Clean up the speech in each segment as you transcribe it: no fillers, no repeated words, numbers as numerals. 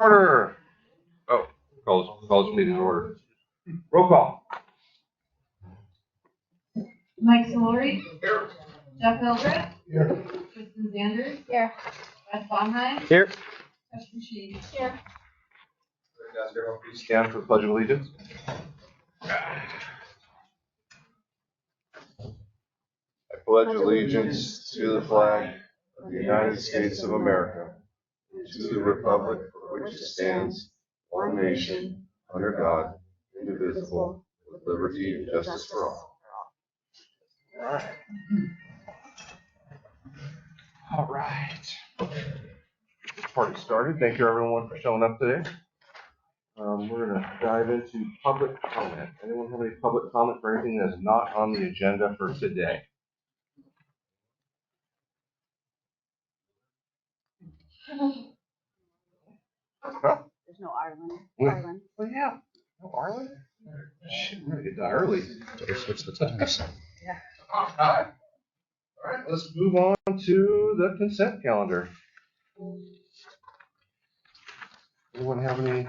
Order. Oh, calls meeting to order. Roll call. Mike Solori. Here. Jeff Hildreth. Here. Kristen Sanders. Here. Beth Bonheim. Here. Justin Sheed. Here. Guys, everyone please stand for the Pledge of Allegiance. I pledge allegiance to the flag of the United States of America, to the republic for which it stands, one nation, under God, indivisible, with liberty and justice for all. All right. Party started. Thank you everyone for showing up today. We're going to dive into public comment. Anyone have any public comment for anything that's not on the agenda for today? Huh? There's no Ireland. Ireland. Well, yeah. No Ireland? Shit, we're going to get that early. Better switch the times. Yeah. All right. All right, let's move on to the consent calendar. Anyone have any?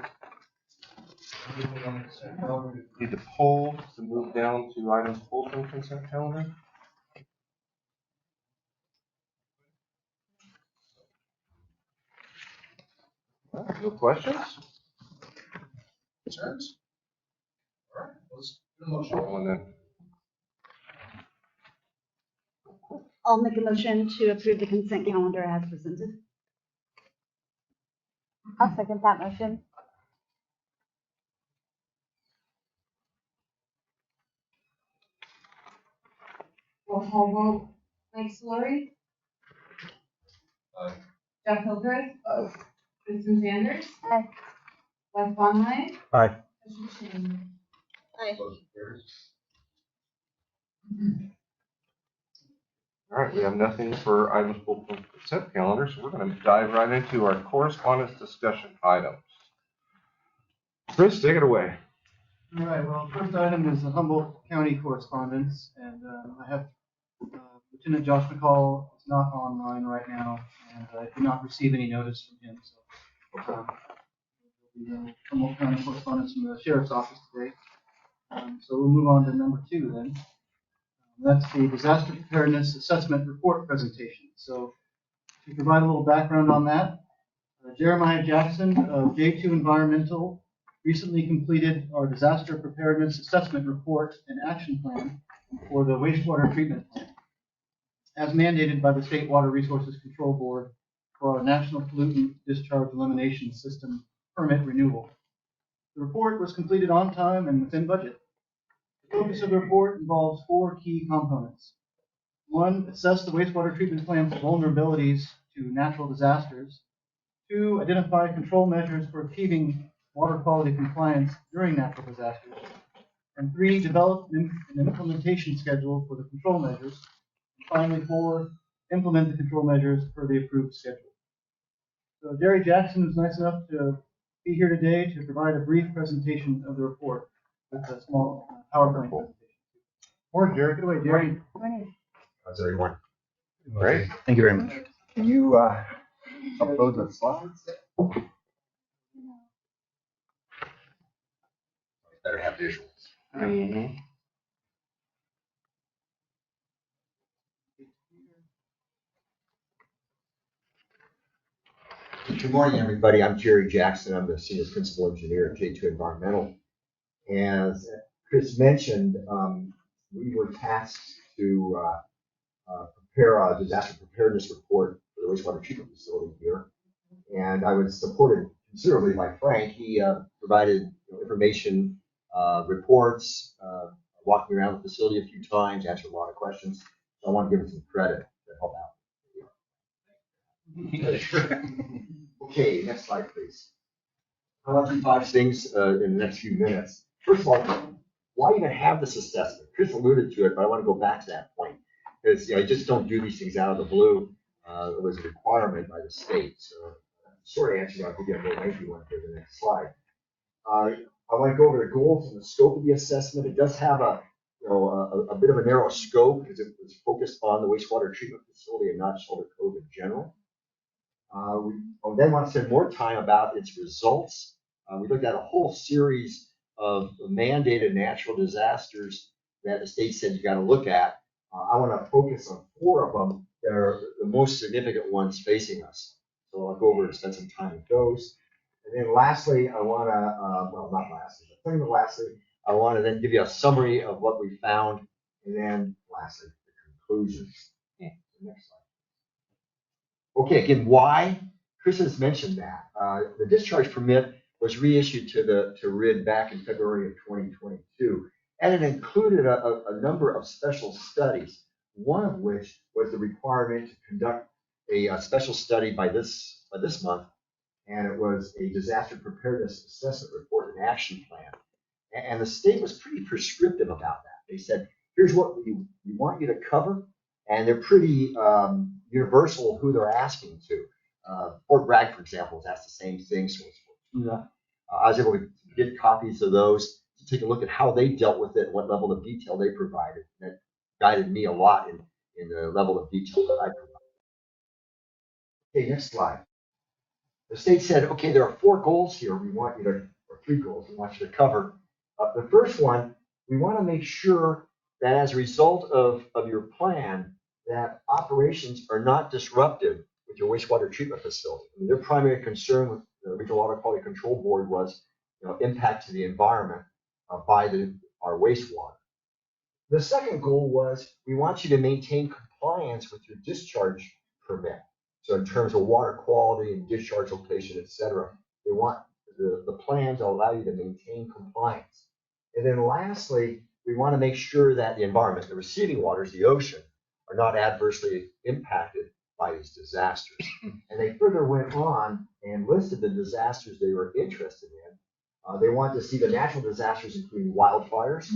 Need to poll to move down to items pulled from consent calendar? No questions? Concerns? All right, let's do a motion on then. I'll make a motion to approve the consent calendar as presented. I'll second that motion. Roll call vote. Mike Solori. Aye. Jeff Hildreth. Kristen Sanders. Aye. Beth Bonheim. Aye. Justin Sheed. Motion carries. All right, we have nothing for items pulled from consent calendar, so we're going to dive right into our correspondence discussion items. Chris, take it away. All right, well, first item is the Humboldt County correspondence, and I have Lieutenant Josh McCall is not online right now, and I did not receive any notice from him, so the Humboldt County correspondence from the Sheriff's Office today. So we'll move on to number 2 then. That's the Disaster Preparedness Assessment Report presentation. So to provide a little background on that, Jeremiah Jackson of J2 Environmental recently completed our Disaster Preparedness Assessment Report and Action Plan for the wastewater treatment plant, as mandated by the State Water Resources Control Board for our National Pollutant Discharge Elimination System permit renewal. The report was completed on time and within budget. The focus of the report involves 4 key components. 1, assess the wastewater treatment plant's vulnerabilities to natural disasters. 2, identify control measures for achieving water quality compliance during natural disasters. And 3, develop an implementation schedule for the control measures. And finally, 4, implement the control measures per the approved schedule. So Jerry Jackson was nice enough to be here today to provide a brief presentation of the report with a small PowerPoint presentation. Morning, Jerry. Get away, Jerry. Morning. How's everyone? Great. Thank you very much. Can you upload the slides? Better have visuals. Mm-hmm. Good morning, everybody. I'm Jerry Jackson. I'm the Senior Principal Engineer at J2 Environmental. As Chris mentioned, we were tasked to prepare a disaster preparedness report for the wastewater treatment facility here. And I was supported considerably by Frank. He provided information, reports, walked me around the facility a few times, answered a lot of questions. So I want to give him some credit to help out. Okay, next slide, please. I'll run through 5 things in the next few minutes. First of all, why even have this assessment? Chris alluded to it, but I want to go back to that point because you just don't do these things out of the blue. It was a requirement by the state. So, short answer, I'll give you a more lengthy one for the next slide. I want to go over the goals and the scope of the assessment. It does have a bit of a narrow scope because it was focused on the wastewater treatment facility and not Shelter Cove in general. We then want to spend more time about its results. We looked at a whole series of mandated natural disasters that the state said you got to look at. I want to focus on 4 of them that are the most significant ones facing us. So I'll go over and spend some time with those. And then lastly, I want to, well, not lastly, but lastly, I want to then give you a summary of what we found. And then lastly, the conclusions. Okay, next slide. Okay, again, why? Chris has mentioned that. The discharge permit was reissued to RID back in February of 2022, and it included a number of special studies, one of which was the requirement to conduct a special study by this month, and it was a disaster preparedness assessment report and action plan. And the state was pretty prescriptive about that. They said, here's what we want you to cover, and they're pretty universal who they're asking to. Fort Bragg, for example, has asked the same thing. So I was able to get copies of those to take a look at how they dealt with it, what level of detail they provided. That guided me a lot in the level of detail that I provided. Okay, next slide. The state said, okay, there are 4 goals here we want you to, or 3 goals we want you to cover. The first one, we want to make sure that as a result of your plan, that operations are not disrupted with your wastewater treatment facility. I mean, their primary concern with the Regional Water Quality Control Board was, impact to the environment by our wastewater. The second goal was we want you to maintain compliance with your discharge permit. So in terms of water quality and discharge location, et cetera, they want the plan to allow you to maintain compliance. And then lastly, we want to make sure that the environment, the receiving waters, the ocean, are not adversely impacted by these disasters. And they further went on and listed the disasters they were interested in. They want to see the natural disasters, including wildfires,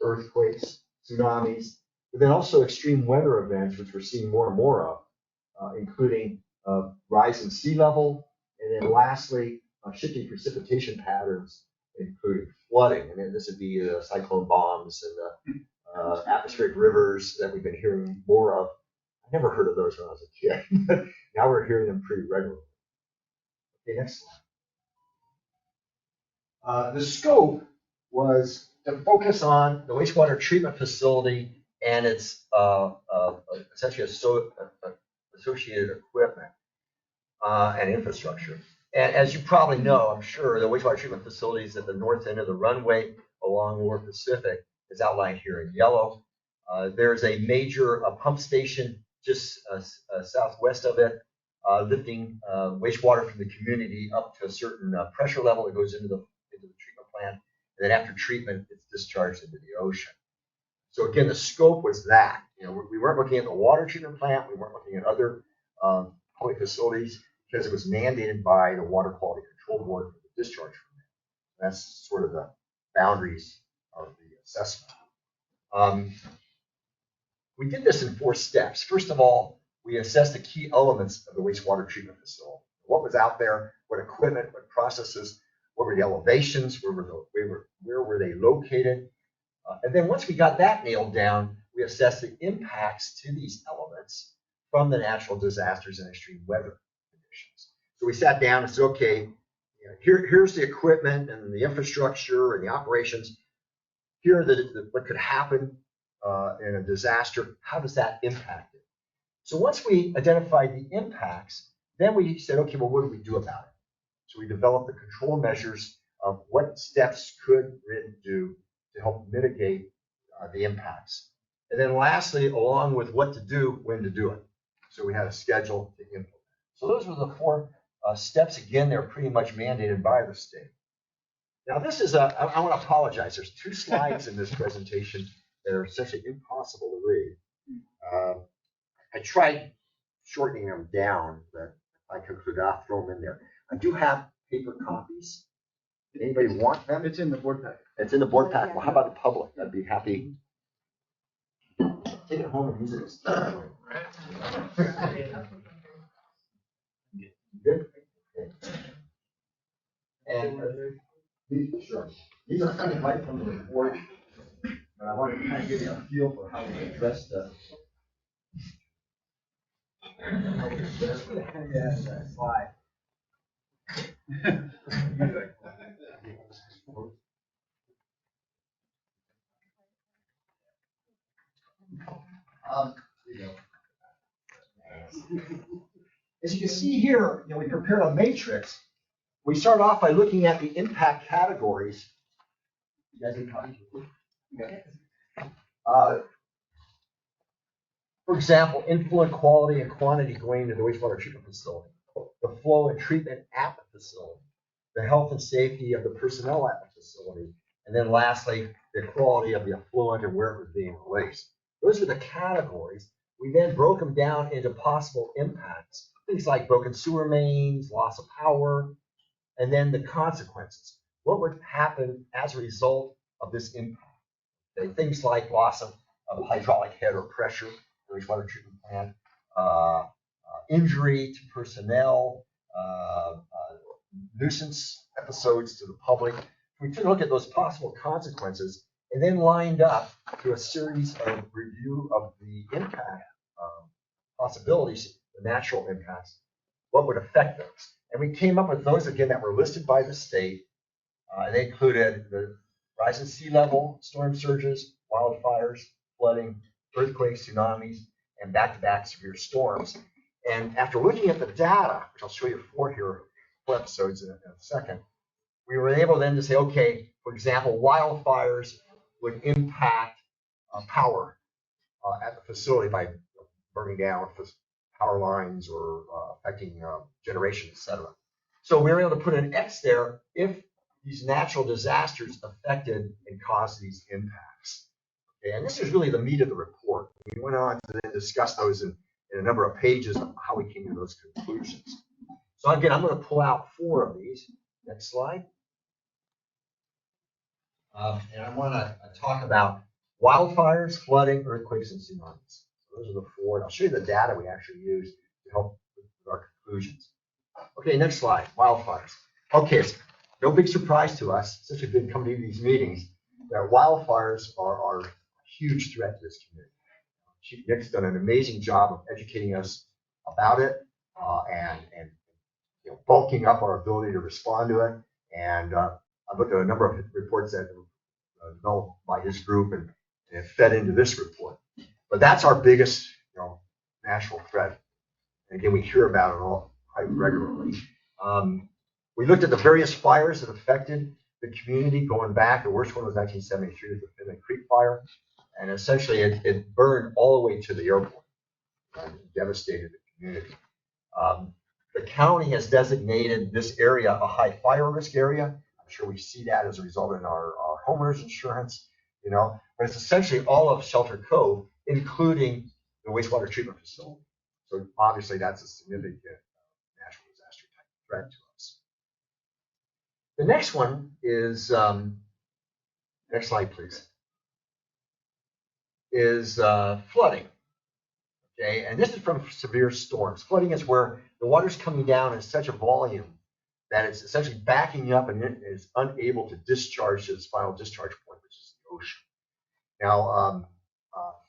earthquakes, tsunamis, but then also extreme weather events, which we're seeing more and more of, including rise in sea level, and then lastly, shifting precipitation patterns, including flooding. And then this would be cyclone bombs and the atmospheric rivers that we've been hearing more of. I never heard of those when I was a kid, but now we're hearing them pretty regularly. Okay, next slide. The scope was to focus on the wastewater treatment facility and its essentially associated equipment and infrastructure. And as you probably know, I'm sure, the wastewater treatment facilities at the north end of the runway along North Pacific is outlined here in yellow. There's a major pump station just southwest of it, lifting wastewater from the community up to a certain pressure level that goes into the treatment plant. And then after treatment, it's discharged into the ocean. So again, the scope was that. We weren't looking at the water treatment plant. We weren't looking at other public facilities because it was mandated by the Water Quality Control Board for the discharge permit. That's sort of the boundaries of the assessment. We did this in 4 steps. First of all, we assessed the key elements of the wastewater treatment facility. What was out there, what equipment, what processes, what were the elevations, where were they located? And then once we got that nailed down, we assessed the impacts to these elements from the natural disasters and extreme weather conditions. So we sat down and said, okay, here's the equipment and the infrastructure and the operations. Here are what could happen in a disaster. How does that impact it? So once we identified the impacts, then we said, okay, well, what do we do about it? So we developed the control measures of what steps could RID do to help mitigate the impacts. And then lastly, along with what to do, when to do it. So we had a schedule to implement. So those were the 4 steps. Again, they're pretty much mandated by the state. Now this is I want to apologize. There's 2 slides in this presentation that are essentially impossible to read. I tried shortening them down, but I concluded I'll throw them in there. I do have paper copies. Anybody want them? It's in the board pack. It's in the board pack. Well, how about the public? I'd be happy. Take it home and use it as good. Okay. And these are kind of right from the report, but I wanted to kind of give you a feel for how we address the. Yes, slide. Here you go. As you can see here, we prepared a matrix. We start off by looking at the impact categories. You guys need copies? Okay. For example, influent quality and quantity going to the wastewater treatment facility, the flow and treatment at the facility, the health and safety of the personnel at the facility, and then lastly, the quality of the effluent and where it was being released. Those were the categories. We then broke them down into possible impacts, things like broken sewer mains, loss of power, and then the consequences. What would happen as a result of this impact? Things like loss of hydraulic head or pressure, the wastewater treatment plant, injury to personnel, nuisance episodes to the public. We took a look at those possible consequences and then lined up to a series of review of the impact possibilities, the natural impacts, what would affect those. And we came up with those again that were listed by the state. They included the rise in sea level, storm surges, wildfires, flooding, earthquakes, tsunamis, and back-to-back severe storms. And after looking at the data, which I'll show you four episodes in a second, we were able then to say, okay, for example, wildfires would impact power at the facility by burning down power lines or affecting generation, et cetera. So we were able to put an X there if these natural disasters affected and caused these impacts. Okay, and this is really the meat of the report. We went on to then discuss those in a number of pages of how we came to those conclusions. So again, I'm going to pull out four of these. Next slide. And I want to talk about wildfires, flooding, earthquakes, and tsunamis. So those are the four. And I'll show you the data we actually used to help with our conclusions. Okay, next slide, wildfires. Okay, it's no big surprise to us, since we've been coming to these meetings, that wildfires are a huge threat to this community. Chief Nick's done an amazing job of educating us about it and bulking up our ability to respond to it. And I've looked at a number of reports that were developed by his group and it fed into this report. But that's our biggest national threat. And again, we hear about it all quite regularly. We looked at the various fires that affected the community going back. The worst one was 1973 with the Finley Creek fire. And essentially it burned all the way to the airport and devastated the community. The county has designated this area a high fire risk area. I'm sure we see that as a result in our homeowners insurance, but it's essentially all of Shelter Cove, including the wastewater treatment facility. So obviously that's a significant natural disaster type threat to us. The next one is, next slide please, is flooding. Okay, and this is from severe storms. Flooding is where the water's coming down in such a volume that it's essentially backing up and it is unable to discharge to its final discharge point, which is the ocean. Now,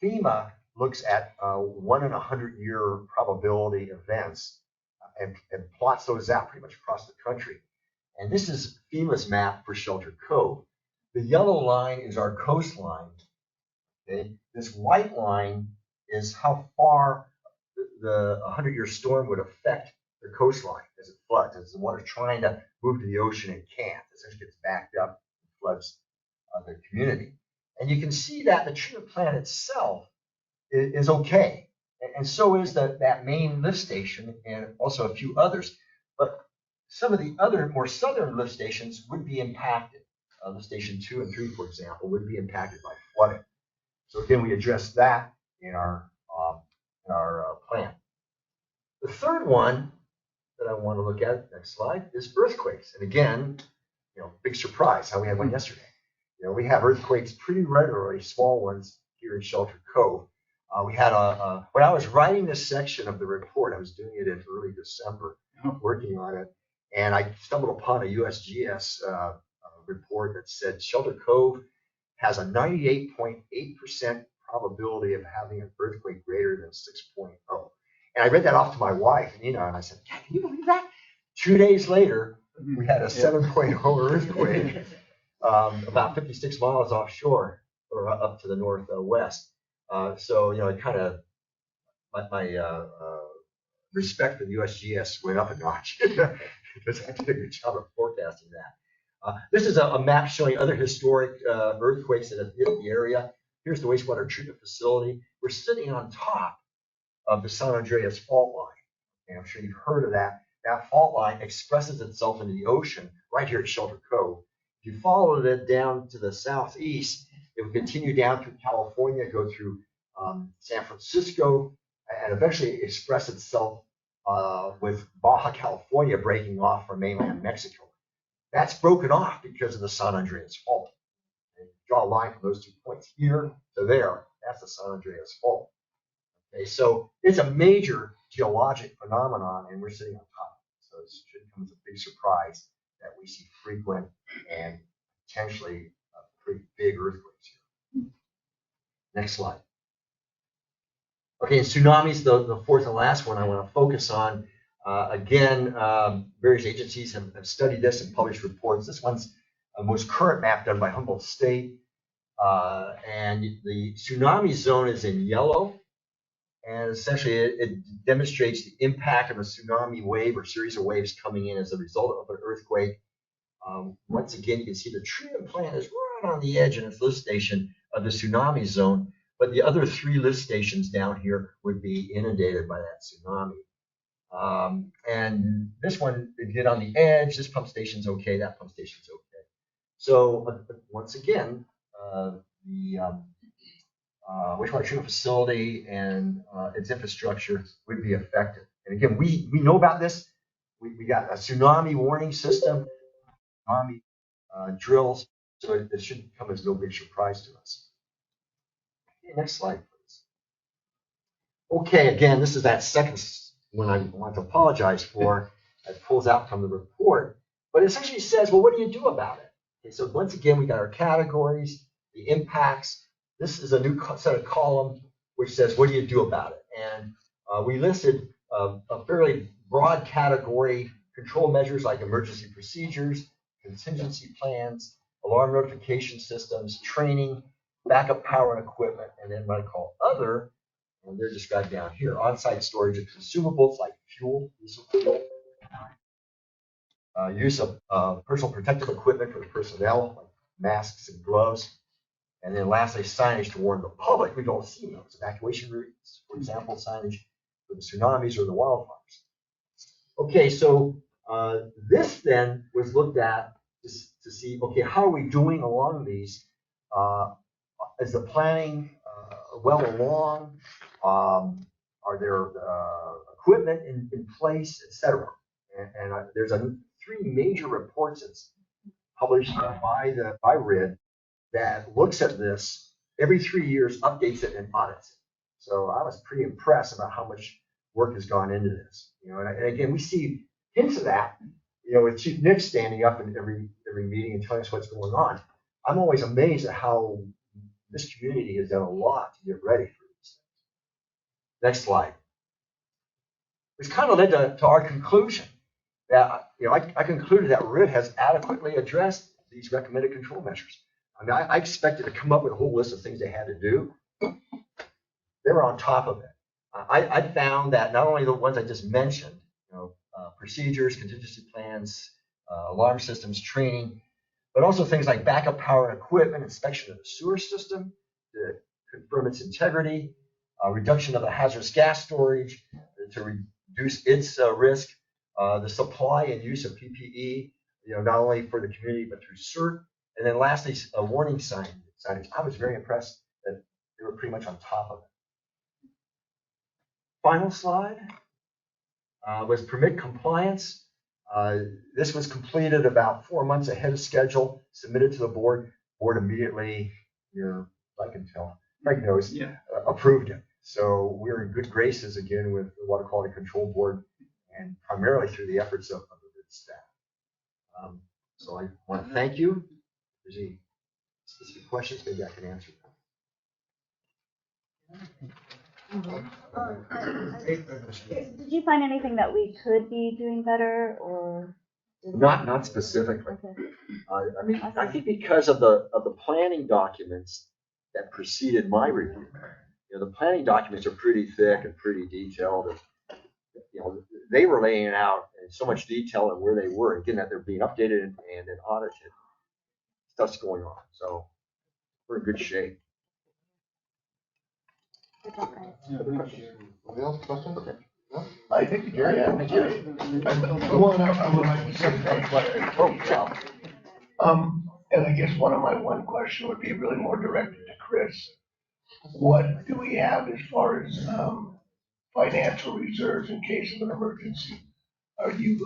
FEMA looks at 1 in 100-year probability events and plots those out pretty much across the country. And this is FEMA's map for Shelter Cove. The yellow line is our coastline. Okay? This white line is how far the 100-year storm would affect the coastline as it floods. As the water's trying to move to the ocean, it can't. It essentially gets backed up and floods the community. And you can see that the treatment plant itself is okay. And so is that main lift station and also a few others. But some of the other more southern lift stations would be impacted. Lift station 2 and 3, for example, would be impacted by flooding. So again, we addressed that in our plan. The third one that I want to look at, next slide, is earthquakes. And again, big surprise how we had one yesterday. We have earthquakes pretty regularly, small ones here in Shelter Cove. We had when I was writing this section of the report, I was doing it in early December, working on it, and I stumbled upon a USGS report that said Shelter Cove has a 98.8% probability of having an earthquake greater than 6.0. And I read that off to my wife, Nina, and I said, "Can you believe that?" 2 days later, we had a 7.0 earthquake about 56 miles offshore or up to the northwest. So, it kind of, my respect for the USGS went up a notch because I did a good job of forecasting that. This is a map showing other historic earthquakes that have hit the area. Here's the wastewater treatment facility. We're sitting on top of the San Andreas fault line. And I'm sure you've heard of that. That fault line expresses itself into the ocean right here at Shelter Cove. If you followed it down to the southeast, it would continue down through California, go through San Francisco, and eventually express itself with Baja California breaking off from mainland Mexico. That's broken off because of the San Andreas Fault. And draw a line from those 2 points here to there. That's the San Andreas Fault. Okay, so it's a major geologic phenomenon, and we're sitting on top. So it shouldn't come as a big surprise that we see frequent and potentially pretty big earthquakes here. Next slide. Okay, and tsunamis, the fourth and last one I want to focus on. Again, various agencies have studied this and published reports. This one's a most current map done by Humboldt State. And the tsunami zone is in yellow. And essentially, it demonstrates the impact of a tsunami wave or series of waves coming in as a result of an earthquake. Once again, you can see the treatment plant is right on the edge in its lift station of the tsunami zone. But the other 3 lift stations down here would be inundated by that tsunami. And this one, again, on the edge, this pump station's okay, that pump station's okay. So once again, the wastewater treatment facility and its infrastructure would be affected. And again, we know about this. We got a tsunami warning system, tsunami drills, so it shouldn't come as no big surprise to us. Okay, next slide, please. Okay, again, this is that second one I want to apologize for. It pulls out from the report, but it essentially says, well, what do you do about it? Okay, so once again, we got our categories, the impacts. This is a new set of column which says, what do you do about it? And we listed a fairly broad category: control measures like emergency procedures, contingency plans, alarm notification systems, training, backup power and equipment, and then what I call other, and they're described down here: on-site storage of consumables like fuel, diesel fuel, use of personal protective equipment for the personnel, like masks and gloves. And then lastly, signage to warn the public. We don't see those. Evacuation routes, for example, signage for the tsunamis or the wildfires. Okay, so this then was looked at to see, okay, how are we doing along these? Is the planning well along? Are there equipment in place, et cetera? And there's 3 major reports that's published by RID that looks at this every 3 years, updates it, and audits it. So I was pretty impressed about how much work has gone into this. And again, we see hints of that, with Chief Nick standing up in every meeting and telling us what's going on. I'm always amazed at how this community has done a lot to get ready for these things. Next slide. Which kind of led to our conclusion that, I concluded that RID has adequately addressed these recommended control measures. I mean, I expected to come up with a whole list of things they had to do. They were on top of it. I found that not only the ones I just mentioned, procedures, contingency plans, alarm systems, training, but also things like backup power and equipment, inspection of the sewer system to confirm its integrity, reduction of the hazardous gas storage to reduce its risk, the supply and use of PPE, not only for the community but through CERT. And then lastly, a warning signage. I was very impressed that they were pretty much on top of it. Final slide was permit compliance. This was completed about 4 months ahead of schedule, submitted to the board. Board immediately, I can tell, Frank knows, approved it. So we're in good graces again with the Water Quality Control Board, and primarily through the efforts of the staff. So I want to thank you. If there's any specific questions, maybe I can answer them. Did you find anything that we could be doing better or? Not specifically. Okay. I mean, I think because of the planning documents that preceded my review, the planning documents are pretty thick and pretty detailed. And, they were laying it out in so much detail and where they were, and getting that they're being updated and then audited. Stuff's going on, so we're in good shape. Good job, guys. Anybody else, questions? No? I think you, Jerry. Thank you. I would like to say thank you. And I guess one question would be really more directed to Chris. What do we have as far as financial reserves in case of an emergency? Are you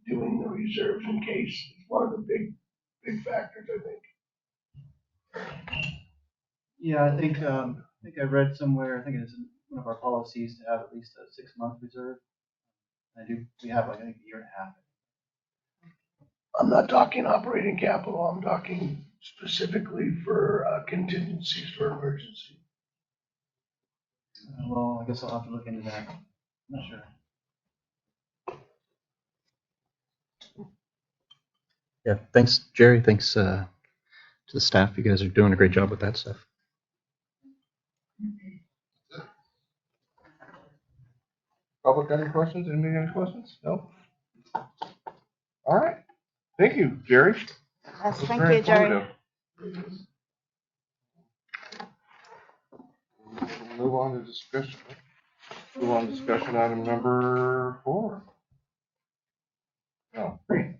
doing the reserves in case? It's one of the big factors, I think. Yeah, I think I read somewhere, I think it is in one of our policies to have at least a 6-month reserve. We have like, I think, a year and a half. I'm not talking operating capital. I'm talking specifically for contingencies for emergency. Well, I guess I'll have to look into that. I'm not sure. Yeah, thanks, Jerry. Thanks to the staff. You guys are doing a great job with that stuff. Public, any questions? Anybody got any questions? No? All right. Thank you, Jerry. Yes, That's thank very you, Jerry. informative. Move on to discussion. Move on to discussion item number 4. Oh, 3.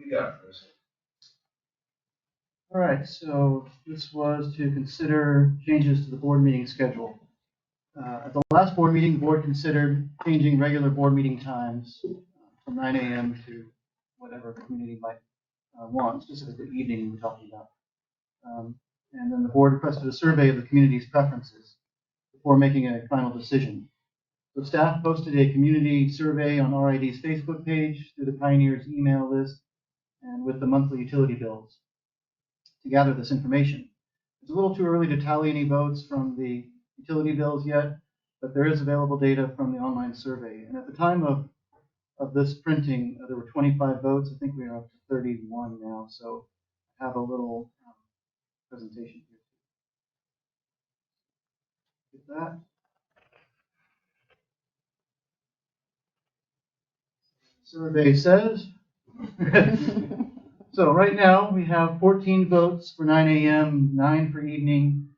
We got this. All right, so this was to consider changes to the board meeting schedule. At the last board meeting, the board considered changing regular board meeting times from 9 a.m. to whatever the community might want, specifically evening we're talking about. And then the board requested a survey of the community's preferences before making a final decision. So staff posted a community survey on RID's Facebook page, through the Pioneers email list, and with the monthly utility bills to gather this information. It's a little too early to tally any votes from the utility bills yet, but there is available data from the online survey. And at the time of this printing, there were 25 votes. I think we are up to 31 now, so I have a little presentation here. Get that. Survey says. So right now we have 14 votes for 9 a.m., 9 for evening,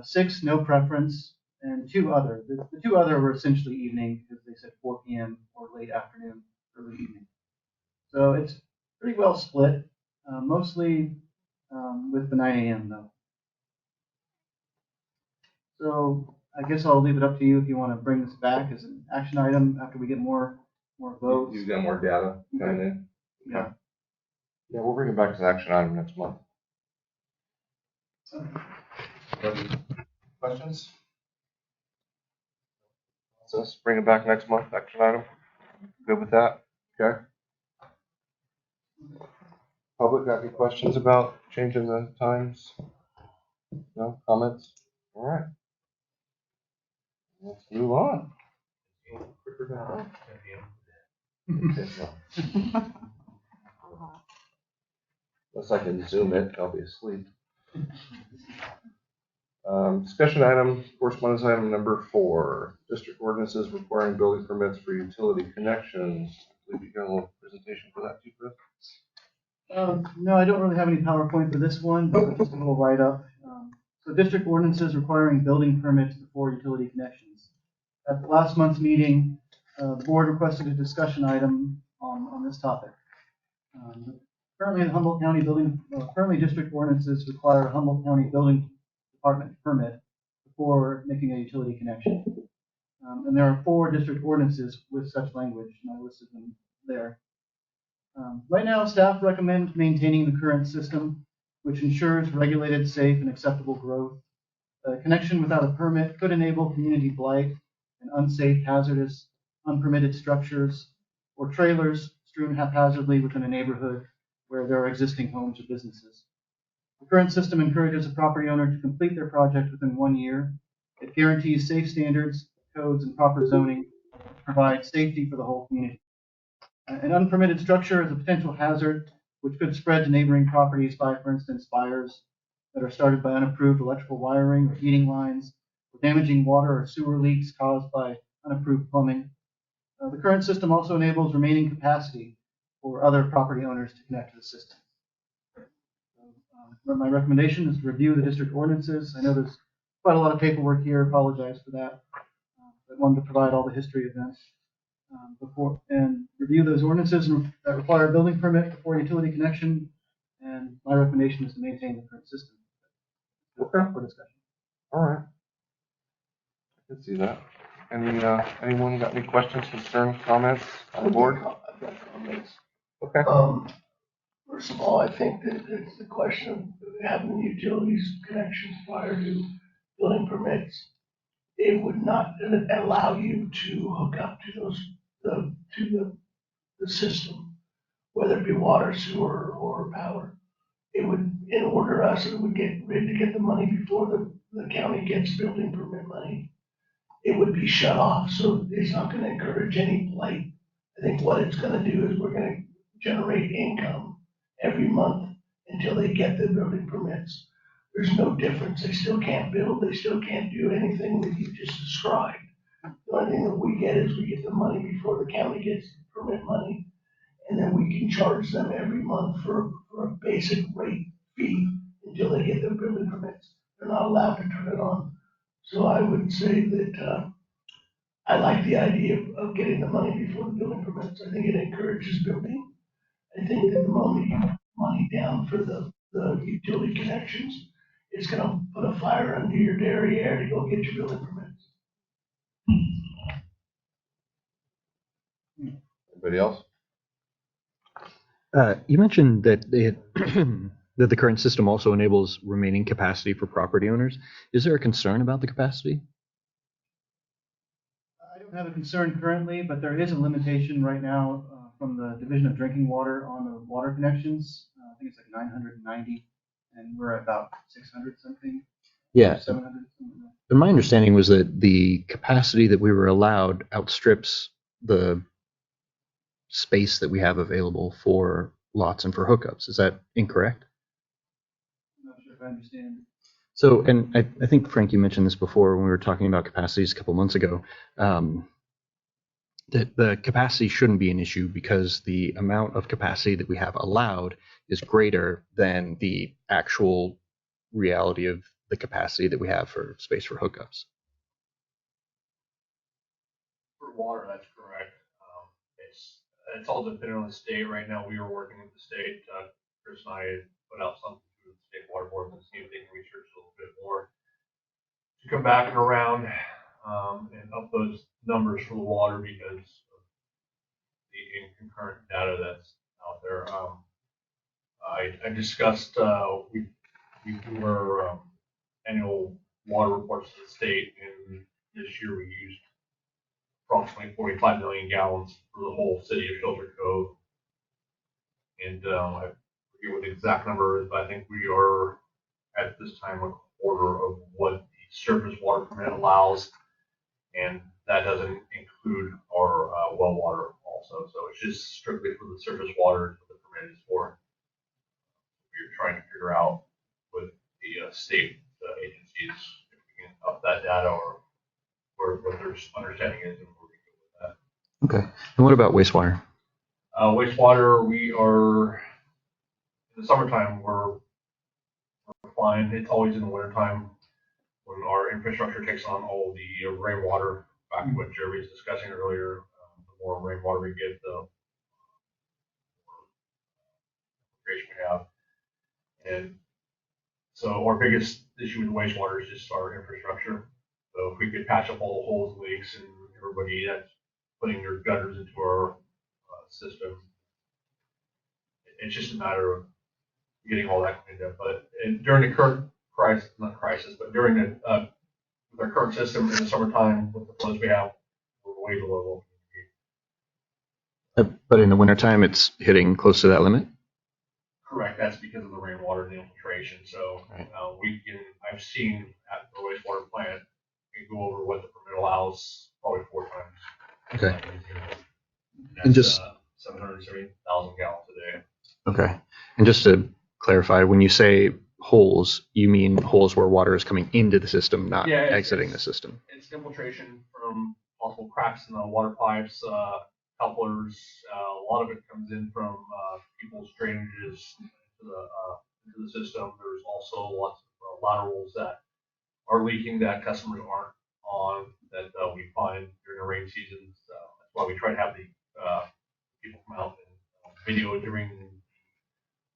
6 no preference, and 2 other. The 2 other were essentially evening because they said 4 p.m. or late afternoon, early evening. So it's pretty well split, mostly with the 9 a.m. though. So I guess I'll leave it up to you if you want to bring this back as an action item after we get more votes. You've got more data coming in? Yeah. Yeah, we'll bring it back as an action item next month. Questions? So let's bring it back next month, action item. Good with that? Okay. Public, got any questions about changing the times? No comments? All right. Let's move on. Unless I can zoom it, I'll be asleep. Discussion item, correspondence item number 4, district ordinances requiring building permits for utility connections. I believe you got a little presentation for that too, Chris? No, I don't really have any PowerPoint for this one, but just a little write-up. So district ordinances requiring building permits before utility connections. At last month's meeting, the board requested a discussion item on this topic. Currently, the Humboldt County currently district ordinances require a Humboldt County Building Department permit before making a utility connection. And there are 4 district ordinances with such language, and I listed them there. Right now, staff recommend maintaining the current system, which ensures regulated, safe, and acceptable growth. A connection without a permit could enable community blight and unsafe, hazardous, unpermitted structures or trailers strewn haphazardly within a neighborhood where there are existing homes or businesses. The current system encourages a property owner to complete their project within 1 year. It guarantees safe standards, codes, and proper zoning to provide safety for the whole community. An unpermitted structure is a potential hazard which could spread to neighboring properties by, for instance, fires that are started by unapproved electrical wiring or heating lines, or damaging water or sewer leaks caused by unapproved plumbing. The current system also enables remaining capacity for other property owners to connect to the system. My recommendation is to review the district ordinances. I know there's quite a lot of paperwork here. Apologize for that. I wanted to provide all the history events before and review those ordinances that require a building permit before utility connection. And my recommendation is to maintain the current system. Okay. For discussion. All right. I can see that. Anyone got any questions, concerns, comments on the board? I've got comments. Okay. First of all, I think that it's the question of having the utilities connections prior to building permits. It would not allow you to hook up to the system, whether it be water, sewer, or power. It would, in order us, it would get ready to get the money before the county gets building permit money. It would be shut off, so it's not gonna encourage any blight. I think what it's gonna do is we're gonna generate income every month until they get the building permits. There's no difference. They still can't build. They still can't do anything that you just described. The only thing that we get is we get the money before the county gets permit money. And then we can charge them every month for a basic rate fee until they get their building permits. They're not allowed to turn it on. So I would say that I like the idea of getting the money before the building permits. I think it encourages building. I think that the moment you put money down for the utility connections, it's gonna put a fire under your derriere to go get your building permits. Anybody else? You mentioned that that the current system also enables remaining capacity for property owners. Is there a concern about the capacity? I don't have a concern currently, but there is a limitation right now from the Division of Drinking Water on the water connections. I think it's like 990, and we're at about 600 something. Yeah. 700 something. And my understanding was that the capacity that we were allowed outstrips the space that we have available for lots and for hookups. Is that incorrect? I'm not sure if I understand. So, and I think, Frank, you mentioned this before when we were talking about capacities a couple months ago, that the capacity shouldn't be an issue because the amount of capacity that we have allowed is greater than the actual reality of the capacity that we have for space for hookups. For water, that's correct. It's all dependent on the state. Right now, we are working with the state. Chris and I put out something to the state water board and see if they can research a little bit more to come back and around and up those numbers for the water because of the concurrent data that's out there. I discussed we do our annual water reports to the state, and this year we used approximately 45 million gallons for the whole city of Shelter Cove. And I forget what the exact number is, but I think we are at this time a quarter of what the surface water permit allows. And that doesn't include our well water also. So it's just strictly for the surface water that the permit is for. We're trying to figure out with the state agencies if we can up that data or what their understanding is and where we go with that. Okay. And what about wastewater? Wastewater, we are in the summertime. We're fine. It's always in the wintertime when our infrastructure takes on all the rainwater. Back to what Jeremy was discussing earlier, the more rainwater we get, the more irrigation we have. And so our biggest issue with wastewater is just our infrastructure. So if we could patch up all the holes and leaks and everybody that's putting their gutters into our system, it's just a matter of getting all that cleaned up. But during the current crisis, not crisis, but during the with our current system in the summertime with the floods we have, we're way below. But in the wintertime, it's hitting close to that limit? Correct. That's because of the rainwater and the infiltration. infiltration. So Right. I've seen at the wastewater plant, we go over what the permit allows probably 4 times. Okay. And just- 770,000 gallons a day. Okay. And just to clarify, when you say holes, you mean holes where water is coming into the system, not Yeah, exiting the system. It's infiltration from possible cracks in the water pipes, couplers. A lot of it comes in from people's drainages into the system. There's also lots of laterals that are leaking that customers aren't on that we find during the rain seasons. That's why we try to have the people come out and video during the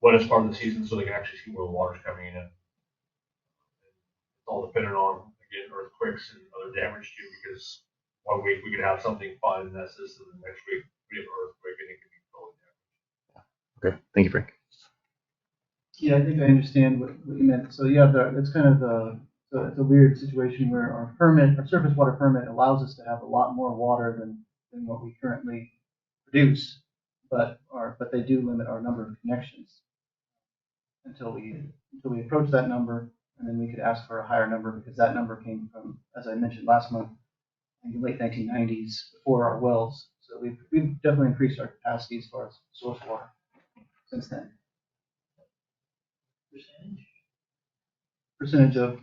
wettest part of the season so they can actually see where the water's coming in. It's all dependent on, again, earthquakes and other damage too, because one week we could have something fine in that system, and the next week we have an earthquake and it could be totally damaged. Okay. Thank you, Frank. Yeah, I think I understand what you meant. So yeah, it's kind of so it's a weird situation where our surface water permit allows us to have a lot more water than what we currently produce, but they do limit our number of connections until we approach that number, and then we could ask for a higher number because that number came from, as I mentioned last month, in the late 1990s before our wells. So we've definitely increased our capacity as far as source water since then. Percentage of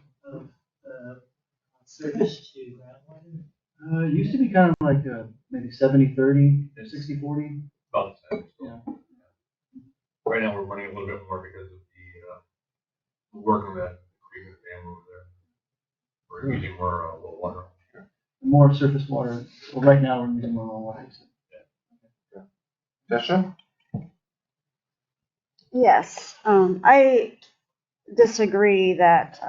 surface to groundwater? it used to be kind of like maybe 70-30, 60-40. About the same. Yeah. Right now we're running a little bit more because of the work on that creek and dam over there. We're using more low water. More surface water. Well, right now we're using more raw water. So. Jessica? Yes, I disagree that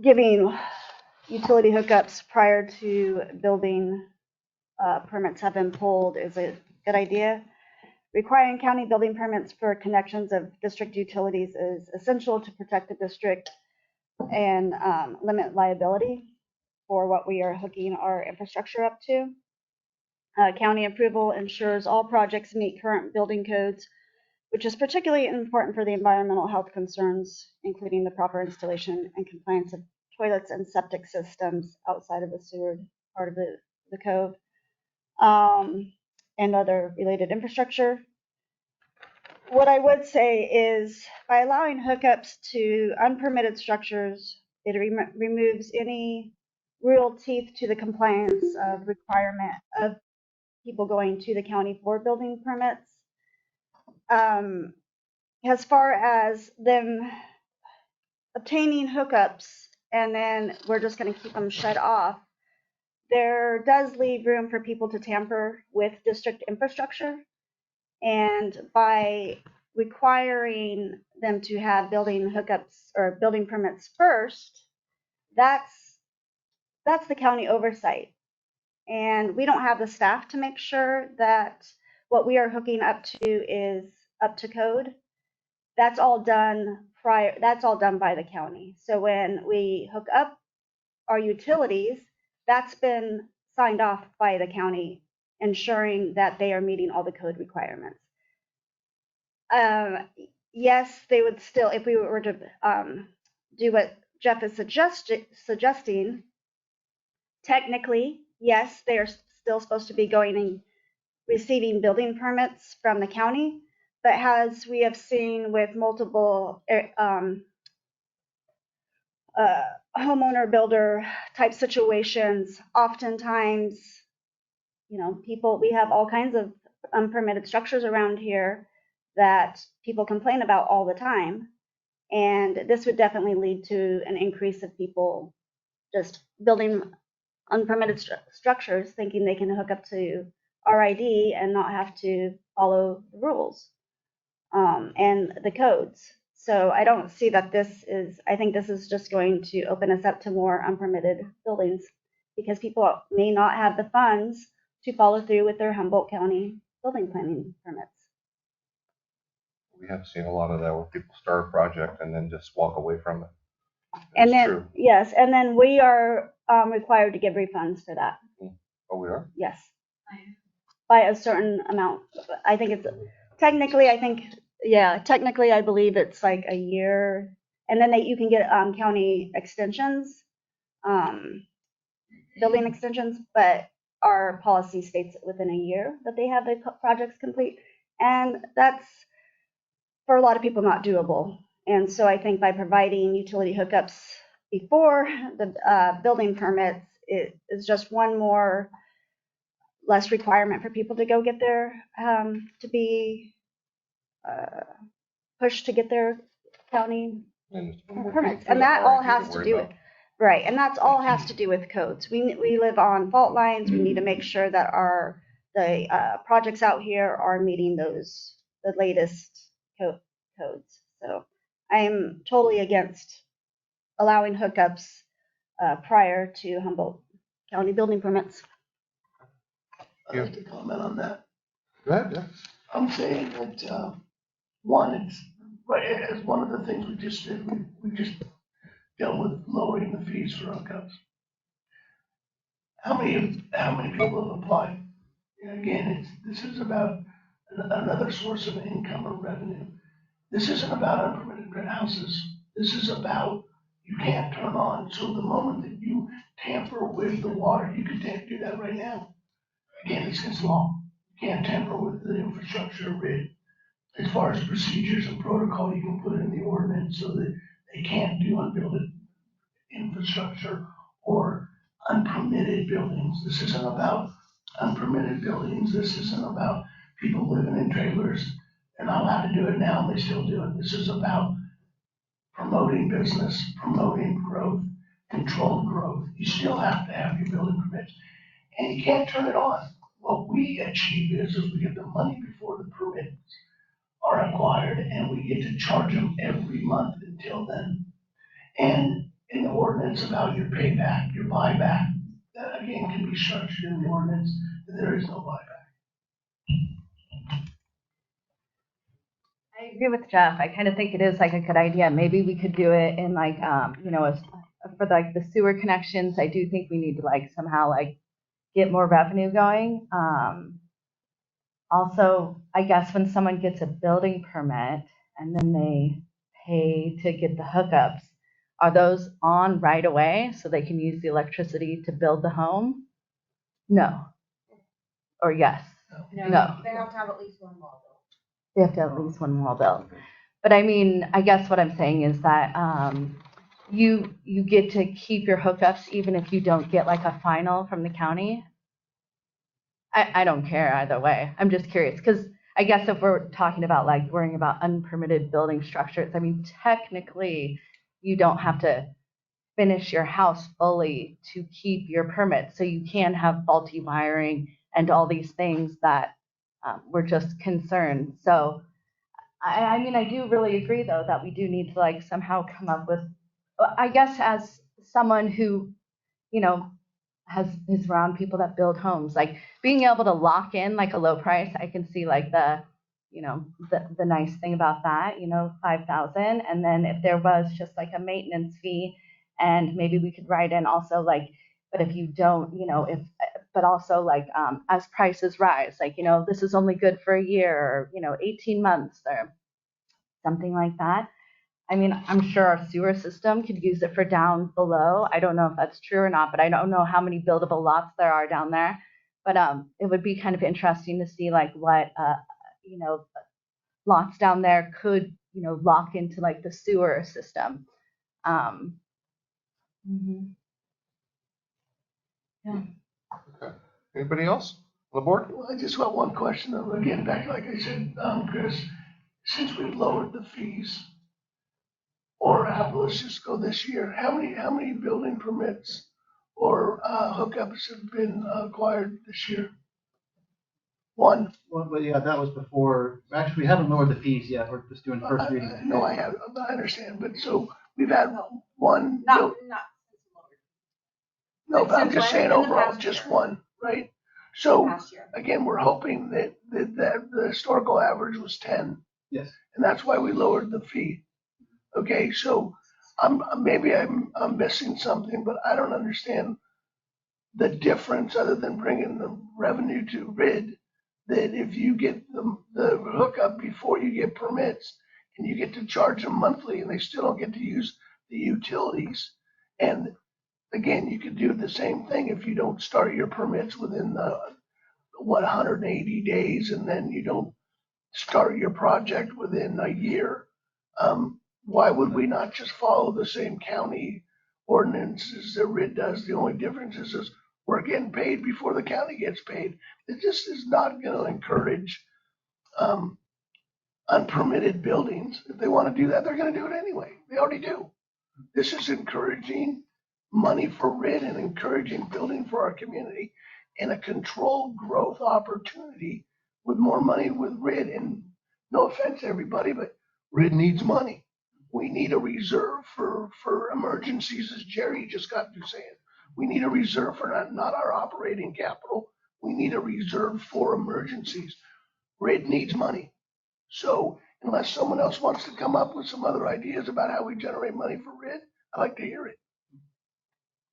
giving utility hookups prior to building permits have been pulled is a good idea. Requiring county building permits for connections of district utilities is essential to protect the district and limit liability for what we are hooking our infrastructure up to. County approval ensures all projects meet current building codes, which is particularly important for the environmental health concerns, including the proper installation and compliance of toilets and septic systems outside of the sewer part of the cove, and other related infrastructure. What I would say is by allowing hookups to unpermitted structures, it removes any real teeth to the compliance of requirement of people going to the county for building permits. As far as them obtaining hookups and then we're just going to keep them shut off, there does leave room for people to tamper with district infrastructure. And by requiring them to have building hookups or building permits first, that's the county oversight. And we don't have the staff to make sure that what we are hooking up to is up to code. That's all done by the county. So when we hook up our utilities, that's been signed off by the county, ensuring that they are meeting all the code requirements. Yes, they would still, if we were to do what Jeff is suggesting, technically, yes, they are still supposed to be going and receiving building permits from the county. But as we have seen with multiple homeowner builder type situations, oftentimes, we have all kinds of unpermitted structures around here that people complain about all the time. And this would definitely lead to an increase of people just building unpermitted structures, thinking they can hook up to RID and not have to follow the rules and the codes. So I don't see that I think this is just going to open us up to more unpermitted buildings because people may not have the funds to follow through with their Humboldt County building planning permits. We have seen a lot of that where people start a project and then just walk away from it. And then, true. yes, and then we are required to give refunds for that. Oh, we are? Yes. By a certain amount. I think it's technically, I think Yeah, technically, I believe it's like a year, and then you can get county extensions, um, building extensions, but our policy states within a year that they have the projects complete, and that's for a lot of people not doable. And so I think by providing utility hookups before the building permits, it is just one more less requirement for people to go get their to be pushed to get their county permits, and that all has to do with, right, and that's all has to do with codes. We live on fault lines. We need to make sure that the projects out here are meeting the latest codes. So I'm totally against allowing hookups prior to Humboldt County building permits. I'd like to comment on that. Go ahead, yeah. I'm saying that, one, it's, right, as one of the things we just did, we just dealt with lowering the fees for hookups. How many people have applied? And again, this is about another source of income or revenue. This isn't about unpermitted houses. This is about, you can't turn on. So the moment that you tamper with the water, you can do that right now. Again, it's law. You can't tamper with the infrastructure grid. As far as procedures and protocol, you can put it in the ordinance so that they can't do unbuilt infrastructure or unpermitted buildings. This isn't about unpermitted buildings. This isn't about people living in trailers. They're not allowed to do it now, and they still do it. This is about promoting business, promoting growth, controlled growth. You still have to have your building permits, and you can't turn it on. What we achieve is we get the money before the permits are acquired, and we get to charge them every month until then. And in the ordinance about your payback, your buyback, that again can be structured in the ordinance, that there is no buyback. I agree with Jeff. I kind of think it is like a good idea. Maybe we could do it in like, for like the sewer connections. I do think we need to like somehow like get more revenue going. Also, I guess when someone gets a building permit and then they pay to get the hookups, are those on right away so they can use the electricity to build the home? No. Or yes? No. They have to have at least one wall They have to have at least one wall built. But I mean, I guess what I'm saying is that you get to keep your hookups even if you don't get like a final from the county. I don't care either way. I'm just curious because I guess if we're talking about like worrying about unpermitted building structures, I mean, technically you don't have to finish your house fully to keep your permit. So you can have faulty wiring and all these things that we're just concerned. So I mean, I do really agree though that we do need to like somehow come up with, I guess as someone who, is around people that build homes, like being able to lock in like a low price, I can see like the nice thing about that, 5,000. And then if there was just like a maintenance fee and maybe we could write in also like, but if you don't, but also like as prices rise, like, this is only good for a year or, 18 months or something like that. I mean, I'm sure our sewer system could use it for down below. I don't know if that's true or not, but I don't know how many buildable lots there are down there. But it would be kind of interesting to see like what, lots down there could, lock into like the sewer system. Yeah. Okay. Anybody else on the board? Well, I just got one question though. Again, back like I said, Chris, since we've lowered the fees, or let's just go this year, how many building permits or hookups have been acquired this year? One. Well, yeah, that was before. Actually, we haven't lowered the fees yet. We're just doing first reading. No, I have. I understand, but so we've had one. Not No, but I'm since just when? saying In the overall, past just year. one, right? So past year. again, we're hoping that the historical average was 10, Yes. and that's why we lowered the fee. Okay, so maybe I'm missing something, but I don't understand the difference other than bringing the revenue to RID that if you get the hookup before you get permits and you get to charge them monthly and they still don't get to use the utilities. And again, you could do the same thing if you don't start your permits within 180 days and then you don't start your project within a year. Why would we not just follow the same county ordinances that RID does? The only difference is we're getting paid before the county gets paid. It just is not going to encourage unpermitted buildings. If they want to do that, they're going to do it anyway. They already do. This is encouraging money for RID and encouraging building for our community and a controlled growth opportunity with more money with RID. And no offense, everybody, but RID needs money. We need a reserve for emergencies, as Jerry just got through saying. We need a reserve for not our operating capital. We need a reserve for emergencies. RID needs money. So unless someone else wants to come up with some other ideas about how we generate money for RID, I'd like to hear it.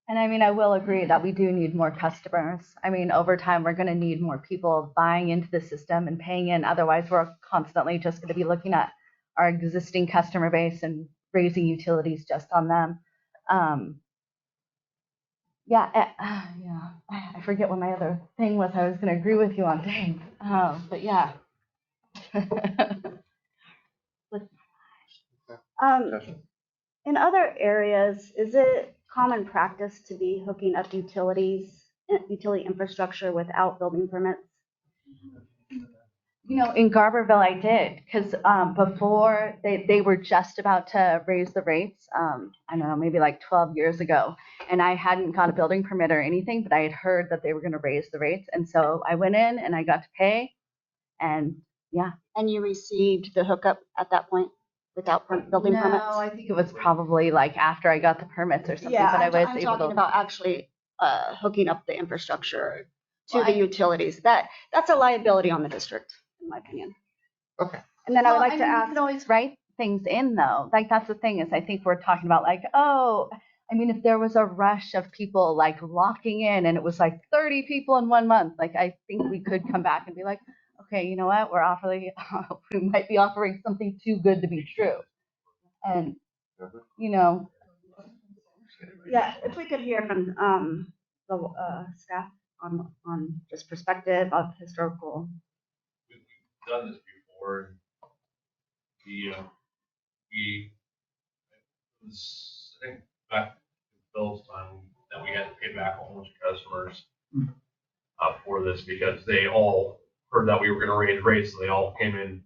And I mean, I will agree that we do need more customers. I mean, over time, we're going to need more people buying into the system and paying in. Otherwise, we're constantly just going to be looking at our existing customer base and raising utilities just on them. I forget what my other thing was. I was going to agree with you on things. But yeah. In other areas, is it common practice to be hooking up utility infrastructure without building permits? You know, in Garberville, I did, because before they were just about to raise the rates, I don't know, maybe like 12 years ago, and I hadn't got a building permit or anything, but I had heard that they were going to raise the rates, and so I went in and I got to pay, and yeah. And you received the hookup at that point without building permits? No, I think it was probably like after I got the permits or something, Yeah, but I was I'm able talking to. about actually hooking up the infrastructure to the utilities. That's a liability on the district, in my opinion. Okay. And then I would like to You ask. can always write things in though. Like that's the thing is I think we're talking about like, oh, I mean, if there was a rush of people like locking in and it was like 30 people in 1 month, like I think we could come back and be like, okay, you know what? We might be offering something too good to be true. And, you know. Yeah, if we could hear from the staff on just perspective of historical. We've done this before. We it was, I think, back in Bill's time that we had to pay back a bunch of customers for this because they all heard that we were going to raise rates, and they all came in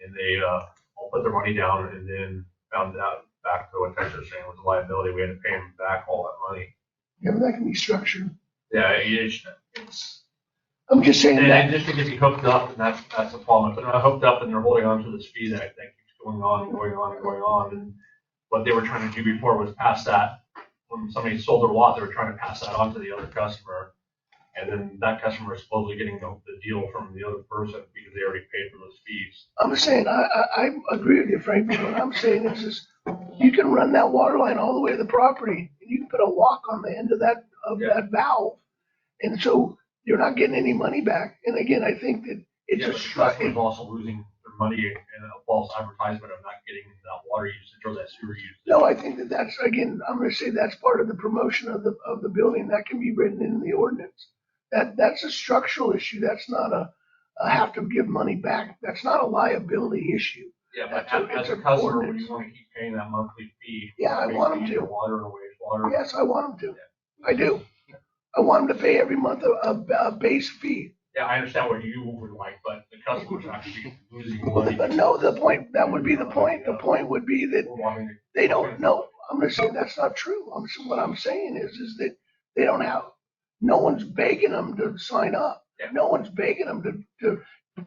and they all put their money down, and then found out back to what Texas was saying was a liability. We had to pay them back all that money. Yeah, but that can be structured. Yeah, it's. I'm just saying And that. just to get you hooked up, and that's the problem. If they're not hooked up and they're holding on to this fee that keeps going on and going on and going on, and what they were trying to do before was pass that. When somebody sold their lot, they were trying to pass that on to the other customer, and then that customer is supposedly getting the deal from the other person because they already paid for those fees. I'm saying I agree with you, Frank. But what I'm saying is you can run that water line all the way to the property, and you can put a lock on the end of that that valve, and so you're not getting any money back. And again, I think that it's but the customer's also losing their money in a false advertisement of not getting that water usage or that sewer usage. No, I think that that's, again, I'm going to say that's part of the promotion of the building. That can be written in the ordinance. That's a structural issue. That's not a have to give money back. That's not a liability issue. Yeah, but It's as a customer, would you want to keep paying that monthly fee? Yeah, I want them to. Water and wastewater. Yes, I want them to. I do. I want them to pay every month a base fee. Yeah, I understand what you would like, but the customer's actually losing money. But no, that would be the point. The point would be that they don't know. I'm going to say that's not true. What I'm saying is that they don't have, no one's begging them to sign up. Yeah. No one's begging them to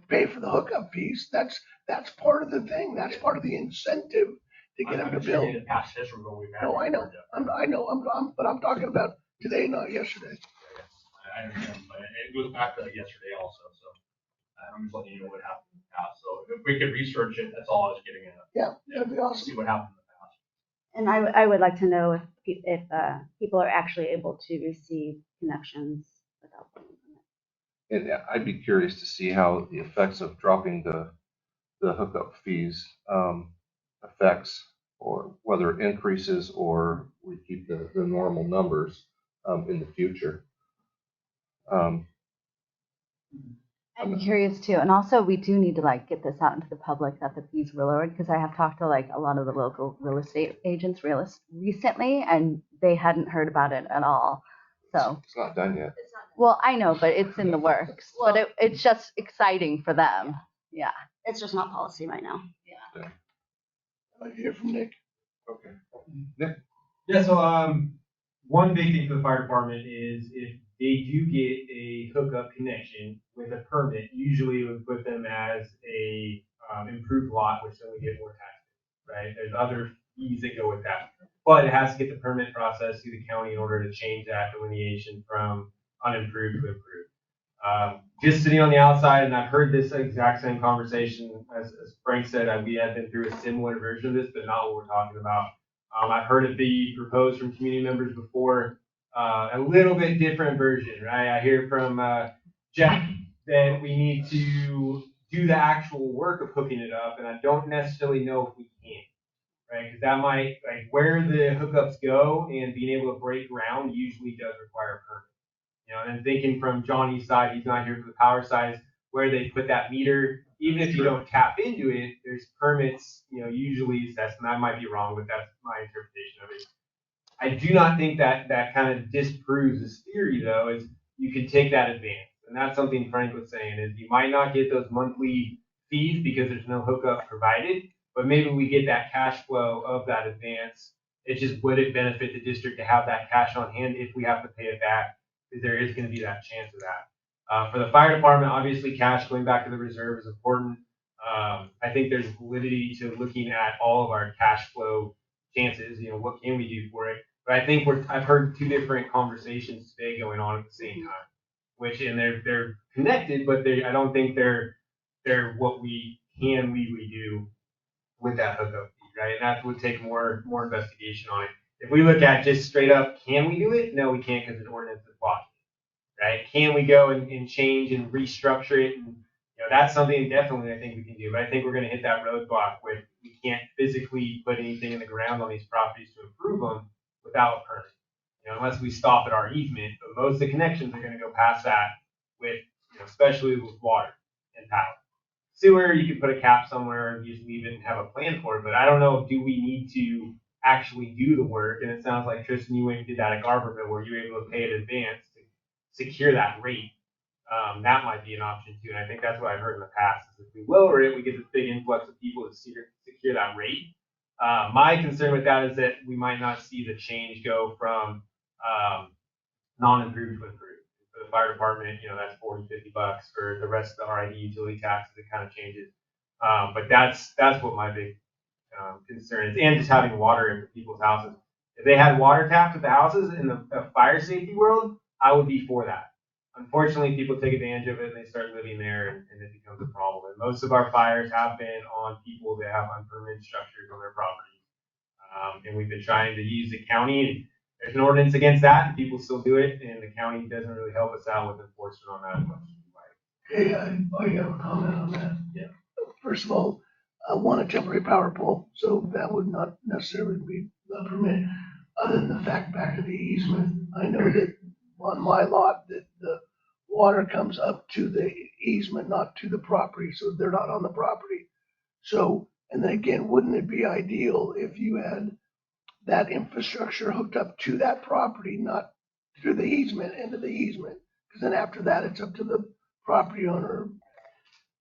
pay for the hookup fees. That's part of the thing. That's part of the incentive to get them to build. In past history when we've had. No, I know. But I'm talking about today, not yesterday. I understand, but it goes back to yesterday also, so I'm just letting you know what happened in the past. So if we could research it, that's all I was getting at. Yeah, that'd be awesome. See what happened in the past. And I would like to know if people are actually able to receive connections without building permits. And I'd be curious to see how the effects of dropping the hookup fees affects, or whether it increases or we keep the normal numbers in the future. I'm curious too, and also we do need to like get this out into the public that the fees were lowered, because I have talked to like a lot of the local real estate agents recently, and they hadn't heard about it at all. So It's not done yet. well, I know, but it's in the works. But it's just exciting for them. Yeah. It's just not policy right now. I'd like to hear from Nick. Okay. Yeah, so one big thing for the fire department is if they do get a hookup connection with a permit, usually it would put them as a improved lot, which then we get more taxes, right? There's other fees that go with that. But it has to get the permit process through the county in order to change that delineation from unimproved to improved. Just sitting on the outside, and I've heard this exact same conversation, as Frank said, we have been through a similar version of this, but not what we're talking about. I've heard it be proposed from community members before, a little bit different version, right? I hear from Jack that we need to do the actual work of hooking it up, and I don't necessarily know if we can, right? Because that might, like, where the hookups go and being able to break ground usually does require a permit. You know, and then thinking from Johnny's side, he's not here for the power side, where they put that meter. Even if you don't tap into it, there's permits, you know, usually assessed, and I might be wrong, but that's my interpretation of it. I do not think that that kind of disproves this theory, though, is you can take that advance. And that's something Frank was saying, is you might not get those monthly fees because there's no hookup provided, but maybe we get that cash flow of that advance. It just would it benefit the district to have that cash on hand if we have to pay it back, because there is going to be that chance of that. For the fire department, obviously cash going back to the reserve is important. I think there's validity to looking at all of our cash flow chances. You know, what can we do for it? But I think I've heard two different conversations today going on at the same time, and they're connected, but I don't think they're what we can legally do with that hookup fee, right? And that would take more investigation on it. If we look at just straight up, can we do it? No, we can't, because the ordinance is blocking it, right? Can we go and change and restructure it? And you know, that's something definitely I think we can do. But I think we're going to hit that roadblock where we can't physically put anything in the ground on these properties to improve them without a permit, you know, unless we stop at our easement. But most of the connections are going to go past that, with, you know, especially with water and power. Sewer, you could put a cap somewhere and just leave it and have a plan for it. But I don't know, do we need to actually do the work? And it sounds like, Tristan, you went and did that at Garberville, where you were able to pay in advance to secure that rate. That might be an option too. And I think that's what I've heard in the past, is if we lower it, we get this big influx of people to secure that rate. My concern with that is that we might not see the change go from non-improved to improved. For the fire department, you know, that's $40, $50. For the rest of the RID utility taxes, it kind of changes. But that's what my big concern is, and just having water in people's houses. If they had water taps at the houses in the fire safety world, I would be for that. Unfortunately, people take advantage of it and they start living there, and it becomes a problem. And most of our fires have been on people that have unpermitted structures on their property. And we've been trying to use the county, and there's an ordinance against that, and people still do it, and the county doesn't really help us out with enforcement on that as much as we like. Okay, I have a comment on that. Yeah. First of all, I want a temporary power pole, so that would not necessarily be a permit. Other than the fact, back to the easement, I know that on my lot that the water comes up to the easement, not to the property, so they're not on the property. So, and then again, wouldn't it be ideal if you had that infrastructure hooked up to that property, not through the easement, into the easement? Because then after that, it's up to the property owner.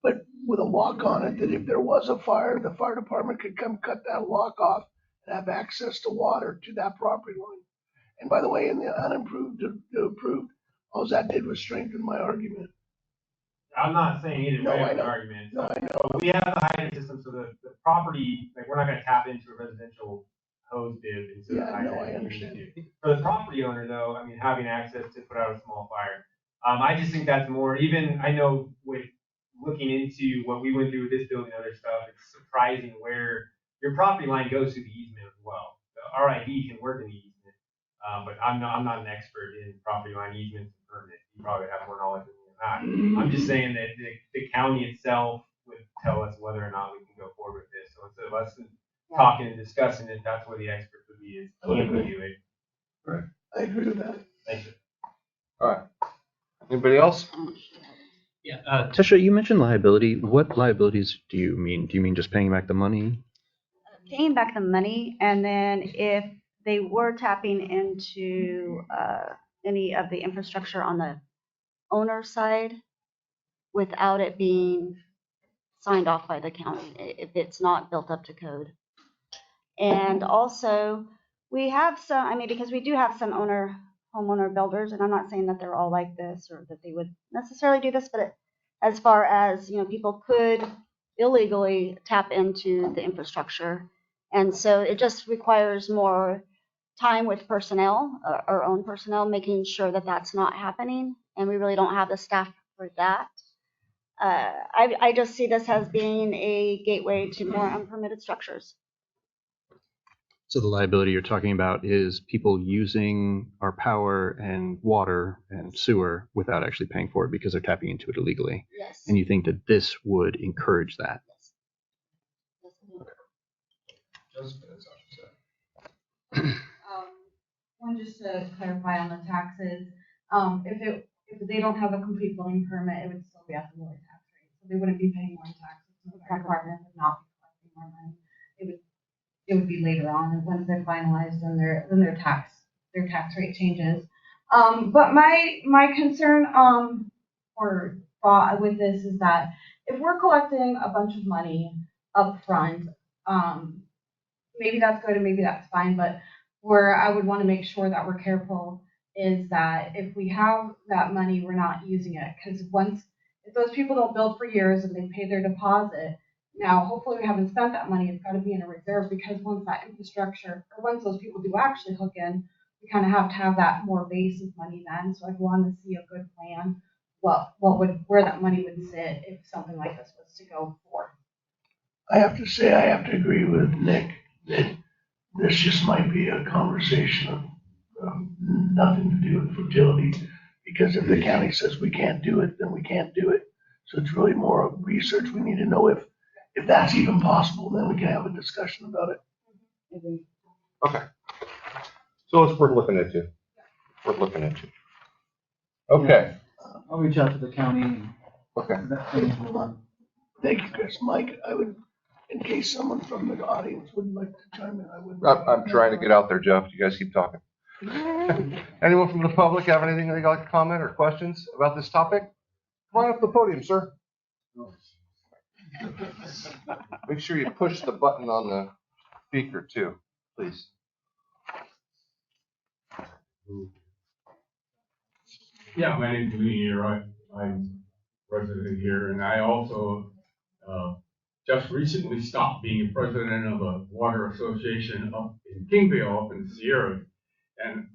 But with a lock on it, that if there was a fire, the fire department could come cut that lock off and have access to water to that property line. And by the way, in the unimproved to approved, all that did was strengthen my argument. I'm not saying either No, way I of the know. argument. No, I know. But we have the hydrant system, so the property, like, we're not going to tap into a residential hose bib into the Yeah, hydrant. no, I understand. For the property owner, though, I mean, having access to put out a small fire, I just think that's more. Even I know with looking into what we went through with this building and other stuff, it's surprising where your property line goes through the easement as well. The RID can work in the easement, but I'm not an expert in property line easements and permits. You probably have more knowledge than me on I'm just saying that the county itself would tell us whether or not we can go forward with this. So instead of us talking and discussing it, that's where the expert would be, is to evaluate. Right. I agree with that. Thank you. All right. Anybody else? Yeah. Tisha, you mentioned liability. What liabilities do you mean? Do you mean just paying back the money? Paying back the money, and then if they were tapping into any of the infrastructure on the owner side without it being signed off by the county, if it's not built up to code. And also, we have some, I mean, because we do have some homeowner builders, and I'm not saying that they're all like this or that they would necessarily do this, but as far as, people could illegally tap into the infrastructure. And so it just requires more time with personnel, our own personnel, making sure that that's not happening. And we really don't have the staff for that. I just see this as being a gateway to more unpermitted structures. So the liability you're talking about is people using our power and water and sewer without actually paying for it because they're tapping into it illegally. Yes. And you think that this would encourage that? One, just to clarify on the taxes, if they don't have a complete building permit, it would still be at the lower tax rate. So they wouldn't be paying more taxes. The fire department would not be collecting more money. It would be later on, and once they're finalized, then their tax rate changes. But my concern or thought with this is that if we're collecting a bunch of money up front, maybe that's good and maybe that's fine, but where I would want to make sure that we're careful is that if we have that money, we're not using it. Because if those people don't build for years and they pay their deposit, now hopefully we haven't spent that money, it's got to be in a reserve, because once that infrastructure, or once those people do actually hook in, we kind of have to have that more base of money then. So I'd want to see a good plan, where that money would sit if something like this was to go forward. I have to say, I have to agree with Nick that this just might be a conversation of nothing to do with fertility, because if the county says we can't do it, then we can't do it. So it's really more of research. We need to know if that's even possible, then we can have a discussion about it. Okay. So it's worth looking into. Okay. I'll reach out to the county. Okay. Thank you, Chris. Mike, in case someone from the audience would like to chime in, I would. I'm trying to get out there, Jeff. You guys keep talking. Anyone from the public have anything they'd like to comment or questions about this topic? Come on up to the podium, sir. Make sure you push the button on the speaker too, please. Yeah, my name's Lee here. I'm resident here, and I also just recently stopped being president of a water association up in Kingville, up in the Sierra. And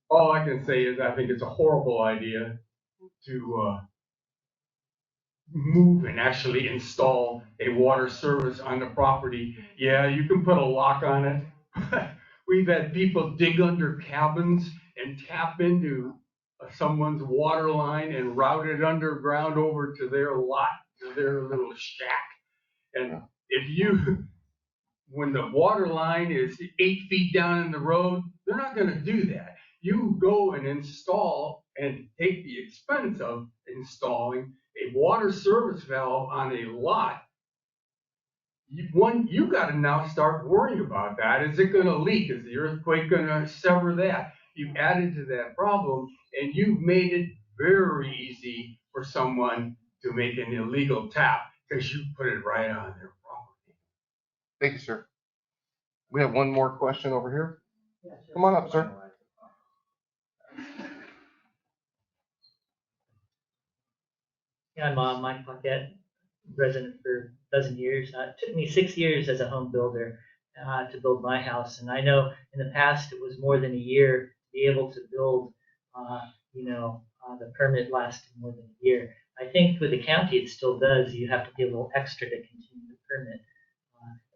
all I can say is I think it's a horrible idea to move and actually install a water service on the property. Yeah, you can put a lock on it. We've had people dig under cabins and tap into someone's water line and route it underground over to their lot, to their little shack. And when the water line is 8 feet down in the road, they're not going to do that. You go and install and take the expense of installing a water service valve on a lot. You got to now start worrying about that. Is it going to leak? Is the earthquake going to sever that? You've added to that problem, and you've made it very easy for someone to make an illegal tap because you put it right on their property. Thank you, sir. We have one more question over here. Come on up, sir. Yeah, I'm Mike Paquette, resident for a dozen years. It took me 6 years as a home builder to build my house, and I know in the past it was more than a year to be able to build. The permit lasted more than a year. I think with the county it still does. You have to pay a little extra to continue the permit,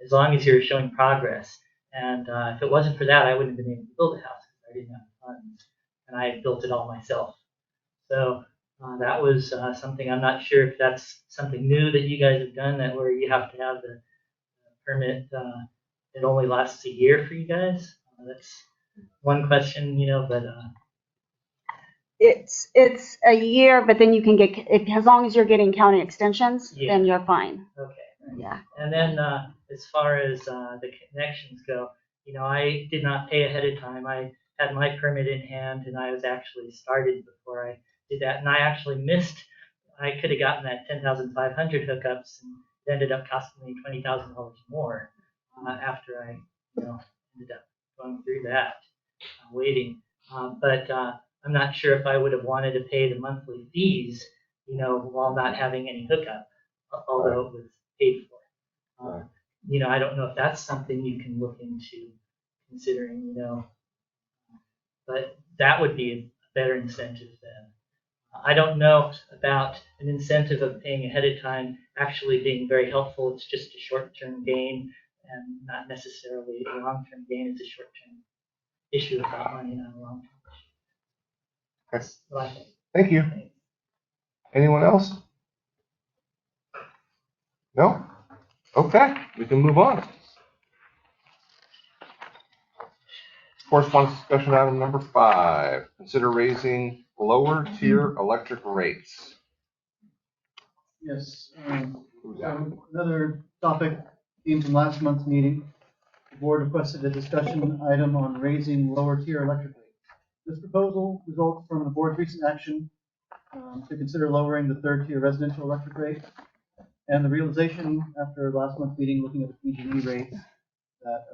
as long as you're showing progress. And if it wasn't for that, I wouldn't have been able to build a house because I didn't have the funds, and I built it all myself. So That was something, I'm not sure if that's something new that you guys have done, that where you have to have the permit, it only lasts a year for you guys. That's one question, but It's a year, but then you can get, as long as you're getting county extensions, then you're fine. okay. Yeah. And then as far as the connections go, I did not pay ahead of time. I had my permit in hand and I was actually started before I did that. And I actually missed, I could have gotten that 10,500 hookups and it ended up costing me $20,000 more after I, ended up going through that, waiting. But I'm not sure if I would have wanted to pay the monthly fees, while not having any hookup, although it was paid for. I don't know if that's something you can look into considering, but that would be a better incentive then. I don't know about an incentive of paying ahead of time actually being very helpful. It's just a short-term gain and not necessarily a long-term gain. It's a short-term issue about money, not a long-term issue. Okay. That's what I think. Thank you. Anyone else? No? Okay, we can move on. Correspondence discussion item number 5. Consider raising lower tier electric rates. Yes, so another topic came from last month's meeting. The board requested a discussion item on raising lower tier electric rates. This proposal results from the board's recent action to consider lowering the third tier residential electric rate, and the realization after last month's meeting looking at the PG&E rates that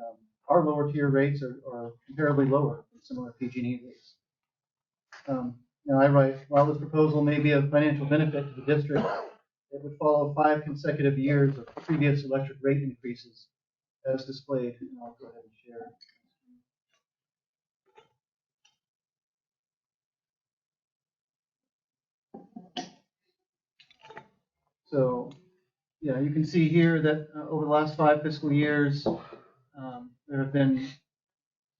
our lower tier rates are comparably lower than similar PG&E rates. I write, while this proposal may be of financial benefit to the district, it would follow 5 consecutive years of previous electric rate increases as displayed. And I'll go ahead and share. So, yeah, you can see here that over the last 5 fiscal years, there have been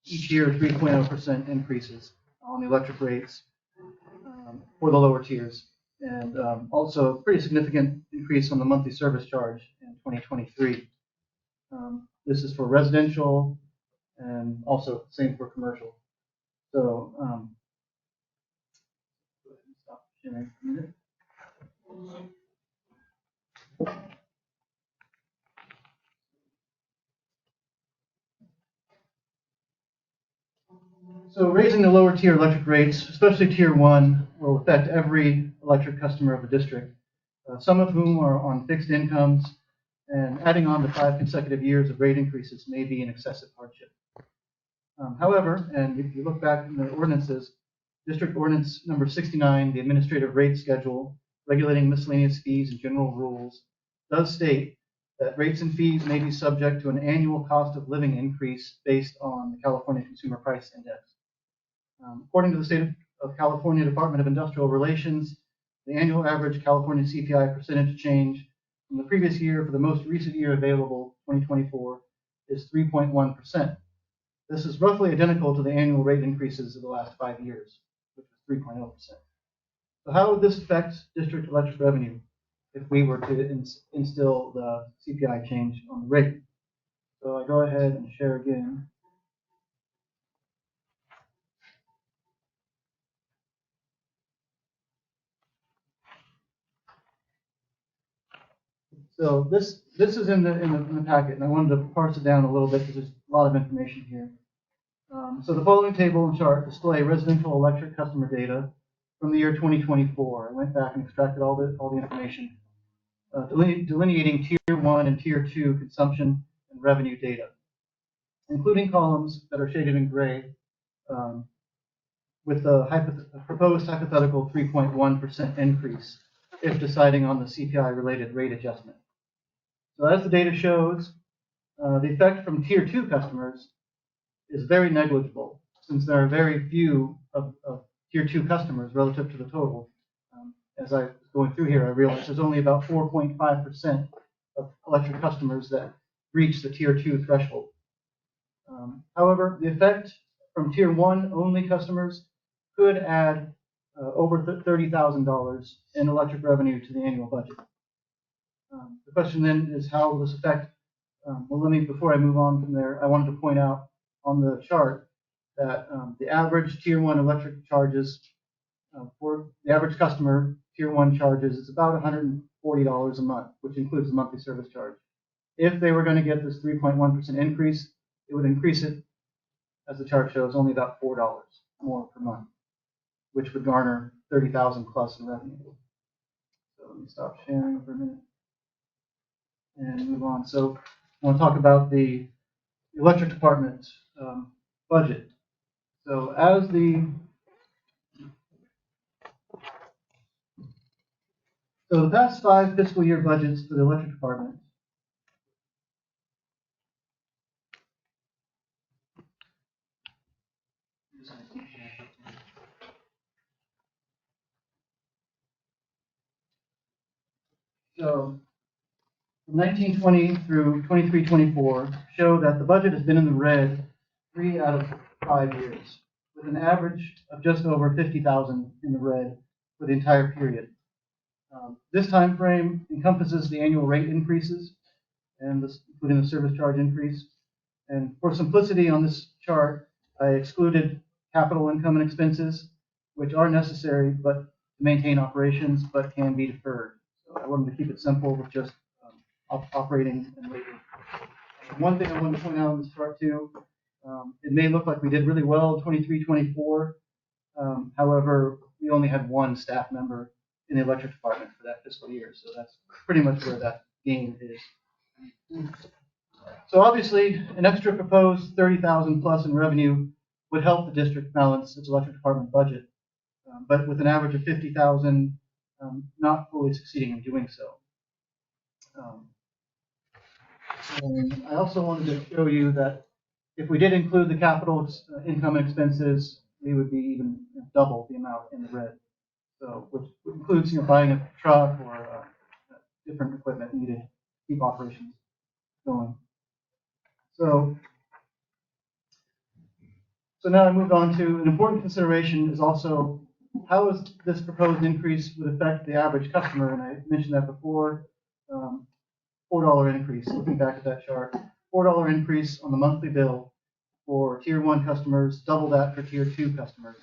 each year 3.0% increases on the electric rates for the lower tiers, and also a pretty significant increase on the monthly service charge in 2023. This is for residential and also same for commercial. So, stop sharing for a minute. So raising the lower tier electric rates, especially tier 1, will affect every electric customer of the district, some of whom are on fixed incomes, and adding on the 5 consecutive years of rate increases may be an excessive hardship. However, and if you look back in the ordinances, District Ordinance number 69, the administrative rate schedule regulating miscellaneous fees and general rules, does state that rates and fees may be subject to an annual cost of living increase based on the California Consumer Price Index. According to the State of California Department of Industrial Relations, the annual average California CPI percentage change from the previous year for the most recent year available, 2024, is 3.1%. This is roughly identical to the annual rate increases of the last 5 years, which was 3.0%. So how would this affect district electric revenue if we were to instill the CPI change on the rate? So I go ahead and share again. So this is in the packet, and I wanted to parse it down a little bit because there's a lot of information here. So the following table and chart display residential electric customer data from the year 2024. I went back and extracted all the information, delineating tier 1 and tier 2 consumption and revenue data, including columns that are shaded in gray, with the proposed hypothetical 3.1% increase if deciding on the CPI-related rate adjustment. So as the data shows, the effect from tier 2 customers is very negligible, since there are very few of tier 2 customers relative to the total. As I was going through here, I realized there's only about 4.5% of electric customers that reach the tier 2 threshold. However, the effect from tier 1 only customers could add over $30,000 in electric revenue to the annual budget. The question then is, how will this affect? Before I move on from there, I wanted to point out on the chart that the average tier 1 electric charges for the average customer, tier 1 charges, is about $140 a month, which includes the monthly service charge. If they were going to get this 3.1% increase, it would increase it, as the chart shows, only about $4 more per month, which would garner $30,000 plus in revenue. So let me stop sharing for a minute and move on. So I want to talk about the electric department budget. So as the past 5 fiscal year budgets for the electric department so from 1920 through 23-24 show that the budget has been in the red 3 out of 5 years, with an average of just over $50,000 in the red for the entire period. This time frame encompasses the annual rate increases, and including the service charge increase. And for simplicity on this chart, I excluded capital income and expenses, which are necessary but to maintain operations, but can be deferred. So I wanted to keep it simple with just operating and labor. One thing I wanted to point out on this chart too, it may look like we did really well 23-24. However, we only had 1 staff member in the electric department for that fiscal year. So that's pretty much where that gain is. So obviously, an extra proposed $30,000 plus in revenue would help the district balance its electric department budget, but with an average of $50,000, not fully succeeding in doing so. And I also wanted to show you that if we did include the capital income and expenses, we would be even double the amount in the red. So, which includes buying a truck or different equipment needed to keep operations going. So now I moved on to an important consideration is also how is this proposed increase would affect the average customer, and I mentioned that before. $4 increase, looking back at that chart, $4 increase on the monthly bill for tier 1 customers, double that for tier 2 customers,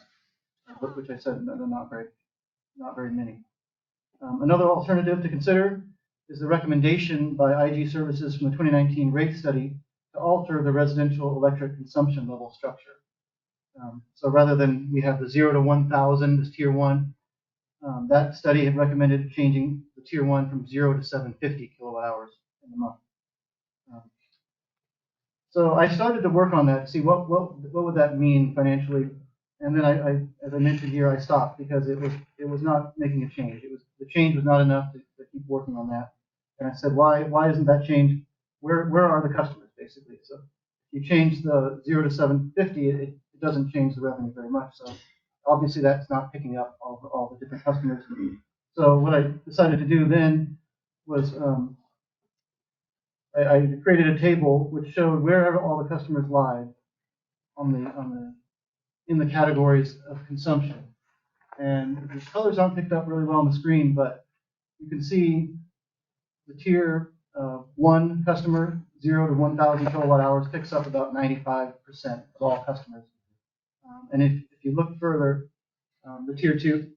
which I said they're not very many. Another alternative to consider is the recommendation by IG Services from the 2019 rate study to alter the residential electric consumption level structure. So rather than we have the 0 to 1,000 as tier 1, that study had recommended changing the tier 1 from 0 to 750 kilowatt hours in the month. So I started to work on that to see what would that mean financially, and then I as I mentioned here, I stopped because it was not making a change. The change was not enough to keep working on that. And I said, why isn't that change? Where are the customers basically? So if you change the 0 to 750, it doesn't change the revenue very much. So obviously that's not picking up all the different customers. So what I decided to do then was I created a table which showed wherever all the customers lie in the categories of consumption. And the colors aren't picked up really well on the screen, but you can see the tier 1 customer, 0 to 1,000 kilowatt hours, picks up about 95% of all customers. And if you look further, the tier 2,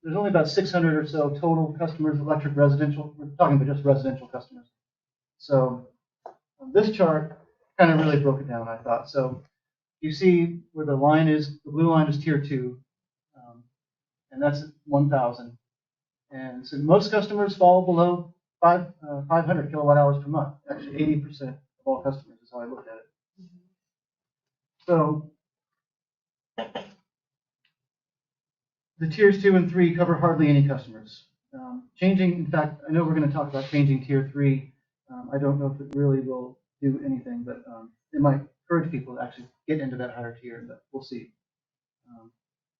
there's only about 600 or so total customers, electric residential. We're talking about just residential customers. So this chart kind of really broke it down, I thought. So you see where the line is, the blue line is tier 2, and that's 1,000. And so most customers fall below 500 kilowatt hours per month. Actually, 80% of all customers is how I looked at it. So the tiers 2 and 3 cover hardly any customers. In fact, I know we're going to talk about changing tier 3. I don't know if it really will do anything, but it might encourage people to actually get into that higher tier, but we'll see.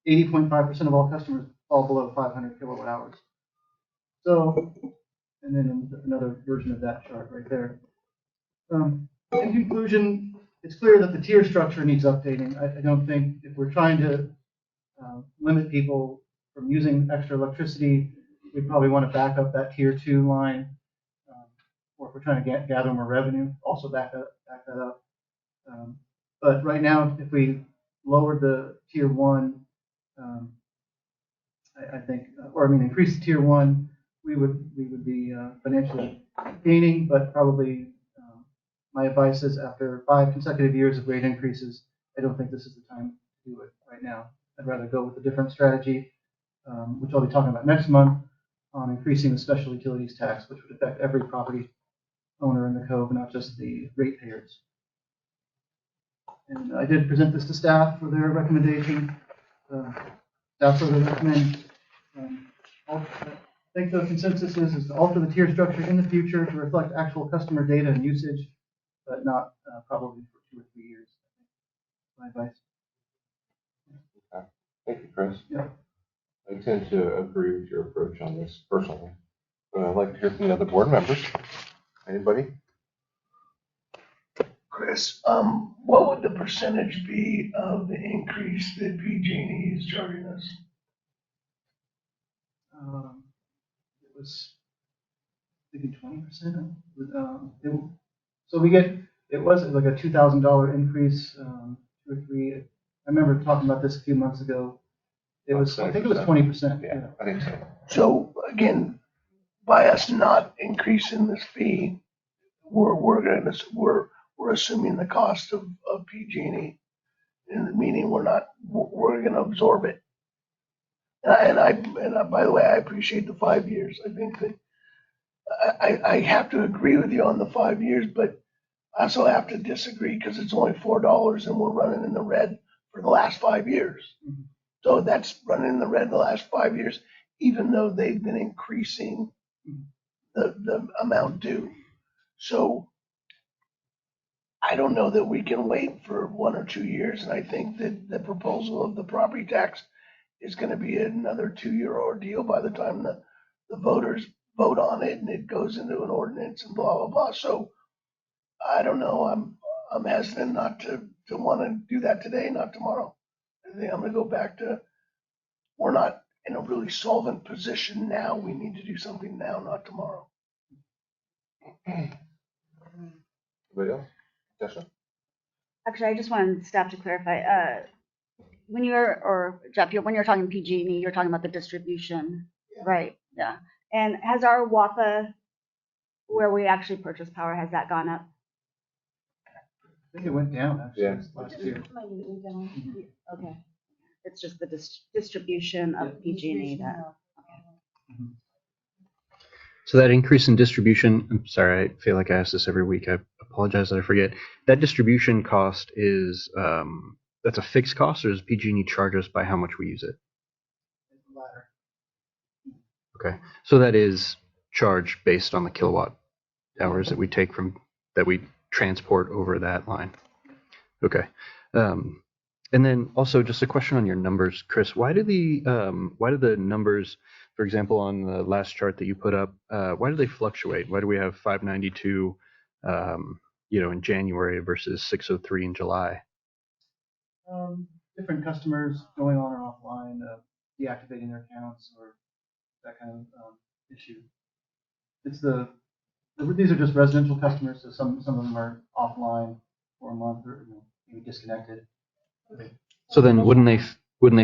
80.5% of all customers fall below 500 kilowatt hours. So, and then another version of that chart right there. In conclusion, it's clear that the tier structure needs updating. I don't think if we're trying to limit people from using extra electricity, we probably want to back up that tier 2 line. Or if we're trying to gather more revenue, also back that up. But right now, if we lowered the tier 1, I think, increase the tier 1, we would be financially gaining, but probably my advice is after 5 consecutive years of rate increases, I don't think this is the time to do it right now. I'd rather go with a different strategy, which I'll be talking about next month, on increasing the special utilities tax, which would affect every property owner in the cove, not just the ratepayers. And I did present this to staff for their recommendation. Staff further recommend. I think the consensus is to alter the tier structure in the future to reflect actual customer data and usage, but not probably for 2 or 3 years. My advice. Okay. Thank you, Chris. Yeah. I tend to agree with your approach on this personally, but I'd like to hear from the other board members. Anybody? Chris, what would the percentage be of the increase that PG&E is charging us? It was maybe 20%. So we get, it was like a $2,000 increase, 2 or 3. I remember talking about this a few months ago. It was, I think it was 20%. Yeah, I think so. So again, by us not increasing this fee, we're assuming the cost of PG&E, meaning we're going to absorb it. And by the way, I appreciate the 5 years. I think that I have to agree with you on the 5 years, but I also have to disagree because it's only $4 and we're running in the red for the last 5 years. Mm-hmm. So that's running in the red the last 5 years, even though they've been increasing the amount due. So I don't know that we can wait for 1 or 2 years. And I think that the proposal of the property tax is going to be another 2-year ordeal by the time the voters vote on it and it goes into an ordinance and blah, blah, blah. So I don't know. I'm hesitant not to want to do that today, not tomorrow. I think I'm going to go back to, we're not in a really solvent position now. We need to do something now, not tomorrow. Anybody else? Jessica? Actually, I just wanted staff to clarify, when Jeff, when you're talking PG&E, you're talking about the distribution, right? Yeah. And has our WAPA, where we actually purchase power, has that gone up? I think it went down actually last year. Okay. It's just the distribution of PG&E that. Okay. So that increase in distribution, I'm sorry, I feel like I ask this every week. I apologize that I forget. That distribution cost is, that's a fixed cost, or does PG&E charge us by how much we use it? Okay, so that is charged based on the kilowatt hours that we take that we transport over that line. Okay. And then also just a question on your numbers, Chris. Why do the numbers, for example, on the last chart that you put up, why do they fluctuate? Why do we have 592, in January versus 603 in July? Different customers going on or offline, deactivating their accounts, or that kind of issue. These are just residential customers, so some of them are offline for a month or maybe disconnected. So then wouldn't they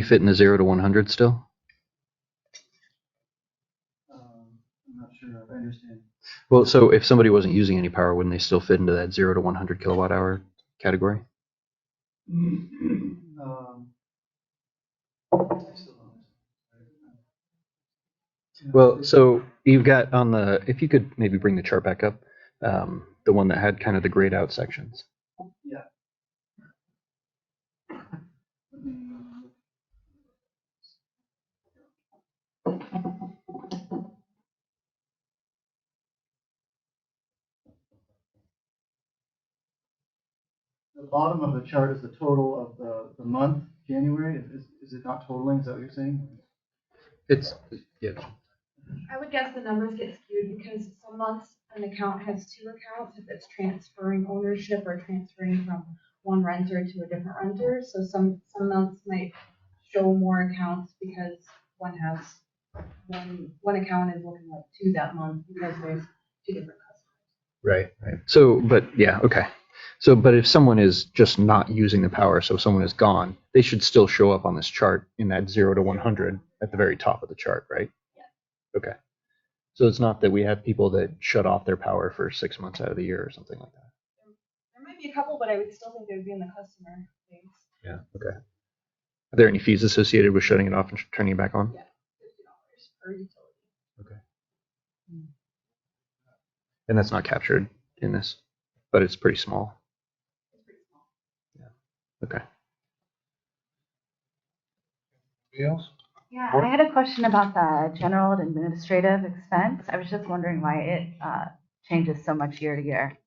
fit in the 0 to 100 still? I'm not sure I understand. Well, so if somebody wasn't using any power, wouldn't they still fit into that 0 to 100 kilowatt hour category? Well, so you've got on the, if you could maybe bring the chart back up, the one that had kind of the grayed out sections. Yeah. The bottom of the chart is the total of the month, January. Is it not totaling? Is that what you're saying? Yeah. I would guess the numbers get skewed because some months an account has 2 accounts if it's transferring ownership or transferring from one renter to a different renter. So some months might show more accounts because one has, one account is looking like 2 that month because there's 2 different customers. Right, right. So, but yeah, okay. So, but if someone is just not using the power, so someone is gone, they should still show up on this chart in that 0 to 100 at the very top of the chart, right? Yeah. Okay. So it's not that we have people that shut off their power for 6 months out of the year or something like that. There might be a couple, but I would still think they would be in the customer base. Yeah. Okay. Are there any fees associated with shutting it off and turning it back on? Yeah, $50 per utility. Okay. And that's not captured in this, but it's pretty small. It's pretty small. Yeah. Okay. Anybody else? Yeah, I had a question about the general and administrative expense. I was just wondering why it changes so much year to year.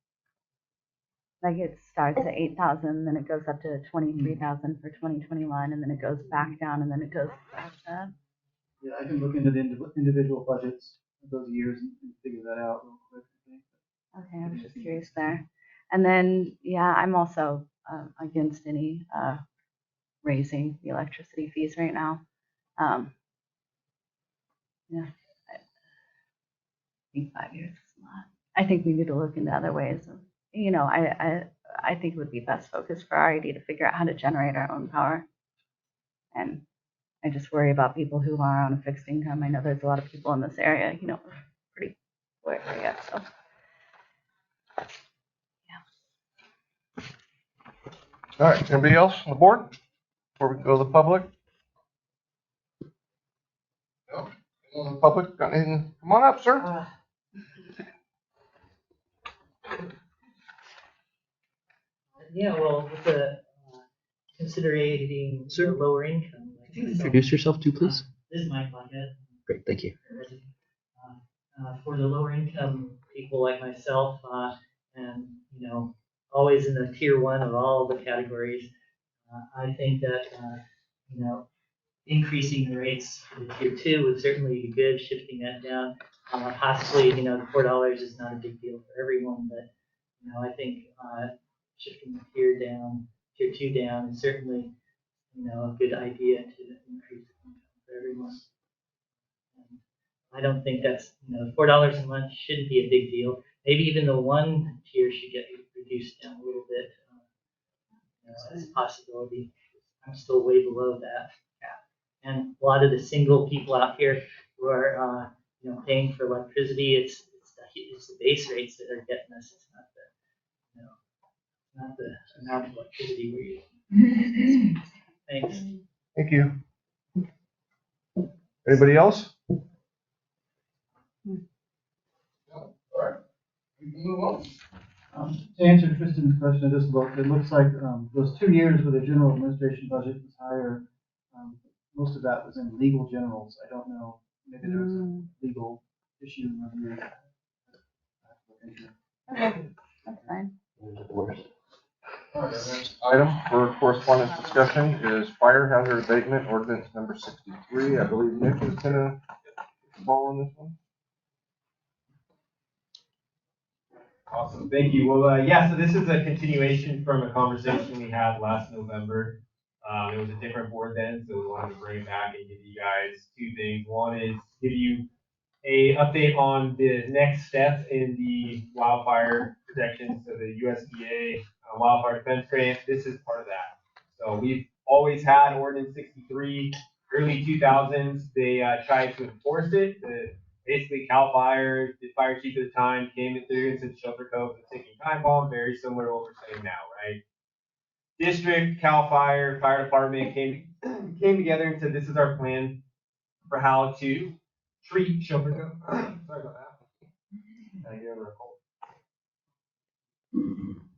Like it starts at 8,000, then it goes up to 23,000 for 2021, and then it goes back down, and then it goes back up. Yeah, I can look into the individual budgets of those years and figure that out real quick. I think. Okay, I was just curious there. And then, yeah, I'm also against any raising the electricity fees right now. Yeah, I think 5 years is a lot. I think we need to look into other ways of, I think it would be best focus for RED to figure out how to generate our own power. And I just worry about people who are on a fixed income. I know there's a lot of people in this area, pretty poor area, so. All right, anybody else on the board before we go to the public? No? Anyone in the public got anything? Come on up, sir. Yeah, well, with the considering the lower income. Like Introduce yourself too, please. This is Mike Lockett. Great, thank you. For the lower income people like myself, and always in the tier 1 of all the categories, I think that increasing the rates for the tier 2 would certainly be good. Shifting that down, possibly the $4 is not a big deal for everyone, but I think shifting the tier 2 down is certainly a good idea to increase income for everyone. I don't think that's, $4 a month shouldn't be a big deal. Maybe even the 1 tier should get reduced down a little bit, as a possibility. I'm still way below that cap. And a lot of the single people out here who are, paying for electricity, it's the base rates that are getting us. It's not the amount of electricity we're using. Thanks. Thank you. Anybody else? No? All right. We can move on. To answer Tristan's question, I just looked. It looks like those 2 years where the general administration budget was higher, most of that was in legal generals. I don't know. Maybe there was a legal issue in one year. Okay, that's fine. All right, the next item for correspondence discussion is fire hazard abatement ordinance number 63. I believe Nick is gonna get the ball on this one. Awesome, thank you. Well, yeah, so this is a continuation from a conversation we had last November. It was a different board then, so we wanted to bring it back and give you guys 2 things. One is give you a update on the next steps in the wildfire protection. So the USDA wildfire defense grant, this is part of that. So we've always had ordinance 63, early 2000s. They tried to enforce it. Basically, CAL FIRE, the fire chief at the time, came through and said Shelter Cove was a ticking time bomb, very similar to what we're saying now, right? District, CAL FIRE, fire department came together and said, this is our plan for how to treat Shelter Cove. Sorry about that. I get over a cold.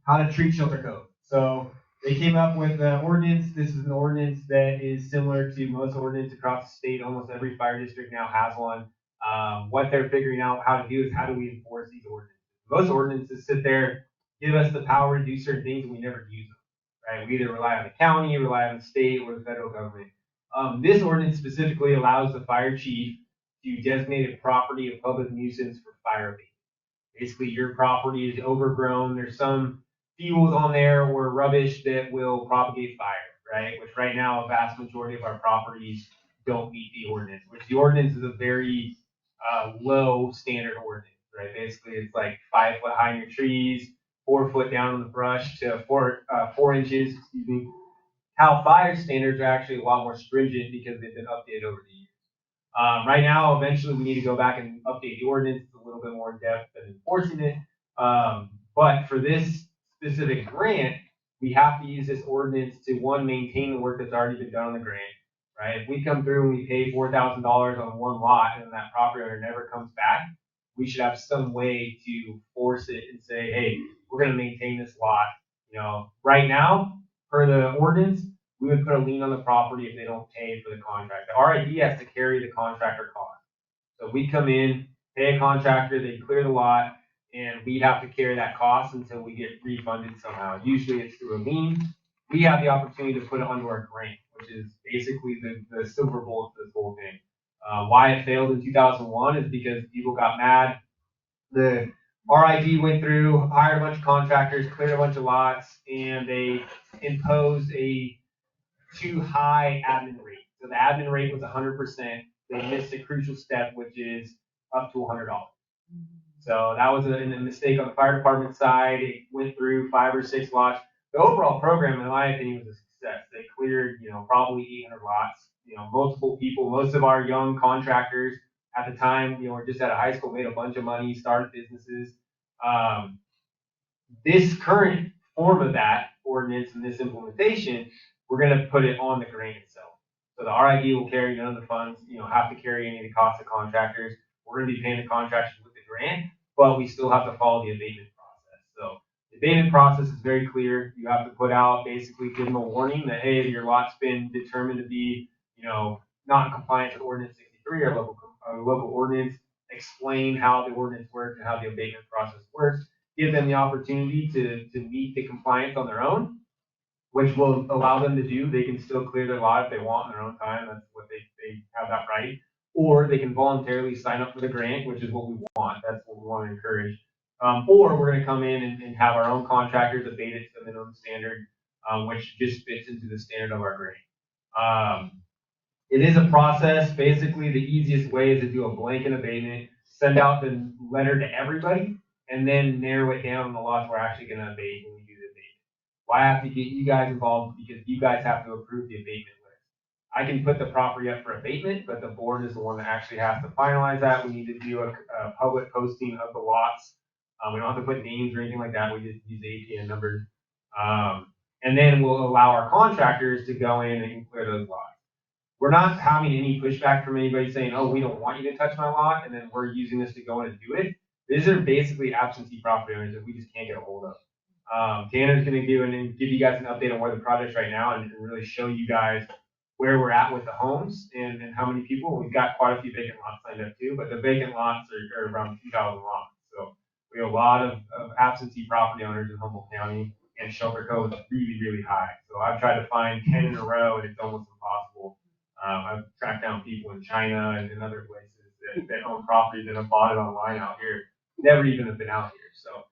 How to treat Shelter Cove. So they came up with an ordinance. This is an ordinance that is similar to most ordinances across the state. Almost every fire district now has one. What they're figuring out how to do is how do we enforce these ordinances? Most ordinances sit there, give us the power to do certain things, and we never use them. Right? We either rely on the county, rely on the state, or the federal government. This ordinance specifically allows the fire chief to designate a property of public nuisance for fire abatement. Basically, your property is overgrown. There's some fuels on there or rubbish that will propagate fire, right? Which right now, a vast majority of our properties don't meet the ordinance, which the ordinance is a very low standard ordinance, right? Basically, it's like 5 foot high in your trees, 4 foot down in the brush to 4 inches, excuse me. Cal 5 standards are actually a lot more stringent because they've been updated over the years. Right now, eventually, we need to go back and update the ordinance. It's a little bit more in depth than enforcing it. But for this specific grant, we have to use this ordinance to, one, maintain the work that's already been done on the grant, right? If we come through and we pay $4,000 on one lot and that property owner never comes back, we should have some way to force it and say, hey, we're going to maintain this lot. You know, right now, per the ordinance, we would put a lien on the property if they don't pay for the contract. The RID has to carry the contractor cost. So we come in, pay a contractor, they clear the lot, and we have to carry that cost until we get refunded somehow. Usually it's through a lien. We have the opportunity to put it onto our grant, which is basically the silver bullet to this whole thing. Why it failed in 2001 is because people got mad. The RID went through, hired a bunch of contractors, cleared a bunch of lots, and they imposed a too high admin rate. So the admin rate was 100%. They missed a crucial step, which is up to $100. So that was a mistake on the fire department side. It went through 5 or 6 lots. The overall program, in my opinion, was a success. They cleared, probably 800 lots. Multiple people. Most of our young contractors at the time, were just out of high school, made a bunch of money, started businesses. This current form of that ordinance and this implementation, we're going to put it on the grant itself. So the RID will carry none of the funds, have to carry any of the costs of contractors. We're going to be paying the contractors with the grant, but we still have to follow the abatement process. So the abatement process is very clear. You have to put out, basically give them a warning that, hey, your lot's been determined to be, not in compliance with Ordinance 63 or local ordinance. Explain how the ordinance works and how the abatement process works. Give them the opportunity to meet the compliance on their own, which will allow them to do. They can still clear their lot if they want in their own time. That's what they have that right. Or they can voluntarily sign up for the grant, which is what we want. That's what we want to encourage. Or we're going to come in and have our own contractors abate it to the minimum standard, which just fits into the standard of our grant. It is a process. Basically, the easiest way is to do a blanket abatement, send out the letter to everybody, and then narrow it down on the lots we're actually going to abate when we do the abatement. Why I have to get you guys involved? Because you guys have to approve the abatement list. I can put the property up for abatement, but the board is the one that actually has to finalize that. We need to do a public posting of the lots. We don't have to put names or anything like that. We just use APN numbers. And then we'll allow our contractors to go in and clear those lots. We're not having any pushback from anybody saying, oh, we don't want you to touch my lot, and then we're using this to go in and do it. These are basically absentee property owners that we just can't get a hold of. Tanner's going to give you guys an update on where the project's right now and really show you guys where we're at with the homes and how many people. We've got quite a few vacant lots signed up too, but the vacant lots are around 2,000 lots. So we have a lot of absentee property owners in Humboldt County, and Shelter Cove is really, really high. So I've tried to find 10 in a row, and it's almost impossible. I've tracked down people in China and in other places that own properties that have bought it online out here, never even have been out here. So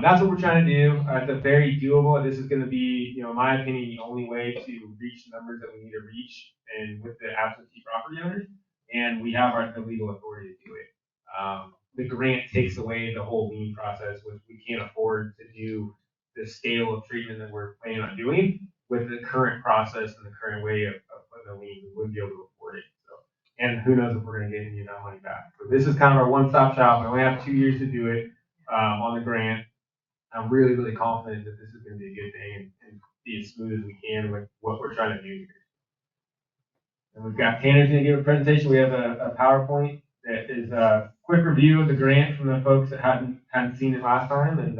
that's what we're trying to do. It's very doable. This is going to be, in my opinion, the only way to reach the numbers that we need to reach, and with the absentee property owners, and we have the legal authority to do it. The grant takes away the whole lien process, which we can't afford to do the scale of treatment that we're planning on doing with the current process and the current way of putting the lien. We wouldn't be able to afford it. So, and who knows if we're going to get any of that money back. So this is kind of our one-stop shop. We only have 2 years to do it on the grant. I'm really, really confident that this is going to be a good thing and be as smooth as we can with what we're trying to do here. And we've got Tanner's going to give a presentation. We have a PowerPoint that is a quick review of the grant from the folks that hadn't seen it last time, and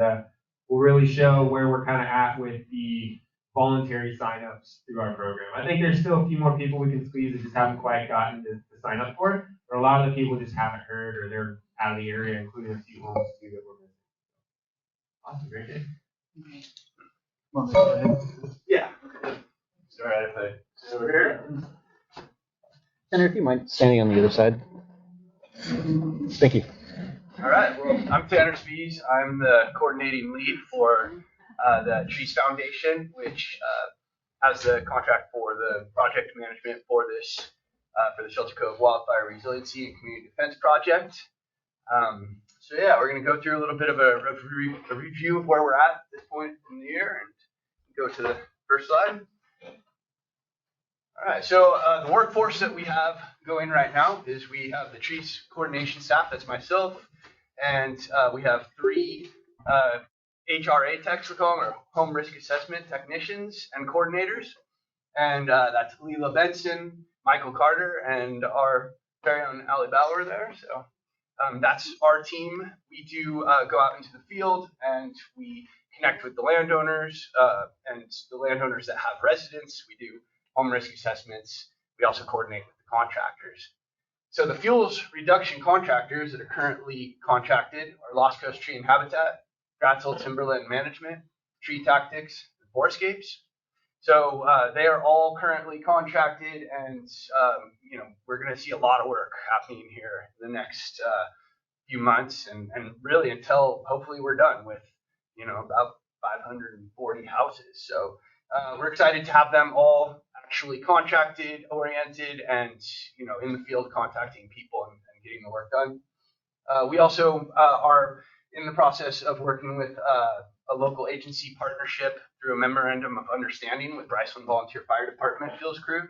we'll really show where we're kind of at with the voluntary signups through our program. I think there's still a few more people we can squeeze that just haven't quite gotten to sign up for it, but a lot of the people just haven't heard, or they're out of the area, including a few homes too that we're missing. Awesome, great day. Yeah. Sorry, if I sit over here. Tanner, if you mind standing on the other side. Thank you. All right, well, I'm Tanner Spies. I'm the coordinating lead for the Trees Foundation, which as the contract for the project management for this, for the Shelter Cove Wildfire Resiliency and Community Defense Project. So yeah, we're going to go through a little bit of a review of where we're at this point in the year and go to the first slide. All right, so the workforce that we have going right now is we have the trees coordination staff, that's myself, and we have 3 HRA techs, we call them, or home risk assessment technicians and coordinators. And that's Leela Benson, Michael Carter, and our very own Allie Bauer there. So that's our team. We do go out into the field and we connect with the landowners and the landowners that have residents. We do home risk assessments. We also coordinate with the contractors. So the fuels reduction contractors that are currently contracted are Lost Coast Tree and Habitat, Gratzel Timberland Management, Tree Tactics, and Forescapes. So they are all currently contracted, and we're going to see a lot of work happening here in the next few months, and really until hopefully we're done with about 540 houses. So we're excited to have them all actually contracted, oriented, and in the field contacting people and getting the work done. We also are in the process of working with a local agency partnership through a memorandum of understanding with Bryceland Volunteer Fire Department Fields Crew.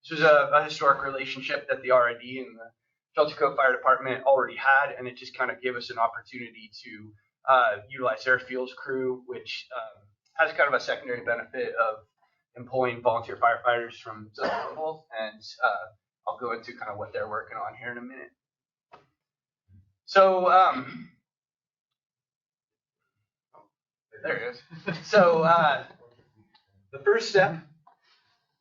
This was a historic relationship that the RID and the Shelter Cove Fire Department already had, and it just kind of gave us an opportunity to utilize their fields crew, which has kind of a secondary benefit of employing volunteer firefighters from Southern Humboldt, and I'll go into kind of what they're working on here in a minute. So there it is. So the first step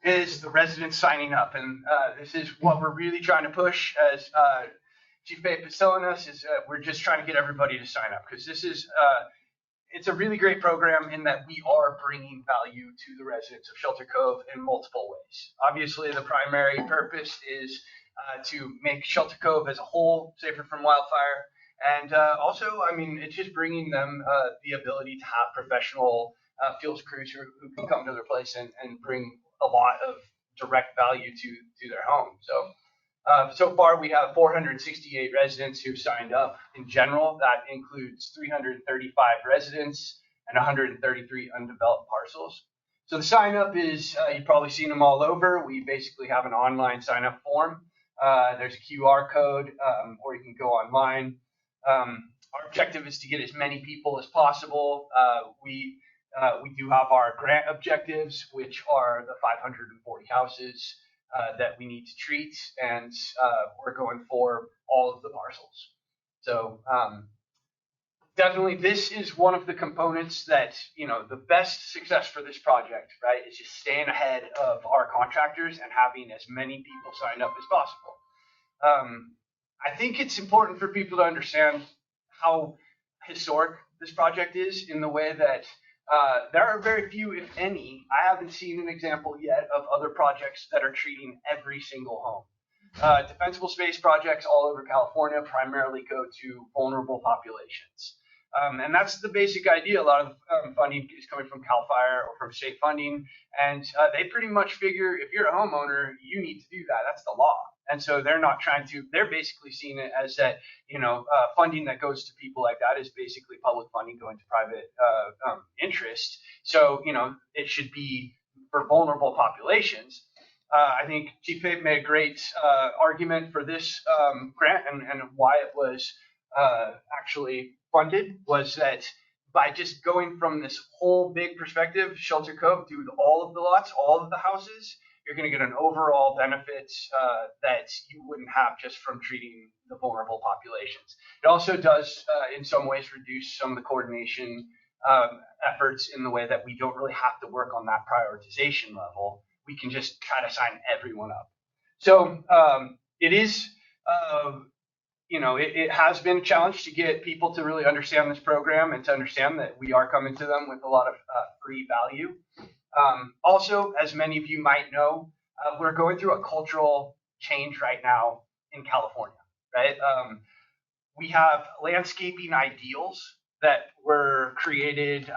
is the residents signing up, and this is what we're really trying to push, as Chief Bape is telling us, is we're just trying to get everybody to sign up, because this is it's a really great program in that we are bringing value to the residents of Shelter Cove in multiple ways. Obviously, the primary purpose is to make Shelter Cove as a whole safer from wildfire. And also, I mean, it's just bringing them the ability to have professional fields crews who can come to their place and bring a lot of direct value to their home. So far, we have 468 residents who've signed up. In general, that includes 335 residents and 133 undeveloped parcels. So the sign up is, you've probably seen them all over. We basically have an online sign up form. There's a QR code, or you can go online. Our objective is to get as many people as possible. We do have our grant objectives, which are the 540 houses that we need to treat, and we're going for all of the parcels. So definitely this is one of the components that, the best success for this project, right, is just staying ahead of our contractors and having as many people sign up as possible. I think it's important for people to understand how historic this project is, in the way that there are very few, if any. I haven't seen an example yet of other projects that are treating every single home. Defensible space projects all over California primarily go to vulnerable populations. And that's the basic idea. A lot of funding is coming from CAL FIRE or from state funding. And they pretty much figure if you're a homeowner, you need to do that. That's the law. And so they're not trying to, they're basically seeing it as that, funding that goes to people like that is basically public funding going to private interest. So, it should be for vulnerable populations. I think Chief Bape made a great argument for this grant, and why it was actually funded was that by just going from this whole big perspective, Shelter Cove, do all of the lots, all of the houses, you're going to get an overall benefit that you wouldn't have just from treating the vulnerable populations. It also does, in some ways, reduce some of the coordination efforts in the way that we don't really have to work on that prioritization level. We can just try to sign everyone up. So it is, it has been a challenge to get people to really understand this program and to understand that we are coming to them with a lot of free value. Also, as many of you might know, we're going through a cultural change right now in California, right? We have landscaping ideals that were created,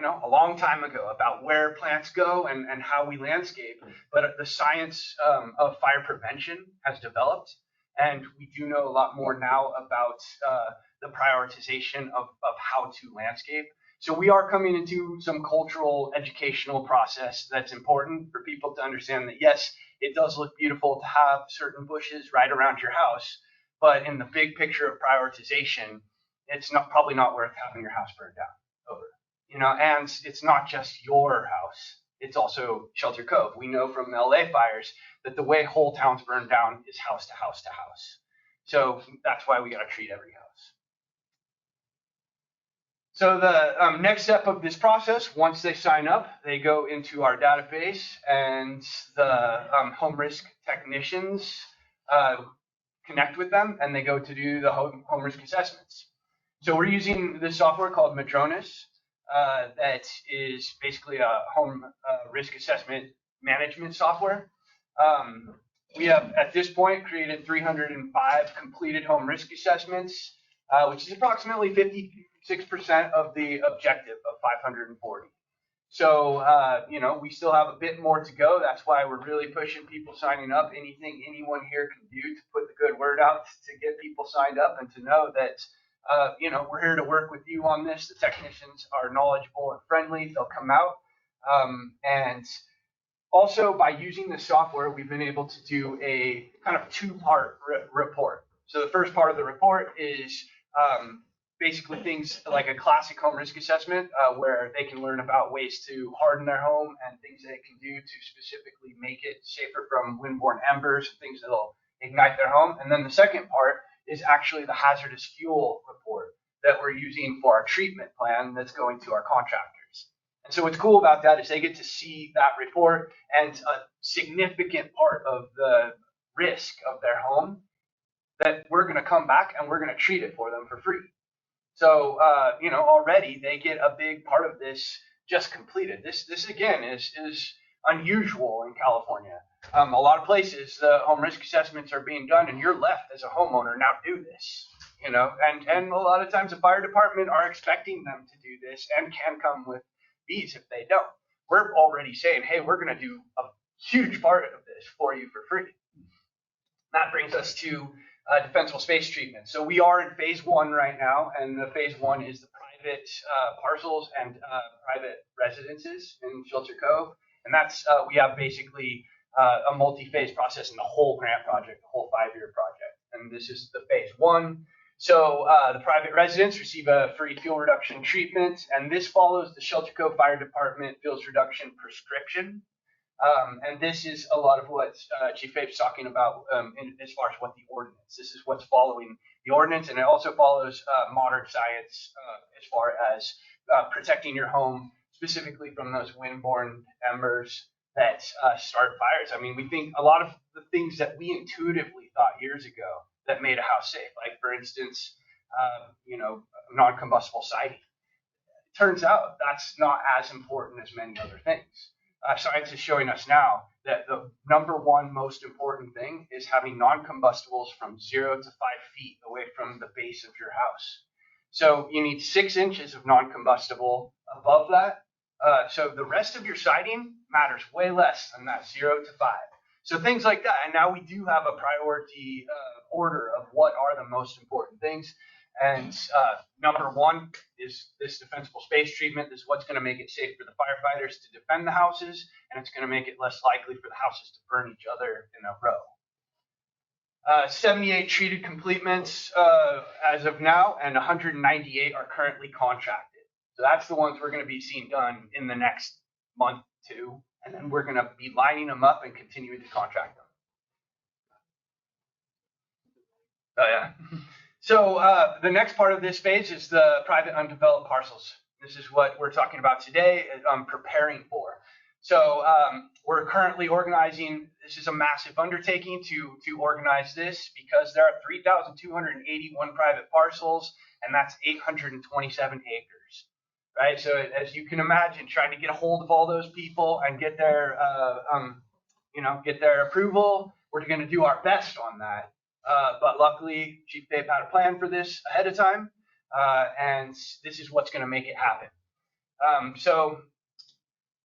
a long time ago about where plants go and how we landscape. But the science of fire prevention has developed, and we do know a lot more now about the prioritization of how to landscape. So we are coming into some cultural educational process that's important for people to understand that, yes, it does look beautiful to have certain bushes right around your house, but in the big picture of prioritization, it's probably not worth having your house burned down over. And it's not just your house. It's also Shelter Cove. We know from the LA fires that the way whole towns burn down is house to house to house. So that's why we got to treat every house. So the next step of this process, once they sign up, they go into our database, and the home risk technicians connect with them, and they go to do the home risk assessments. So we're using this software called Madronis that is basically a home risk assessment management software. We have, at this point, created 305 completed home risk assessments, which is approximately 56% of the objective of 540. So, we still have a bit more to go. That's why we're really pushing people signing up. Anything anyone here can do to put the good word out to get people signed up and to know that, we're here to work with you on this. The technicians are knowledgeable and friendly. They'll come out. And also, by using this software, we've been able to do a kind of two-part report. So the first part of the report is basically things like a classic home risk assessment where they can learn about ways to harden their home and things they can do to specifically make it safer from windborne embers, things that'll ignite their home. And then the second part is actually the hazardous fuel report that we're using for our treatment plan that's going to our contractors. And so what's cool about that is they get to see that report and a significant part of the risk of their home that we're going to come back and we're going to treat it for them for free. So, already they get a big part of this just completed. This again is unusual in California. A lot of places the home risk assessments are being done and you're left as a homeowner, now do this, and a lot of times the fire department are expecting them to do this and can come with fees if they don't. We're already saying, hey, we're going to do a huge part of this for you for free. That brings us to defensible space treatment. So we are in phase 1 right now, and the phase 1 is the private parcels and private residences in Shelter Cove. And that's, we have basically a multi-phase process in the whole grant project, the whole 5-year project. And this is the phase 1. So the private residents receive a free fuel reduction treatment, and this follows the Shelter Cove Fire Department fuels reduction prescription. And this is a lot of what Chief Fabe's talking about as far as what the ordinance. This is what's following the ordinance, and it also follows modern science as far as protecting your home, specifically from those windborne embers that start fires. I mean, we think a lot of the things that we intuitively thought years ago that made a house safe, like for instance, non-combustible siding. It turns out that's not as important as many other things. Science is showing us now that the number one most important thing is having non-combustibles from 0 to 5 feet away from the base of your house. So you need 6 inches of non-combustible above that. So the rest of your siding matters way less than that 0 to 5. So things like that. And now we do have a priority order of what are the most important things. And number 1 is this defensible space treatment. This is what's going to make it safe for the firefighters to defend the houses, and it's going to make it less likely for the houses to burn each other in a row. 78 treated completements as of now, and 198 are currently contracted. So that's the ones we're going to be seeing done in the next month, 2, and then we're going to be lining them up and continuing to contract them. Oh, yeah. So the next part of this phase is the private undeveloped parcels. This is what we're talking about today, preparing for. So we're currently organizing. This is a massive undertaking to organize this because there are 3,281 private parcels, and that's 827 acres, right? So as you can imagine, trying to get a hold of all those people and get their, get their approval, we're going to do our best on that. But luckily, Chief Fabe had a plan for this ahead of time, and this is what's going to make it happen. So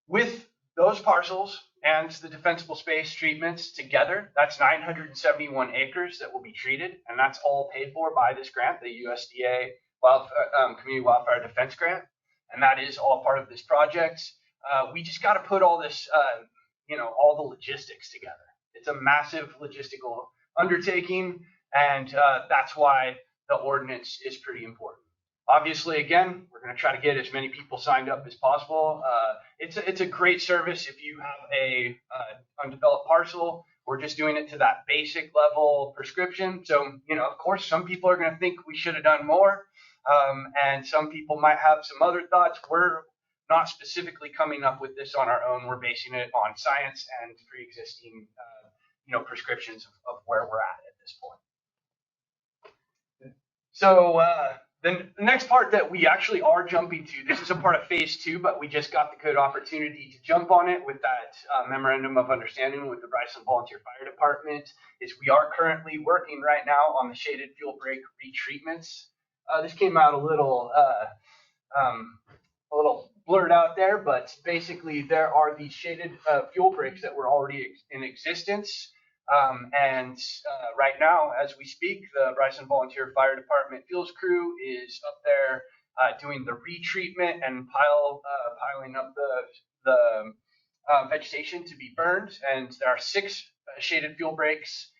with those parcels and the defensible space treatments together, that's 971 acres that will be treated, and that's all paid for by this grant, the USDA Community Wildfire Defense Grant, and that is all part of this project. We just got to put all this, all the logistics together. It's a massive logistical undertaking, and that's why the ordinance is pretty important. Obviously, again, we're going to try to get as many people signed up as possible. It's a great service if you have a undeveloped parcel. We're just doing it to that basic level prescription. So, of course, some people are going to think we should have done more, and some people might have some other thoughts. We're not specifically coming up with this on our own. We're basing it on science and pre-existing, prescriptions of where we're at this point. So then the next part that we actually are jumping to, this is a part of phase 2, but we just got the good opportunity to jump on it with that memorandum of understanding with the Bryson Volunteer Fire Department, is we are currently working right now on the shaded fuel break retreatments. This came out a little blurred out there, but basically there are these shaded fuel breaks that were already in existence. And right now, as we speak, the Bryson Volunteer Fire Department fuels crew is up there doing the retreatment and piling up the vegetation to be burned. And there are 6 shaded fuel breaks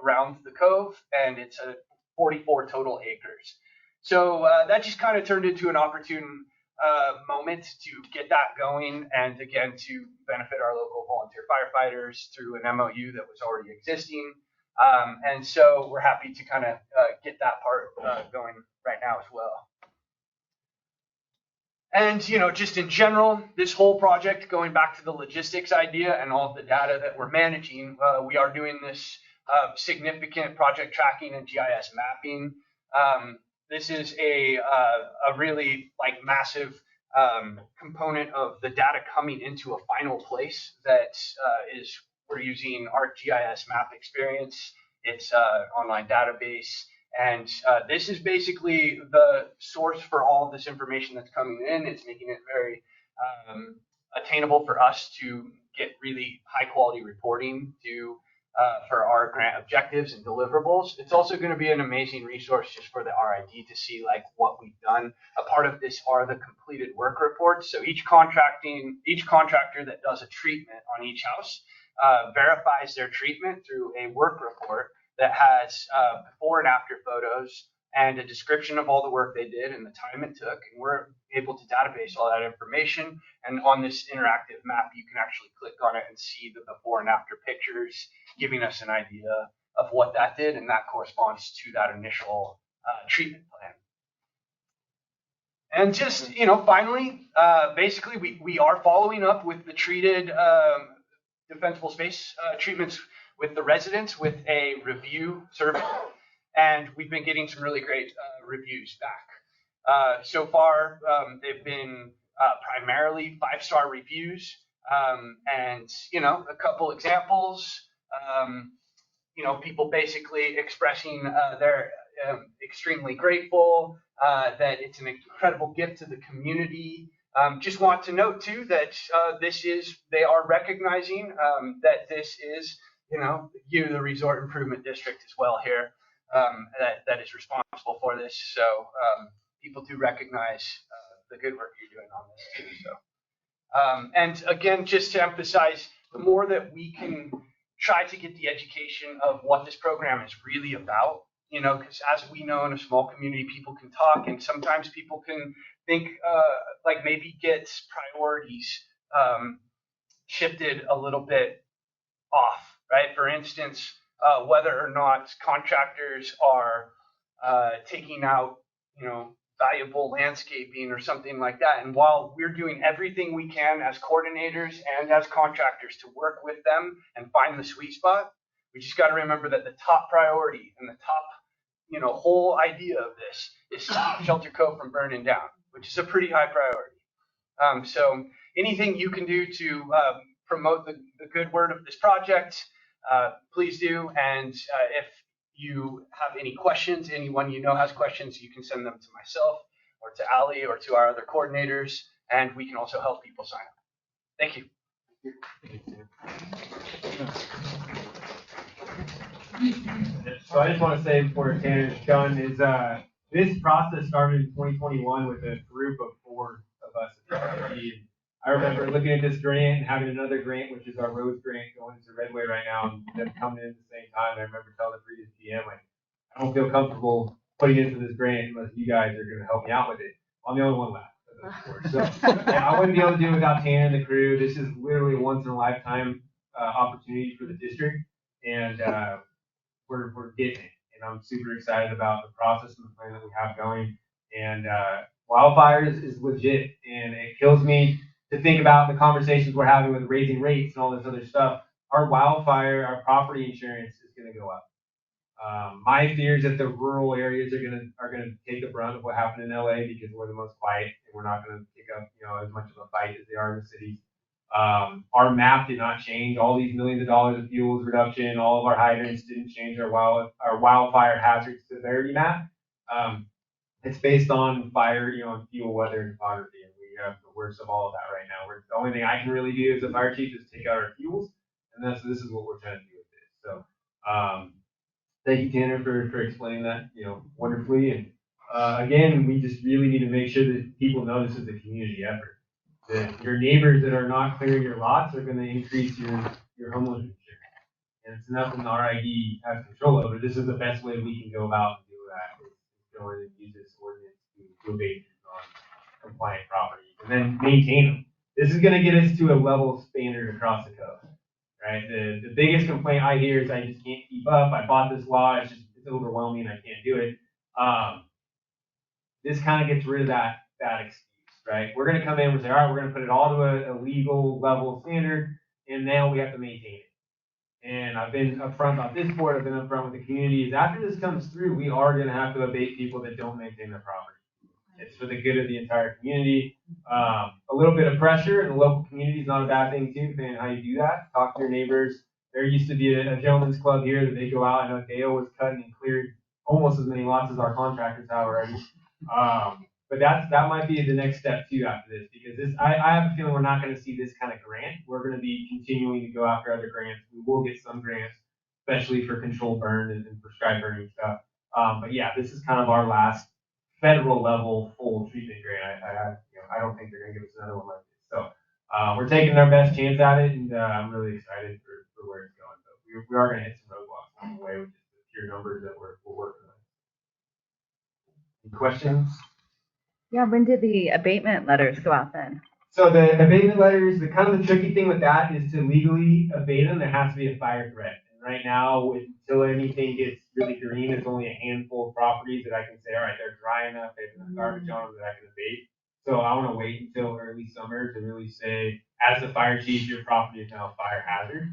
around the cove, and it's 44 total acres. So that just kind of turned into an opportune moment to get that going, and again to benefit our local volunteer firefighters through an MOU that was already existing, and so we're happy to kind of get that part going right now as well. And just in general, this whole project, going back to the logistics idea and all of the data that we're managing, we are doing this significant project tracking and GIS mapping. This is a really massive component of the data coming into a final place that we're using our GIS map experience. It's an online database, and this is basically the source for all of this information that's coming in. It's making it very attainable for us to get really high quality reporting for our grant objectives and deliverables. It's also going to be an amazing resource just for the RID to see what we've done. A part of this are the completed work reports. So each contractor that does a treatment on each house verifies their treatment through a work report that has before and after photos and a description of all the work they did and the time it took. And we're able to database all that information. And on this interactive map, you can actually click on it and see the before and after pictures, giving us an idea of what that did. And that corresponds to that initial treatment plan. And just, finally, basically, we are following up with the treated defensible space treatments with the residents with a review survey. And we've been getting some really great reviews back. So far, they've been primarily 5-star reviews, and a couple examples. People basically expressing they're extremely grateful, that it's an incredible gift to the community. Just want to note too that they are recognizing that this is the Resort Improvement District as well here. That is responsible for this. So people do recognize the good work you're doing on this too. So, and again, just to emphasize, the more that we can try to get the education of what this program is really about, because as we know, in a small community, people can talk, and sometimes people can think maybe get priorities shifted a little bit off, right? For instance, whether or not contractors are taking out, valuable landscaping or something like that. And while we're doing everything we can as coordinators and as contractors to work with them and find the sweet spot, we just got to remember that the top priority and the top, whole idea of this is to keep Shelter Cove from burning down, which is a pretty high priority. So anything you can do to promote the good word of this project, please do. And if you have any questions, anyone has questions, you can send them to myself or to Ali or to our other coordinators. and we can also help people sign up. Thank you. So I just want to say before Tanner's done is this process started in 2021 with a group of 4 of us at the RTP. I remember looking at this grant and having another grant, which is our roads grant, going to Redway right now, and them coming in at the same time. I remember telling the previous GM, like, I don't feel comfortable putting into this grant unless you guys are going to help me out with it. I'm the only one left of those 4. So yeah, I wouldn't be able to do it without Tanner and the crew. This is literally a once in a lifetime opportunity for the district, and we're getting it. And I'm super excited about the process and the plan that we have going. And wildfires is legit, and it kills me to think about the conversations we're having with raising rates and all this other stuff. Our property insurance is going to go up. My fear is that the rural areas are gonna take the brunt of what happened in LA because we're the most quiet and we're not gonna pick up as much of a fight as they are in the cities. Our map did not change. All these millions of dollars of fuels reduction, all of our hydrants didn't change our wildfire hazard severity map. It's based on fire, on fuel, weather, and topography, and we have the worst of all of that right now. The only thing I can really do as a fire chief is take out our fuels, and this is what we're trying to do with this. So, thank you, Tanner, for explaining that, wonderfully. And again, we just really need to make sure that people know this is a community effort. That your neighbors that are not clearing your lots are going to increase your homeowner's insurance, and it's nothing RID has control over. This is the best way we can go about and do that. Go in and use this ordinance to abate on compliant properties and then maintain them. This is going to get us to a level standard across the coast, right? The biggest complaint I hear is I just can't keep up. I bought this law, it's overwhelming, I can't do it. This kind of gets rid of that excuse, right? We're going to come in and say, all right, we're going to put it all to a legal level standard, and now we have to maintain it. And I've been upfront about this board, I've been upfront with the communities. After this comes through, we are going to have to abate people that don't maintain their property. It's for the good of the entire community. A little bit of pressure in the local community is not a bad thing too, depending on how you do that. Talk to your neighbors. There used to be a gentleman's club here that they go out. I know Dale was cutting and cleared almost as many lots as our contractors have already. But that might be the next step too after this, because I have a feeling we're not going to see this kind of grant. We're going to be continuing to go after other grants. We will get some grants, especially for controlled burn and prescribed burning stuff. But yeah, this is kind of our last federal level full treatment grant. I don't think they're going to give us another one like this. So we're taking our best chance at it, and I'm really excited for where it's going. But we are going to hit some roadblocks along the way, which is the pure numbers that we're working on. Any questions? Yeah, when did the abatement letters go out then? So the abatement letters, the kind of the tricky thing with that is to legally abate them, there has to be a fire threat. And right now, until anything gets really green, there's only a handful of properties that I can say, all right, they're dry enough, they have enough garbage on them that I can abate. So I want to wait until early summer to really say, as the fire chief, your property is now a fire hazard.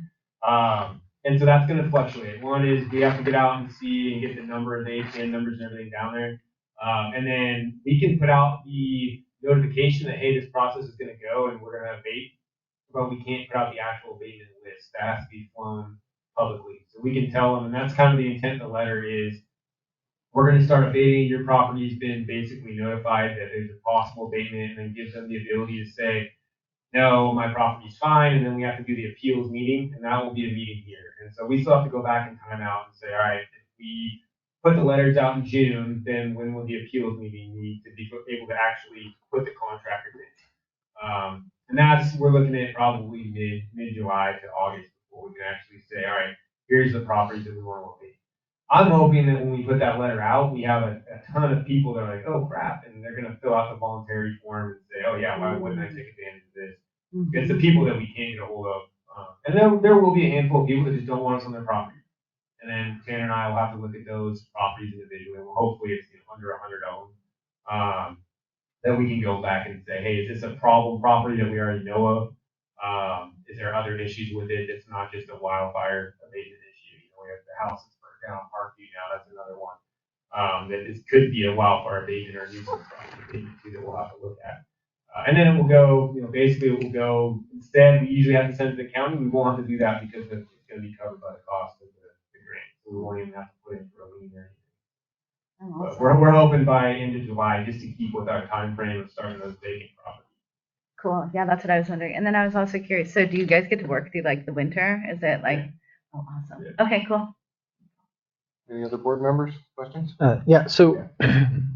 And so that's going to fluctuate. One is we have to get out and see and get the number of the APN numbers and everything down there. And then we can put out the notification that, hey, this process is going to go and we're going to abate, but we can't put out the actual abatement list. That has to be flown publicly. So we can tell them, and that's kind of the intent of the letter is, we're going to start abating. Your property's been basically notified that there's a possible abatement, and then gives them the ability to say, no, my property's fine, and then we have to do the appeals meeting, and that will be a meeting here. And so we still have to go back in time out and say, all right, if we put the letters out in June, then when will the appeals meeting need to be able to actually put the contractor in? And we're looking at probably mid-July to August before we can actually say, all right, here's the properties that we want to abate. I'm hoping that when we put that letter out, we have a ton of people that are like, oh crap, and they're going to fill out the voluntary form and say, oh yeah, why wouldn't I take advantage of this? It's the people that we can't get a hold of. And there will be a handful of people that just don't want us on their property. And then Tanner and I will have to look at those properties individually. And hopefully it's under 100 of them. Then we can go back and say, hey, is this a problem property that we already know of? Is there other issues with it? It's not just a wildfire abatement issue. We have the house that's burnt down on Parkview now. That's another one. That could be a wildfire abatement or a nuisance abatement too that we'll have to look at. And then it will go, basically it will go, instead we usually have to send it to the county. We won't have to do that because it's going to be covered by the cost of the grant. So we won't even have to put in for a lien or anything. But we're hoping by end of July just to keep with our time frame of starting those vacant properties. Cool. Yeah, that's what I was wondering. And then I was also curious. So do you guys get to work through like the winter? Is it like, oh, awesome. Okay, cool. Any other board members, questions? Yeah, so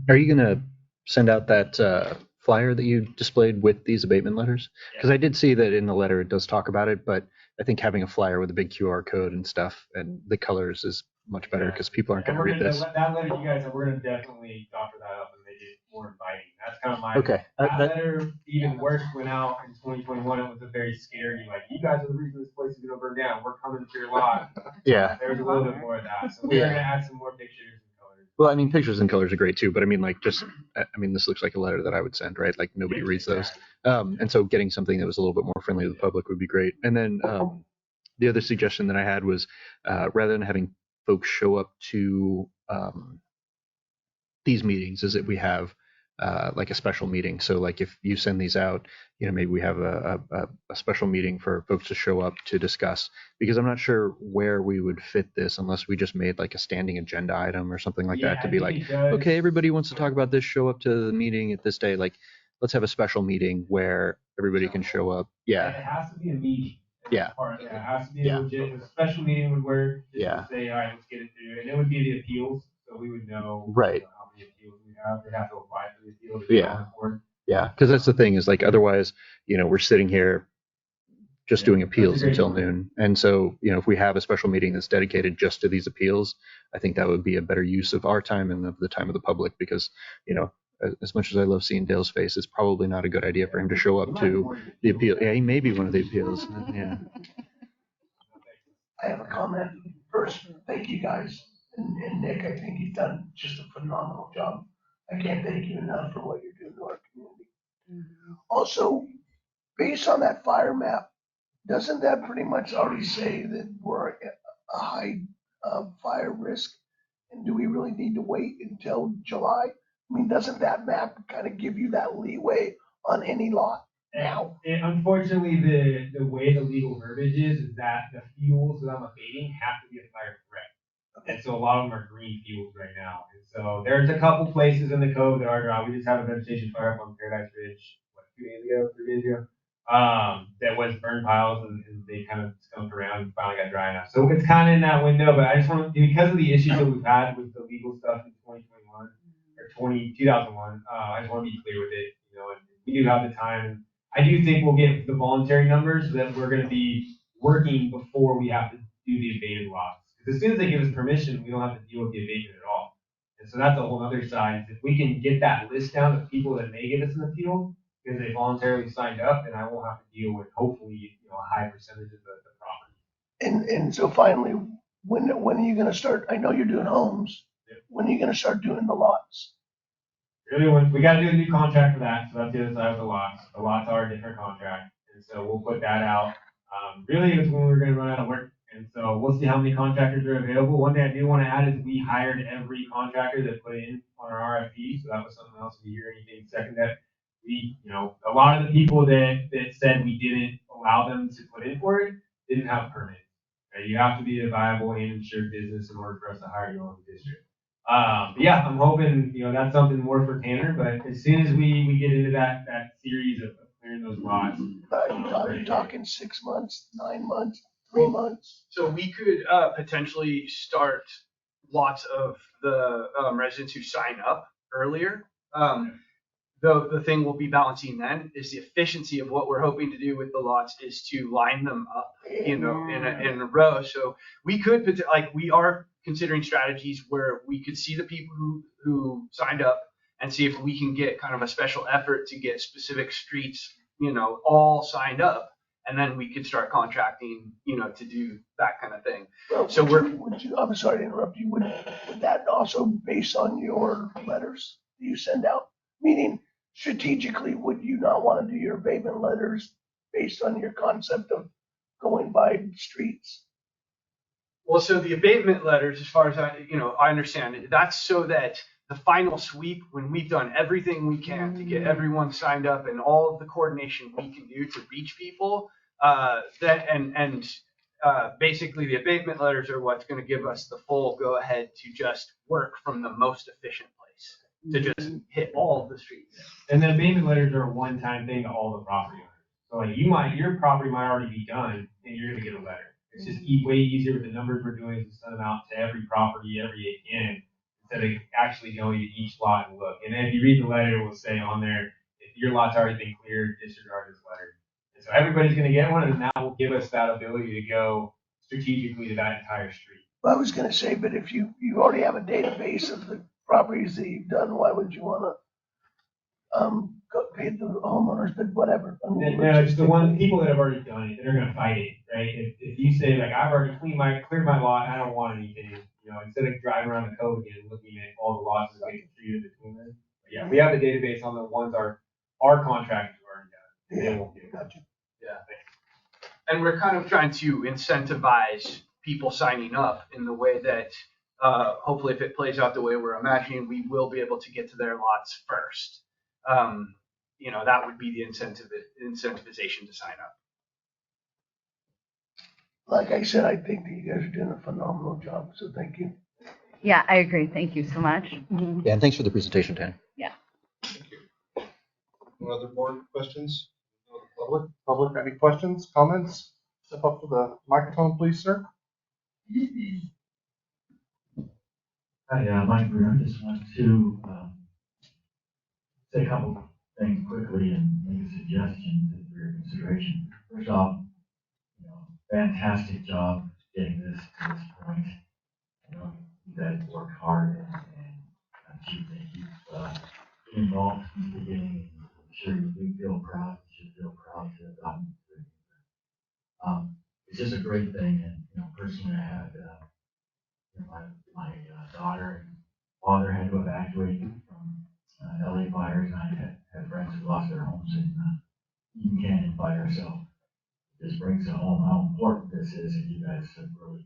are you going to send out that flyer that you displayed with these abatement letters? Because I did see that in the letter it does talk about it, but I think having a flyer with a big QR code and stuff and the colors is much better because people aren't going to read this. That letter you guys have, we're gonna definitely doctor that up and make it more inviting. That's kind of my. Okay. That letter, even worse, went out in 2021. It was a very scary, like, you guys are the reason this place is gonna burn down. We're coming to your lot. Yeah. There was a little bit more of that. So we're gonna add some more pictures and colors. Well, I mean, pictures and colors are great too, but I mean, like, just, I mean, this looks like a letter that I would send, right? Like, nobody reads those. And so getting something that was a little bit more friendly to the public would be great. And then the other suggestion that I had was rather than having folks show up to these meetings, is that we have like a special meeting. So like if you send these out, maybe we have a special meeting for folks to show up to discuss, because I'm not sure where we would fit this unless we just made like a standing agenda item or something like that to be like, okay, everybody wants to talk about this, show up to the meeting at this day. Like, let's have a special meeting where everybody can show up. Yeah. It has to be a meeting. Yeah. It has to be a legit, a special meeting would work. Just to say, all right, let's get it through. And it would be the appeals, so we would know right. How many appeals we have. They'd have to apply for the appeals. Yeah, because that's the thing is like otherwise, we're sitting here just doing appeals until noon. And so, if we have a special meeting that's dedicated just to these appeals, I think that would be a better use of our time and of the time of the public because, as much as I love seeing Dale's face, it's probably not a good idea for him to show up to the appeal. Yeah, he may be one of the appeals. Yeah. I have a comment. First, thank you guys. And Nick, I think you've done just a phenomenal job. I can't thank you enough for what you're doing to our community. Also, based on that fire map, doesn't that pretty much already say that we're at a high fire risk? And do we really need to wait until July? I mean, doesn't that map kind of give you that leeway on any lot now? And unfortunately, the way the legal verbiage is that the fuels that I'm abating have to be a fire threat. And so a lot of them are green fuels right now. And so there's a couple places in the code that are dry. We just had a vegetation fire up on Paradise Ridge, 3 days ago? That was burn piles and they kind of skunked around and finally got dry enough. So it's kind of in that window, but I just want to, because of the issues that we've had with the legal stuff in 2021 or 2001, I just want to be clear with it, and we do have the time. And I do think we'll get the voluntary numbers that we're going to be working before we have to do the abated lots. Because as soon as they give us permission, we don't have to deal with the abatement at all. And so that's a whole other side. If we can get that list down of people that may get us an appeal because they voluntarily signed up, then I won't have to deal with hopefully a high percentage of the property. And so finally, when are you going to start? I know you're doing homes. When are you going to start doing the lots? Really, we got to do a new contract for that. So that's the other side of the lots. The lots are a different contract, and so we'll put that out. Really, it's when we're going to run out of work. And so we'll see how many contractors are available. One thing I do want to add is we hired every contractor that put in on our RFP. So that was something else. If you hear anything second that we, a lot of the people that said we didn't allow them to put in for it didn't have permits. Okay? You have to be a viable and insured business in order for us to hire you on the district. But yeah, I'm hoping, that's something more for Tanner. But as soon as we get into that series of clearing those lots. You're talking 6 months, 9 months, 3 months. So we could potentially start lots of the residents who sign up earlier. The thing we'll be balancing then is the efficiency of what we're hoping to do with the lots is to line them up, in a row. So we could, we are considering strategies where we could see the people who signed up and see if we can get kind of a special effort to get specific streets, all signed up. And then we could start contracting, to do that kind of thing. Well, so I'm sorry to interrupt you. Would that also based on your letters you send out? Meaning, strategically, would you not want to do your abatement letters based on your concept of going by streets? Well, so the abatement letters, as far as I understand it, that's so that the final sweep, when we've done everything we can to get everyone signed up and all of the coordination we can do to reach people, basically the abatement letters are what's going to give us the full go ahead to just work from the most efficient place to just hit all of the streets. And then abatement letters are a one-time thing to all the property owners. So like your property might already be done and you're gonna get a letter. It's just way easier with the numbers we're doing is to send them out to every property every again instead of actually going to each lot and look. And then if you read the letter, it will say on there, if your lot's already been cleared, disregard this letter. And so everybody's gonna get one, and that will give us that ability to go strategically to that entire street. I was gonna say, but if you already have a database of the properties that you've done, why would you wanna, pay the homeowners, but whatever. I mean, No, it's the one, people that have already done it, they're gonna fight it, right? If you say like, I've already cleared my lot, I don't want anything, instead of driving around the code again, looking at all the lots that get treated between them. But yeah, we have the database on the ones our contractors have already done. They won't do it. Gotcha. Yeah. And we're kind of trying to incentivize people signing up in the way that, hopefully if it plays out the way we're imagining, we will be able to get to their lots first. That would be the incentivization to sign up. Like I said, I think that you guys are doing a phenomenal job, so thank you. Yeah, I agree. Thank you so much. Yeah, and thanks for the presentation, Tanya. Yeah. Any other board questions? Public, any questions, comments? Step up to the microphone, please, sir. Hi, Mike Brewer. I just want to say a couple things quickly and make a suggestion for your consideration. First off, fantastic job getting this to this point. You guys worked hard and Chief, thank you been involved from the beginning. I'm sure you feel proud. You should feel proud to have gotten through. It's just a great thing, and personally, I had my daughter and father had to evacuate from LA fires, and I had friends who lost their homes in Eaton Canyon fire. So this brings it home how important this is, and you guys have really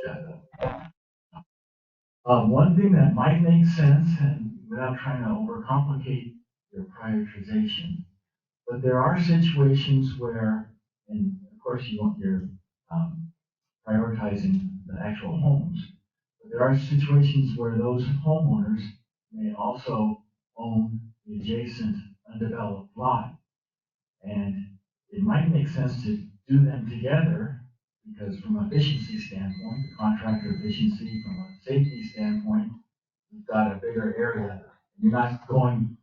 stepped up. One thing that might make sense, and without trying to overcomplicate your prioritization, but there are situations where, and of course you're prioritizing the actual homes, but there are situations where those homeowners may also own the adjacent undeveloped lot. And it might make sense to do them together because from an efficiency standpoint, the contractor efficiency, from a safety standpoint, you've got a bigger area. You're not going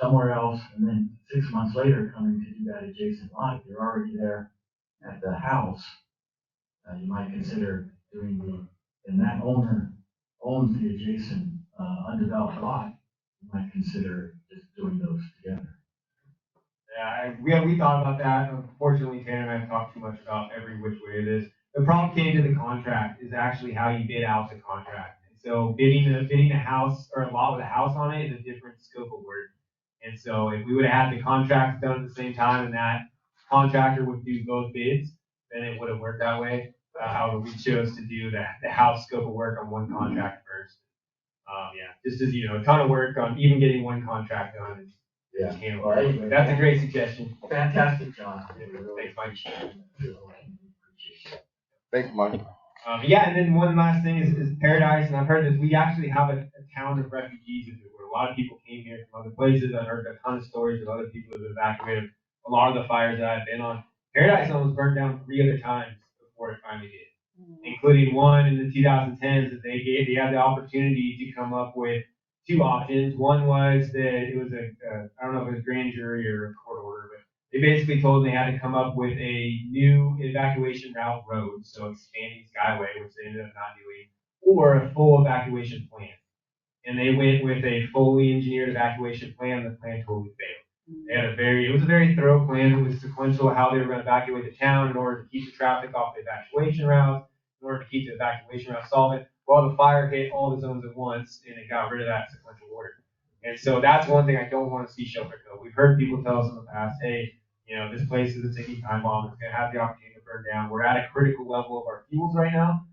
somewhere else and then 6 months later coming to do that adjacent lot. If you're already there at the house, you might consider doing and that owner owns the adjacent undeveloped lot, you might consider just doing those together. Yeah, we thought about that. Unfortunately, Tanner and I have talked too much about every which way it is. The problem came to the contract is actually how you bid out the contract. And so bidding a house or a lot with a house on it is a different scope of work. And so if we would have had the contract done at the same time and that contractor would do both bids, then it would have worked that way. However, we chose to do the house scope of work on one contract first. Just as a ton of work on even getting one contract done. Yeah. Well, anyway, that's a great suggestion. Fantastic job. Thanks, Mike. Thanks, Mike. And then one last thing is Paradise, and I've heard that we actually have a town of refugees where a lot of people came here from other places. I've heard a ton of stories of other people who have evacuated a lot of the fires that I've been on. Paradise almost burned down 3 other times before it finally did, including one in the 2010s that they had the opportunity to come up with 2 options. One was that it was I don't know if it was grand jury or a court order, but they basically told them they had to come up with a new evacuation route road, so expanding Skyway, which they ended up not doing, or a full evacuation plan. And they went with a fully engineered evacuation plan. The plan totally failed. They had it was a very thorough plan. It was sequential how they were going to evacuate the town in order to keep the traffic off the evacuation route, in order to keep the evacuation route solvent. Well, the fire hit all the zones at once, and it got rid of that sequential order. And so that's one thing I don't want to see Shelter Cove. We've heard people tell us in the past, hey, this place is a ticking time bomb. It's going to have the opportunity to burn down. We're at a critical level of our fuels right now.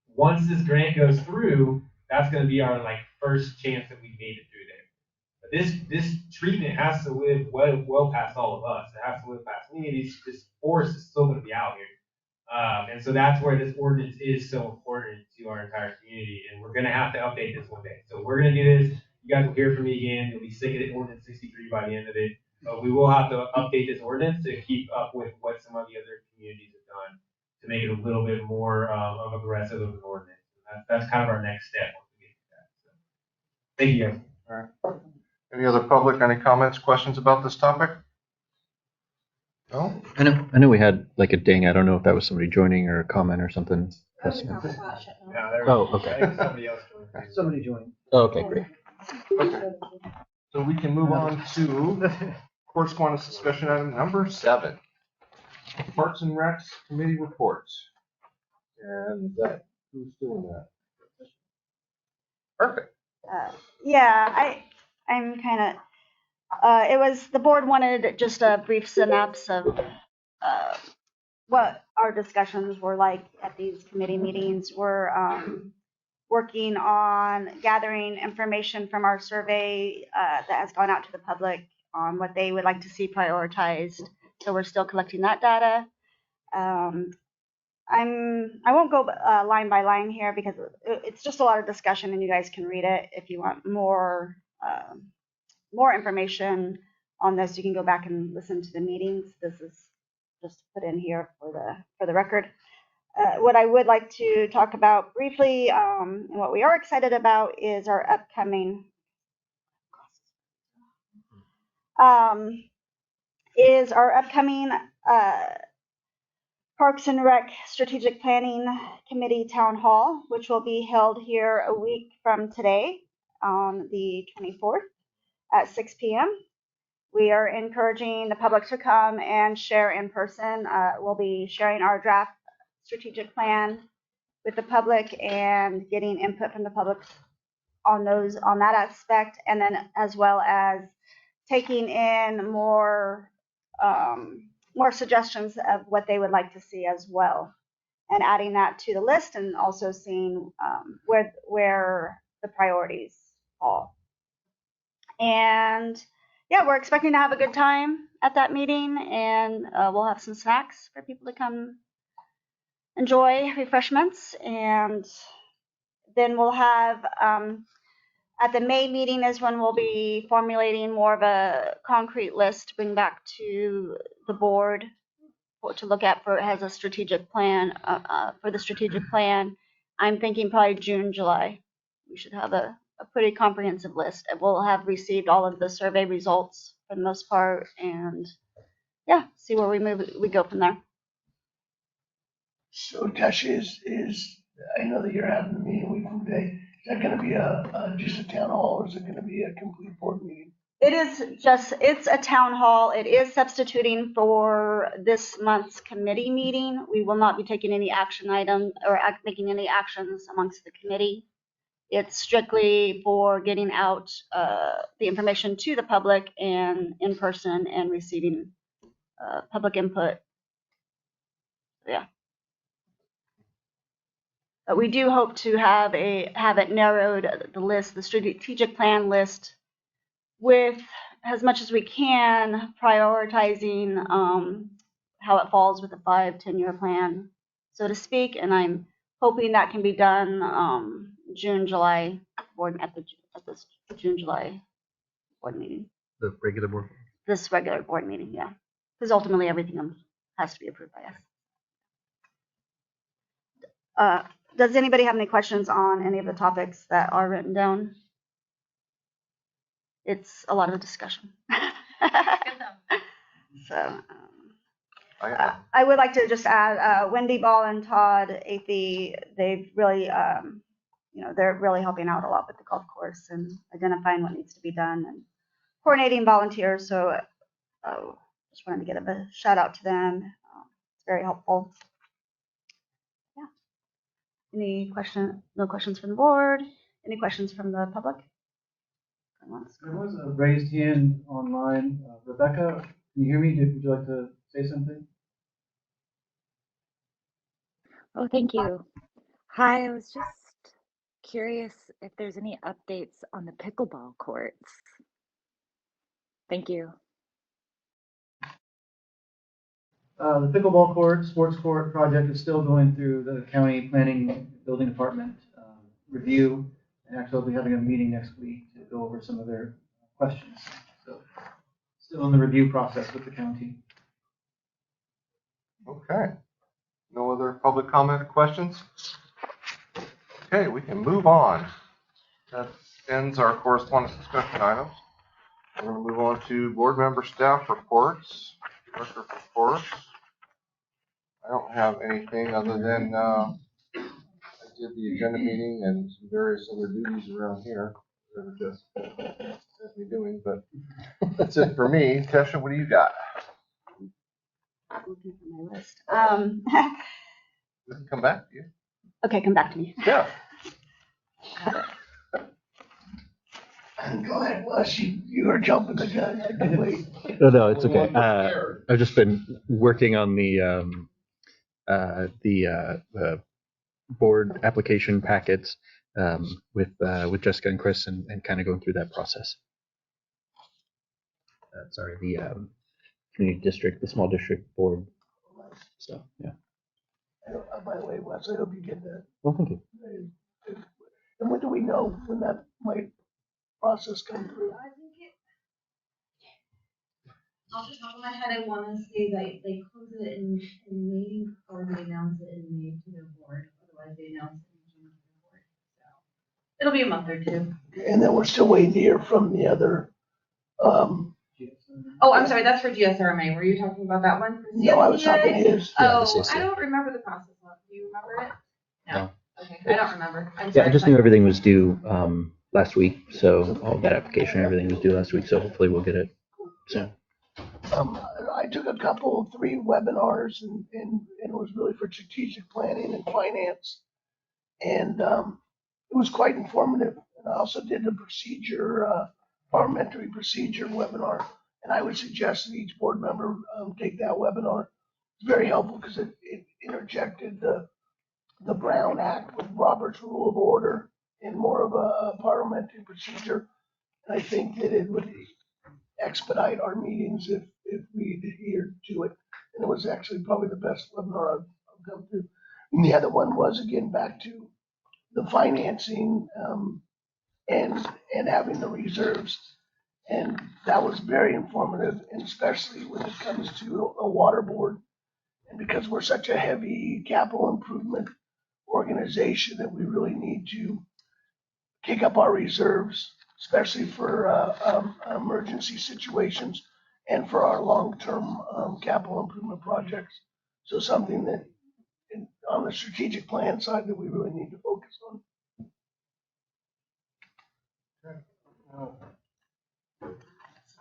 Once this grant goes through, that's going to be our first chance that we made it through there. But this treatment has to live well past all of us. It has to live past me. This forest is still going to be out here. And so that's where this ordinance is so important to our entire community. And we're going to have to update this one day. So we're going to do this. you guys will hear from me again. It'll be ordinance 63 by the end of it. We will have to update this ordinance to keep up with what some of the other communities have done to make it a little bit more of aggressive of an ordinance. That's kind of our next step. Once we get to that. So, thank you guys. All right. Any other public, any comments, questions about this topic? No? I know we had like a ding. I don't know if that was somebody joining or a comment or something. Oh, okay. I think somebody else joined. Somebody joined. Oh, okay, great. Okay. So we can move on to correspondence discussion item number 7. Parks and Recs Committee reports. And who's doing that? Perfect. Yeah, I'm kind of, it was, the board wanted just a brief synopsis of what our discussions were like at these committee meetings. We're working on gathering information from our survey that has gone out to the public on what they would like to see prioritized. So we're still collecting that data. I won't go line by line here because it's just a lot of discussion and you guys can read it. If you want more information on this, you can go back and listen to the meetings. This is just put in here for the record. What I would like to talk about briefly, and what we are excited about, is our upcoming Parks and Rec Strategic Planning Committee Town Hall, which will be held here a week from today on the 24th at 6 p.m. We are encouraging the public to come and share in person. We'll be sharing our draft strategic plan with the public and getting input from the public on that aspect, and then as well as taking in more suggestions of what they would like to see as well, and adding that to the list, and also seeing where the priorities fall. And yeah, we're expecting to have a good time at that meeting, and we'll have some snacks for people to come enjoy, refreshments, and then we'll have at the May meeting is when we'll be formulating more of a concrete list to bring back to the board to look at as a strategic plan for the strategic plan. I'm thinking probably June, July. We should have a pretty comprehensive list. We'll have received all of the survey results for the most part, and yeah, see where we go from there. So Tasha, is I know that you're having a meeting a week from today. Is that going to be just a town hall, or is it going to be a complete board meeting? It's a town hall. It is substituting for this month's committee meeting. We will not be taking any action item or making any actions amongst the committee. It's strictly for getting out the information to the public and in person and receiving public input. Yeah. But we do hope to have it narrowed, the list, the strategic plan list, with as much as we can prioritizing how it falls with the 5-10-year plan, so to speak. And I'm hoping that can be done June, July board at this June, July board meeting. The regular board. This regular board meeting, yeah, because ultimately everything has to be approved by us. Does anybody have any questions on any of the topics that are written down? It's a lot of discussion. So I would like to just add Wendy Ball and Todd Athey. They've really, they're really helping out a lot with the golf course and identifying what needs to be done and coordinating volunteers. So just wanted to give a shout out to them. It's very helpful. Yeah. Any question? No questions from the board? Any questions from the public? There was a raised hand online. Rebecca, can you hear me? Would you like to say something? Oh, thank you. Hi, I was just curious if there's any updates on the pickleball courts. Thank you. The pickleball court, sports court project is still going through the county planning building department review. And actually, I'll be having a meeting next week to go over some of their questions. So still in the review process with the county. Okay. No other public comment or questions? Okay, we can move on. That ends our correspondence discussion items. We're going to move on to board member staff reports, director reports. I don't have anything other than I did the agenda meeting and some various other duties around here that are just has me doing, but that's it for me. Tesha, what do you got? Looking for my list. We can come back to you. Okay, come back to me. Yeah. Go ahead, Wes, you were jumping the gun. I can wait. No, it's okay. I've just been working on the board application packets with Jessica and Chris and kind of going through that process. Sorry, the community district, the small district board stuff. Yeah. By the way, Wes, I hope you get that. Well, thank you. And when do we know when that might process come through? I think off the top of my head, I want to say that they close it in May or they announce it in May to their board. Otherwise, they announce it in June to their board. So it'll be a month or two. And then we're still waiting to hear from the other. Oh, I'm sorry. That's for GSRMA. Were you talking about that one? No, I was talking his. Oh, I don't remember the process. Do you remember it? No. Okay, I don't remember. I'm Yeah, sorry. I just knew everything was due last week, so all that application, everything was due last week, so hopefully we'll get it soon. I took a couple, 3 webinars and it was really for strategic planning and finance. And it was quite informative. And I also did a parliamentary procedure webinar. And I would suggest that each board member take that webinar. It's very helpful because it interjected the Brown Act with Robert's Rule of Order in more of a parliamentary procedure. And I think that it would expedite our meetings if we adhered to it. And it was actually probably the best webinar I've come to. And the other one was, again, back to the financing and having the reserves. And that was very informative, and especially when it comes to a water board. And because we're such a heavy capital improvement organization that we really need to kick up our reserves, especially for emergency situations and for our long-term capital improvement projects. So something that on the strategic plan side that we really need to focus on.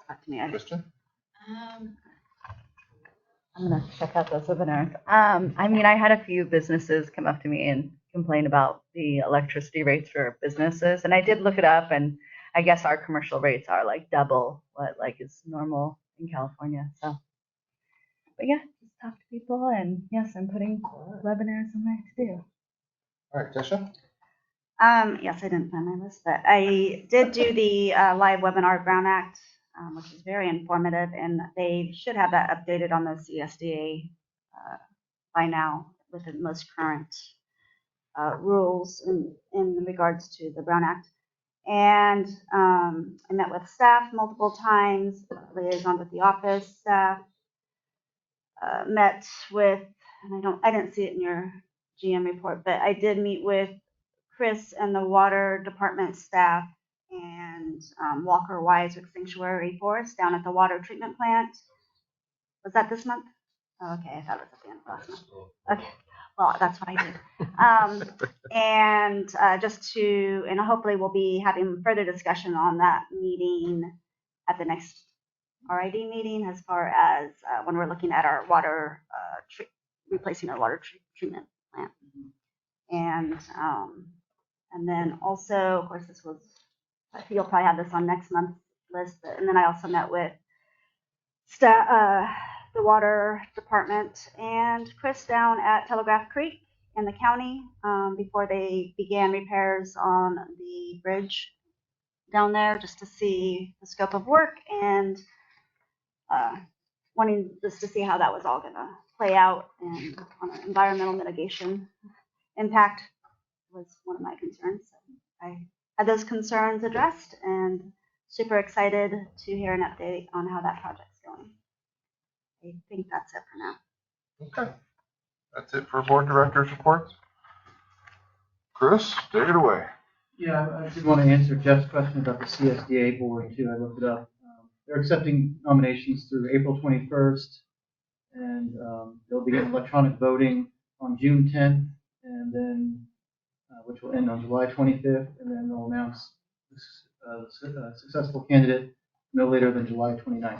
Back to me. Kristen? I'm gonna check out those webinars. I mean, I had a few businesses come up to me and complain about the electricity rates for businesses, and I did look it up, and I guess our commercial rates are like double what like is normal in California. So, but yeah, just talk to people, and yes, I'm putting webinars on my to-do. All right, Tesha? Yes, I didn't find my list, but I did do the live webinar Brown Act, which is very informative, and they should have that updated on the CSDA by now with the most current rules in regards to the Brown Act. And I met with staff multiple times, liaison with the office staff, met with, and I didn't see it in your GM report, but I did meet with Chris and the water department staff and Walker Wise with Sanctuary Forest down at the water treatment plant. Was that this month? Oh, okay, I thought it was at the end of last month. Okay, well, that's what I did. And and hopefully we'll be having further discussion on that meeting at the next RID meeting as far as when we're looking at our water, replacing our water treatment plant. And then also, of course, I think you'll probably have this on next month's list. And then I also met with the water department and Chris down at Telegraph Creek in the county before they began repairs on the bridge down there, just to see the scope of work and wanting just to see how that was all going to play out and on an environmental mitigation impact was one of my concerns. So I had those concerns addressed, and super excited to hear an update on how that project's going. I think that's it for now. Okay. That's it for board directors reports. Chris, take it away. Yeah, I did want to answer Jeff's question about the CSDA board too. I looked it up. They're accepting nominations through April 21st, and they'll begin electronic voting on June 10th, and then which will end on July 25th, and then they'll announce the successful candidate no later than July 29th,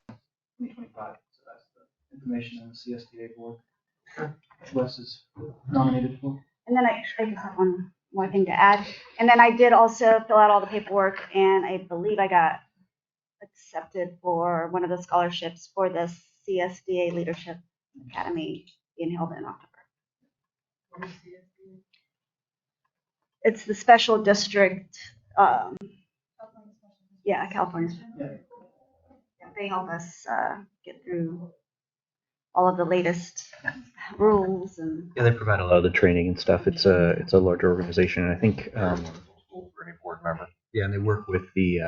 2025. So that's the information on the CSDA board. Wes is nominated for. And then I just have one more thing to add. And then I did also fill out all the paperwork, and I believe I got accepted for one of the scholarships for the CSDA Leadership Academy being held in October. It's the special district. Yeah, California. Yeah, they help us get through all of the latest rules and. Yeah, they provide a lot of the training and stuff. It's a larger organization, and I think For any board member. yeah, and they work with the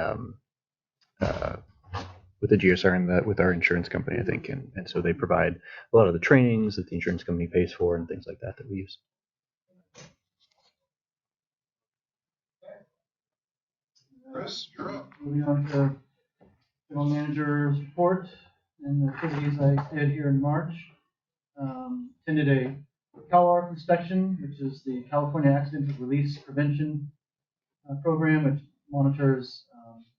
GSR and with our insurance company, I think, and so they provide a lot of the trainings that the insurance company pays for and things like that we use. Chris, you're up. Moving on to general manager's report and the activities I did here in March. Attended a CalARP inspection, which is the California Accident Release Prevention program, which monitors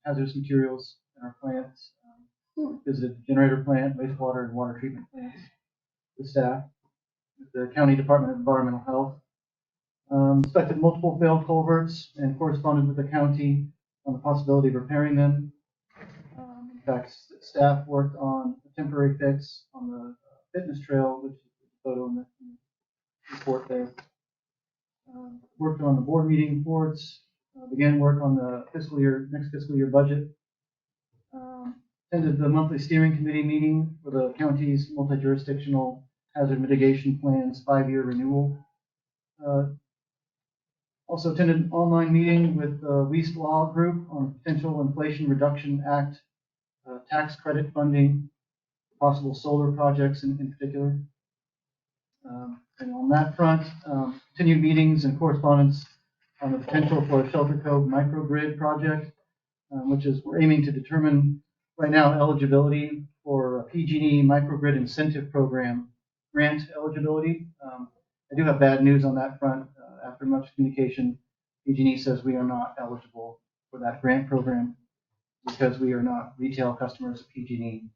hazardous materials in our plants. Visited the generator plant, wastewater, and water treatment plants with staff, with the County Department of Environmental Health. Inspected multiple failed culverts and corresponded with the county on the possibility of repairing them. In fact, staff worked on a temporary fix on the fitness trail, which is the photo in the report there. Worked on the board meeting reports. Began work on the next fiscal year budget. Attended the monthly steering committee meeting for the county's multi-jurisdictional hazard mitigation plans 5-year renewal. Also attended an online meeting with the Weast Law Group on potential Inflation Reduction Act tax credit funding, possible solar projects in particular. And on that front, continued meetings and correspondence on the potential for a Shelter Cove microgrid project, which is we're aiming to determine right now eligibility for a PG&E microgrid incentive program grant eligibility. I do have bad news on that front. After much communication, PG&E says we are not eligible for that grant program because we are not retail customers of PG&E.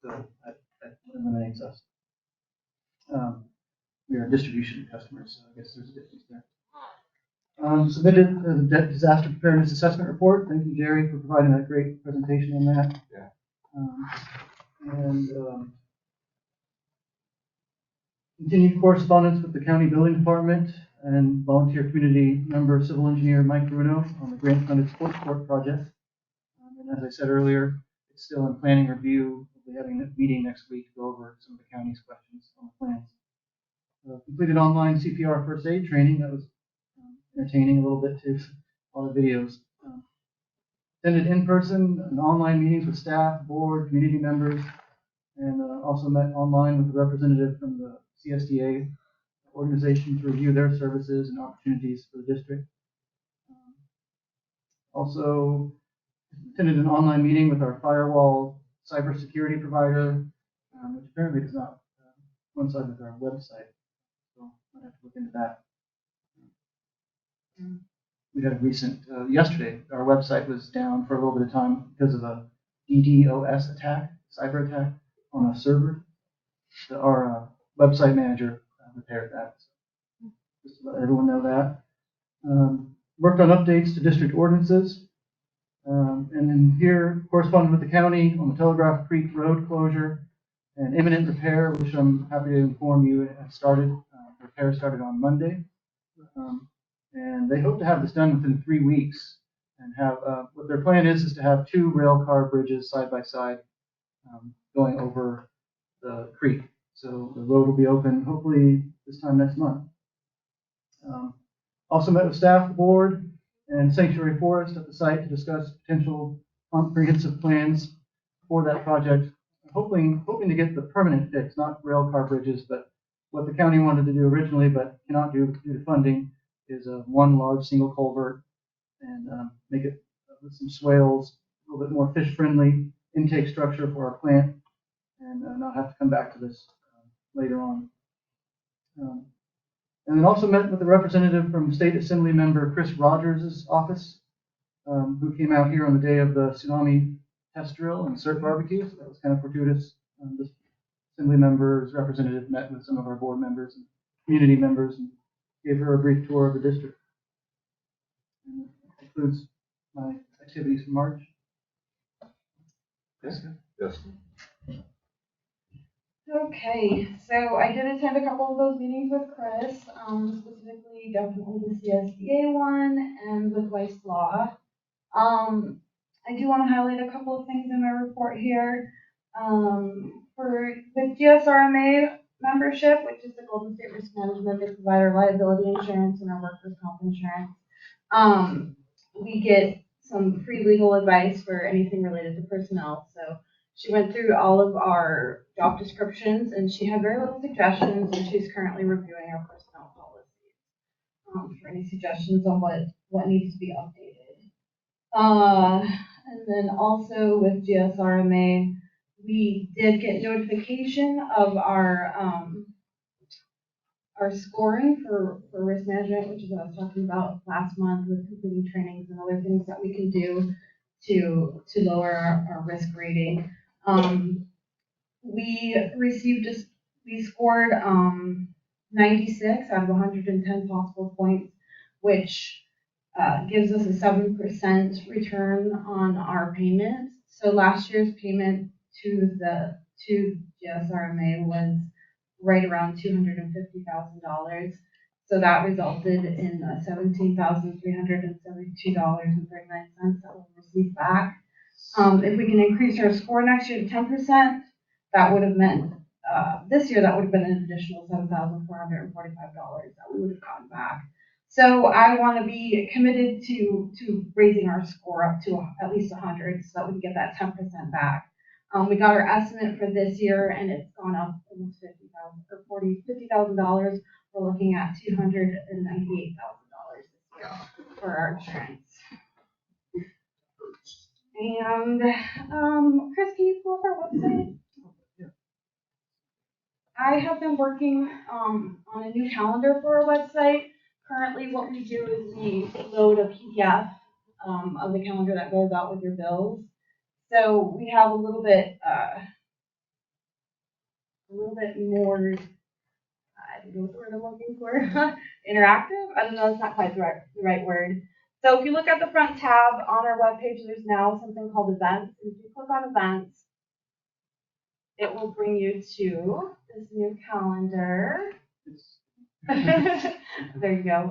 So that eliminates us. We are distribution customers, so I guess there's a difference there. Submitted the disaster preparedness assessment report. Thank you, Jerry, for providing that great presentation on that. Yeah. Continued correspondence with the county building department and volunteer community member civil engineer Mike Bruno on the grant-funded sports court project. And as I said earlier, it's still in planning review. We'll be having a meeting next week to go over some of the county's questions on the plans. Completed online CPR first aid training. That was entertaining a little bit too. A lot of videos. Attended in-person and online meetings with staff, board, community members, and also met online with a representative from the CSDA organization to review their services and opportunities for the district. Also attended an online meeting with our firewall cybersecurity provider, which apparently does not coincide with our website. So I have to look into that. We had a recent, yesterday, our website was down for a little bit of time because of a DDoS attack, cyber attack on a server. Our website manager repaired that. So just to let everyone know that. Worked on updates to district ordinances. And then here, corresponded with the county on the Telegraph Creek Road closure and imminent repair, which I'm happy to inform you has started. Repair started on Monday. And they hope to have this done within 3 weeks and have, what their plan is to have 2 rail car bridges side by side going over the creek. So the road will be open hopefully this time next month. Also met with staff, board, and sanctuary forest at the site to discuss potential comprehensive plans for that project. Hoping to get the permanent fix, not rail car bridges, but what the county wanted to do originally but cannot do due to funding is one large single culvert and make it with some swales, a little bit more fish-friendly intake structure for our plant, and not have to come back to this later on. And then also met with a representative from State Assembly member Chris Rogers' office, who came out here on the day of the tsunami test drill and surf barbecue. So that was kind of fortuitous. This Assembly member's representative met with some of our board members and community members and gave her a brief tour of the district. And that concludes my activities for March. Yes. Okay, so I did attend a couple of those meetings with Chris, specifically definitely the CSDA one and with Weiss Law. I do want to highlight a couple of things in my report here. With GSRMA membership, which is the Golden State Risk Management, they provide our liability insurance and our workers' comp insurance. We get some free legal advice for anything related to personnel. So she went through all of our job descriptions and she had very little suggestions, and she's currently reviewing our personnel policies for any suggestions on what needs to be updated. And then also with GSRMA, we did get notification of our scoring for risk management, which is what I was talking about last month with completing trainings and other things that we can do to lower our risk rating. We scored 96 out of 110 possible points, which gives us a 7% return on our payment. So last year's payment to GSRMA was right around $250,000. So that resulted in $17,372.39 that we'll receive back. If we can increase our score next year to 10%, that would have meant this year that would have been an additional $7,445 that we would have gotten back. So I want to be committed to raising our score up to at least 100 so that we can get that 10% back. We got our estimate for this year and it's gone up almost $50,000. We're looking at $298,000 this year for our insurance. And Chris, can you pull up our website? I have been working on a new calendar for our website. Currently, what we do is we load a PDF of the calendar that goes out with your bills. So we have a little bit more. I don't know what word I'm looking for. Interactive. I don't know. It's not quite the right word. So if you look at the front tab on our webpage, there's now something called events. If you click on events, it will bring you to this new calendar. There you go.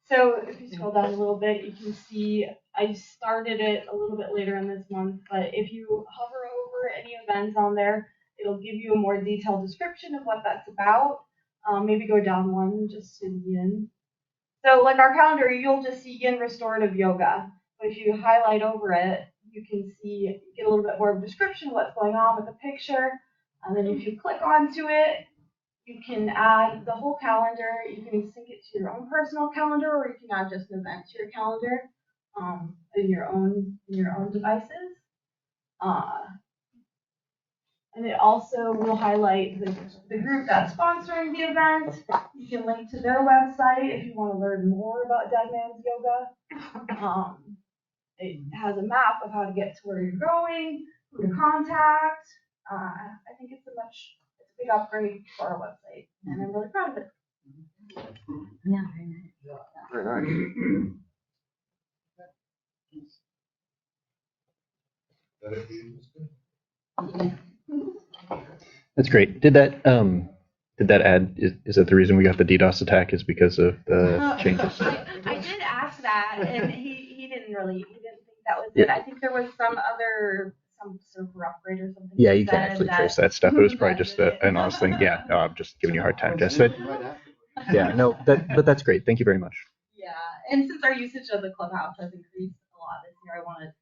So if you scroll down a little bit, you can see I started it a little bit later in this month, but if you hover over any events on there, it'll give you a more detailed description of what that's about. Maybe go down one just to yin. So like our calendar, you'll just see yin restorative yoga. But if you highlight over it, you can see, get a little bit more of a description of what's going on with the picture. And then if you click onto it, you can add the whole calendar. You can sync it to your own personal calendar, or you can add just an event to your calendar in your own devices. And it also will highlight the group that's sponsoring the event. You can link to their website if you want to learn more about Dead Man's Yoga. It has a map of how to get to where you're going, who to contact. I think it's a big upgrade for our website, and I'm really proud of it. Yeah, very nice. Very nice. That's great. Did that add, is that the reason we got the DDoS attack is because of the changes? I did ask that, and he didn't think that was it. I think there was some server upgrade or something. Yeah, you can actually trace that stuff. It was probably just an honest thing. Yeah, no, I'm just giving you a hard time, Jess. Yeah, no, but that's great. Thank you very much. Yeah, And since our usage of the clubhouse has increased a lot this year, I wanted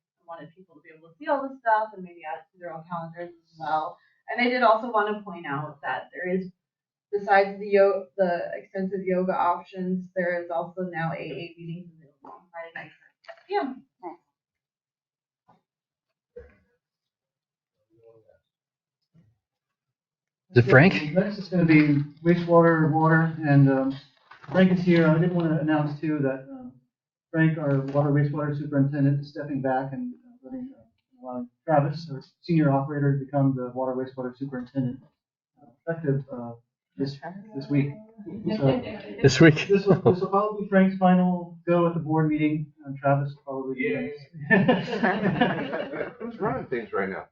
people to be able to see all the stuff and maybe add it to their own calendars as well. And I did also want to point out that there is, besides the extensive yoga options, there is also now AA meetings available on Friday nights at 6 p.m. Is it Frank? Next is going to be wastewater, water, and Frank is here. I did want to announce too that Frank, our water wastewater superintendent, is stepping back and allowing Travis, our senior operator, to become the water wastewater superintendent effective this week. So This week? This will probably be Frank's final go at the board meeting. Travis will probably be next. Who's running things right now?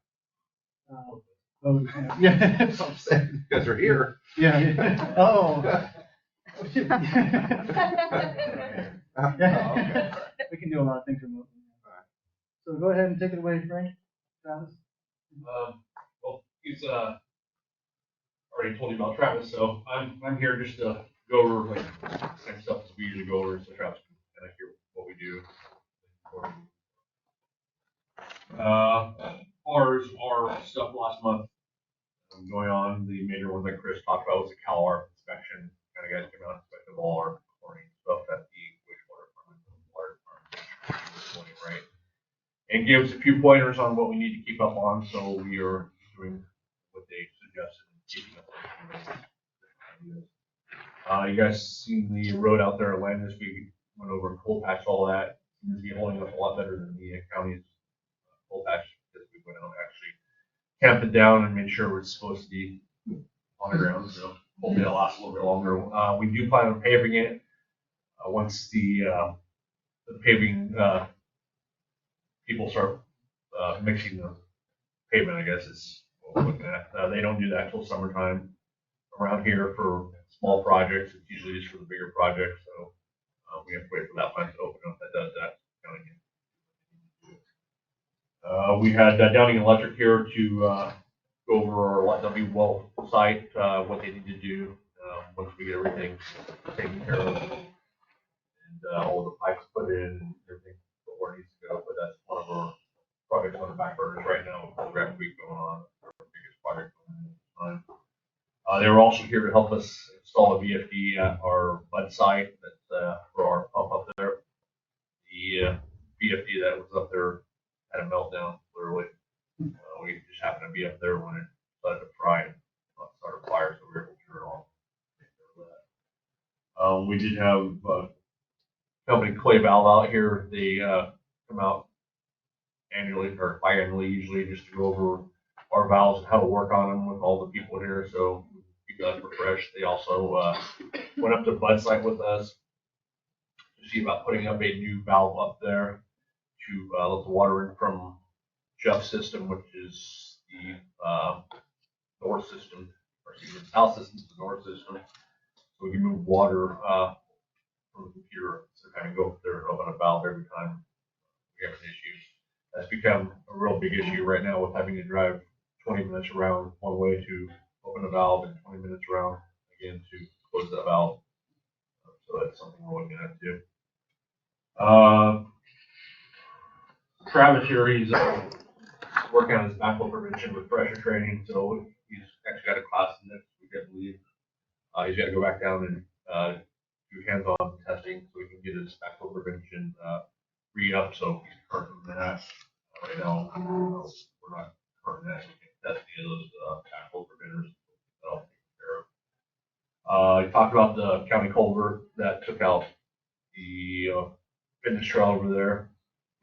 Yeah. You guys are here. Yeah. Oh. Okay. We can do a lot of things remotely. So go ahead and take it away, Frank. Travis. Well, he's already told you about Travis, so I'm here just to go over like same stuff as we usually go over, so Travis can kind of hear what we do. Ours, our stuff last month going on, the major ones that Chris talked about was the CalARP inspection. Kind of guys came out and inspected all our chlorine stuff at the wastewater department, water department, right? And gave us a few pointers on what we need to keep up on, so we are doing what they suggested and keeping up with. You guys seen the road out there at Landis? We went over and cold patched all that. Seems to be holding up a lot better than the county's cold patch, because we went out and actually camped it down and made sure it was supposed to be on the ground. So hopefully it'll last a little bit longer. We do plan on paving it once the paving people start mixing the pavement, I guess is what we're looking at. They don't do that till summertime around here for small projects. It's usually just for the bigger projects. So we have to wait for that plant to open up that does that. We had Downing Electric here to go over our W well site, what they need to do once we get everything taken care of, and all the pipes put in and everything where it needs to go. But that's one of our projects on the back burners right now with Program Week going on, our biggest project going on. They were also here to help us install a VFD at our Bud site that's for our pump up there. The VFD that was up there had a meltdown, literally. We just happened to be up there when it started to fry and started a fire, so we were able to turn it off. We did have company Clay Valve out here. They come out annually or biannually usually just to go over our valves and how to work on them with all the people here. So you guys refreshed. They also went up to Bud site with us to see about putting up a new valve up there to let the water in from Jeff's system, which is the north system, or excuse me, south system is the north system. So we can move water from the computer instead of having to go up there and open a valve every time we have an issue. That's become a real big issue right now with having to drive 20 minutes around one way to open a valve and 20 minutes around again to close that valve. So that's something we're looking at too. Travis here, he's working on his backflow prevention with pressure training, so he's actually got a class next week, I believe. He's got to go back down and do hands-on testing so he can get his backflow prevention re-up. So he's current in that right now. We're not current in that, so we can test any of those backflow preventers that I'll take care of. He talked about the county culvert that took out the fitness trail over there.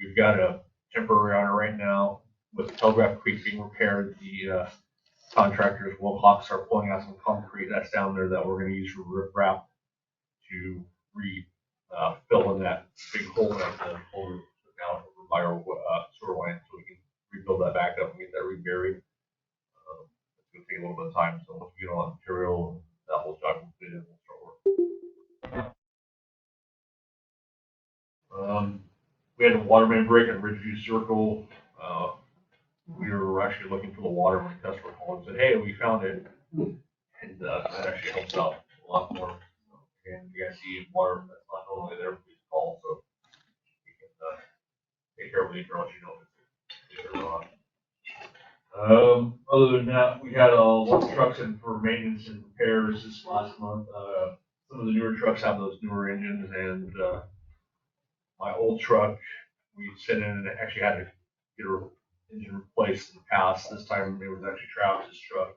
We've got a temporary on it right now with Telegraph Creek being repaired. The contractors, Wilcox, are pulling out some concrete that's down there that we're going to use for riprap to fill in that big hole that the culvert took out over by our sewer line, so we can rebuild that back up and get that reburied. It's going to take a little bit of time, so once we get all that material, that whole job completed, we'll start working. We had a water main break at Ridgeview Circle. We were actually looking for the water when the customer called and said, "Hey, we found it," and that actually helps out a lot more. And you guys see water that's not normally there, please call. terribly dangerous, you know. Other than that, we had a lot of trucks in for maintenance and repairs this last month. Some of the newer trucks have those newer engines, and my old truck, we sent in and actually had to get her engine replaced in the past. This time it was actually Travis's truck.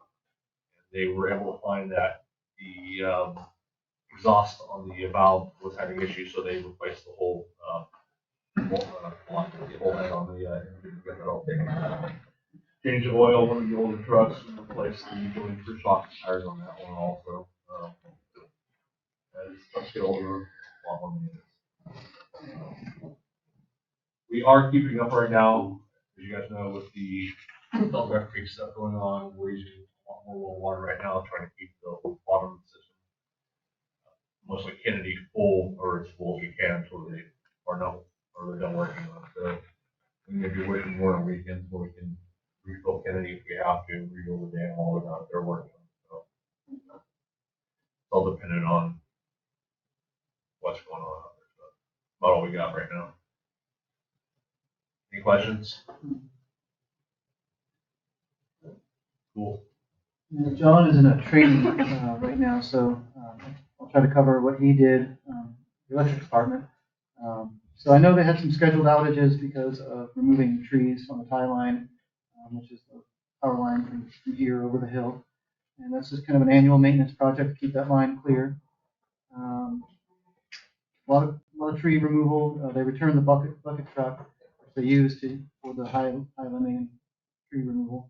They were able to find that the exhaust on the valve was having issues, so they replaced the whole head on the engine, get that all taken care of. Change of oil, one of the older trucks, replaced the joint for shock tires on that one also. As trucks get older, a lot more maintenance. We are keeping up right now, as you guys know, with the Telegraph Creek stuff going on. We're using a lot more water right now, trying to keep the bottom of the system, mostly Kennedy, full or as full as we can until they are not, or they're done working on it. So we may be working more on weekends where we can refill Kennedy if we have to, refill the dam while they're not there working on it. So it's all dependent on what's going on out there. So about all we got right now. Any questions? Cool. John is in a training right now, so I'll try to cover what he did, the electric department. So I know they had some scheduled outages because of removing trees on the tie line, which is the power line from here over the hill. And that's just kind of an annual maintenance project to keep that line clear. A lot of tree removal. They returned the bucket truck, which they used for the high liming tree removal.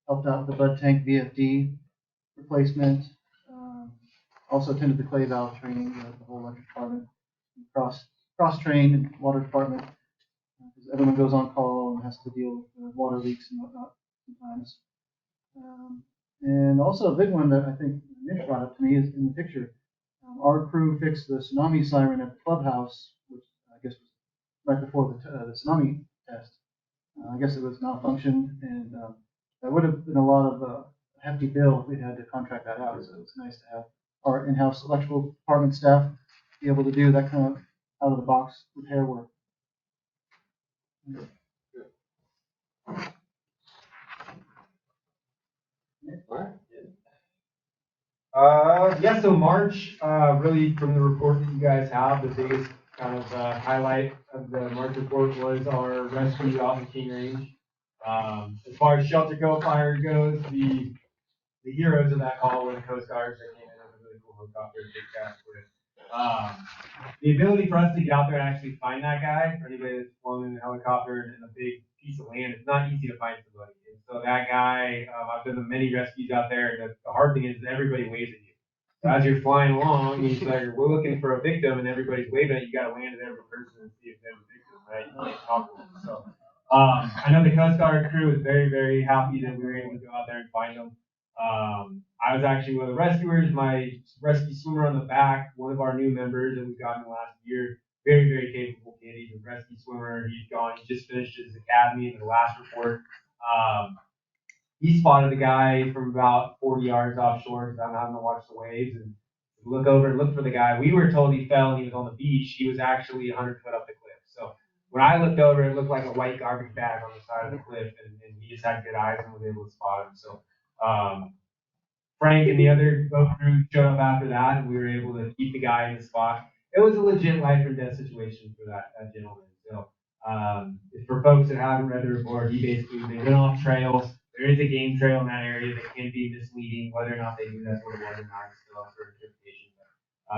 Helped out with the bud tank VFD replacement. Also attended the clay valve training, the whole electric department, cross trained and water department. Because everyone goes on call and has to deal with water leaks and whatnot sometimes. And also a big one that I think Nick brought up to me is in the picture. Our crew fixed the tsunami siren at the clubhouse, which I guess was right before the tsunami test. I guess it was malfunctioned, and that would have been a lot of hefty bill if we had to contract that out. So it's nice to have our in-house electrical department staff be able to do that kind of out-of-the-box repair work. Yeah, so March, really from the report that you guys have, the biggest kind of highlight of the March report was our rescue out in King Range. As far as Shelter Cove fire goes, the heroes of that call were the Coast Guards that came in with a really cool helicopter to take that with. The ability for us to get out there and actually find that guy, for anybody that's flown in a helicopter in a big piece of land, it's not easy to find somebody. And so that guy, I've done many rescues out there, and the hard thing is everybody waves at you. So as you're flying along, you say, we're looking for a victim, and everybody's waving at you, you got to land at every person and see if they're a victim, right? You can't talk to them. So I know the Coast Guard crew is very, very happy that we were able to go out there and find them. I was actually one of the rescuers, my rescue swimmer on the back, one of our new members that we've gotten last year. Very, very capable kid. He's a rescue swimmer. He just finished his academy in the last report. He spotted a guy from about 40 yards offshore. So I'm having to watch the waves and look over and look for the guy. We were told he fell and he was on the beach. He was actually 100 foot up the cliff. So when I looked over, it looked like a white garbage bag on the side of the cliff, and he just had good eyes and was able to spot him. So Frank and the other boat crew showed up after that, and we were able to keep the guy in the spot. It was a legit life or death situation for that gentleman. So for folks that haven't read the report, they went off trails. There is a game trail in that area that can be misleading. Whether or not they knew that's what it was or not is still up for interpretation.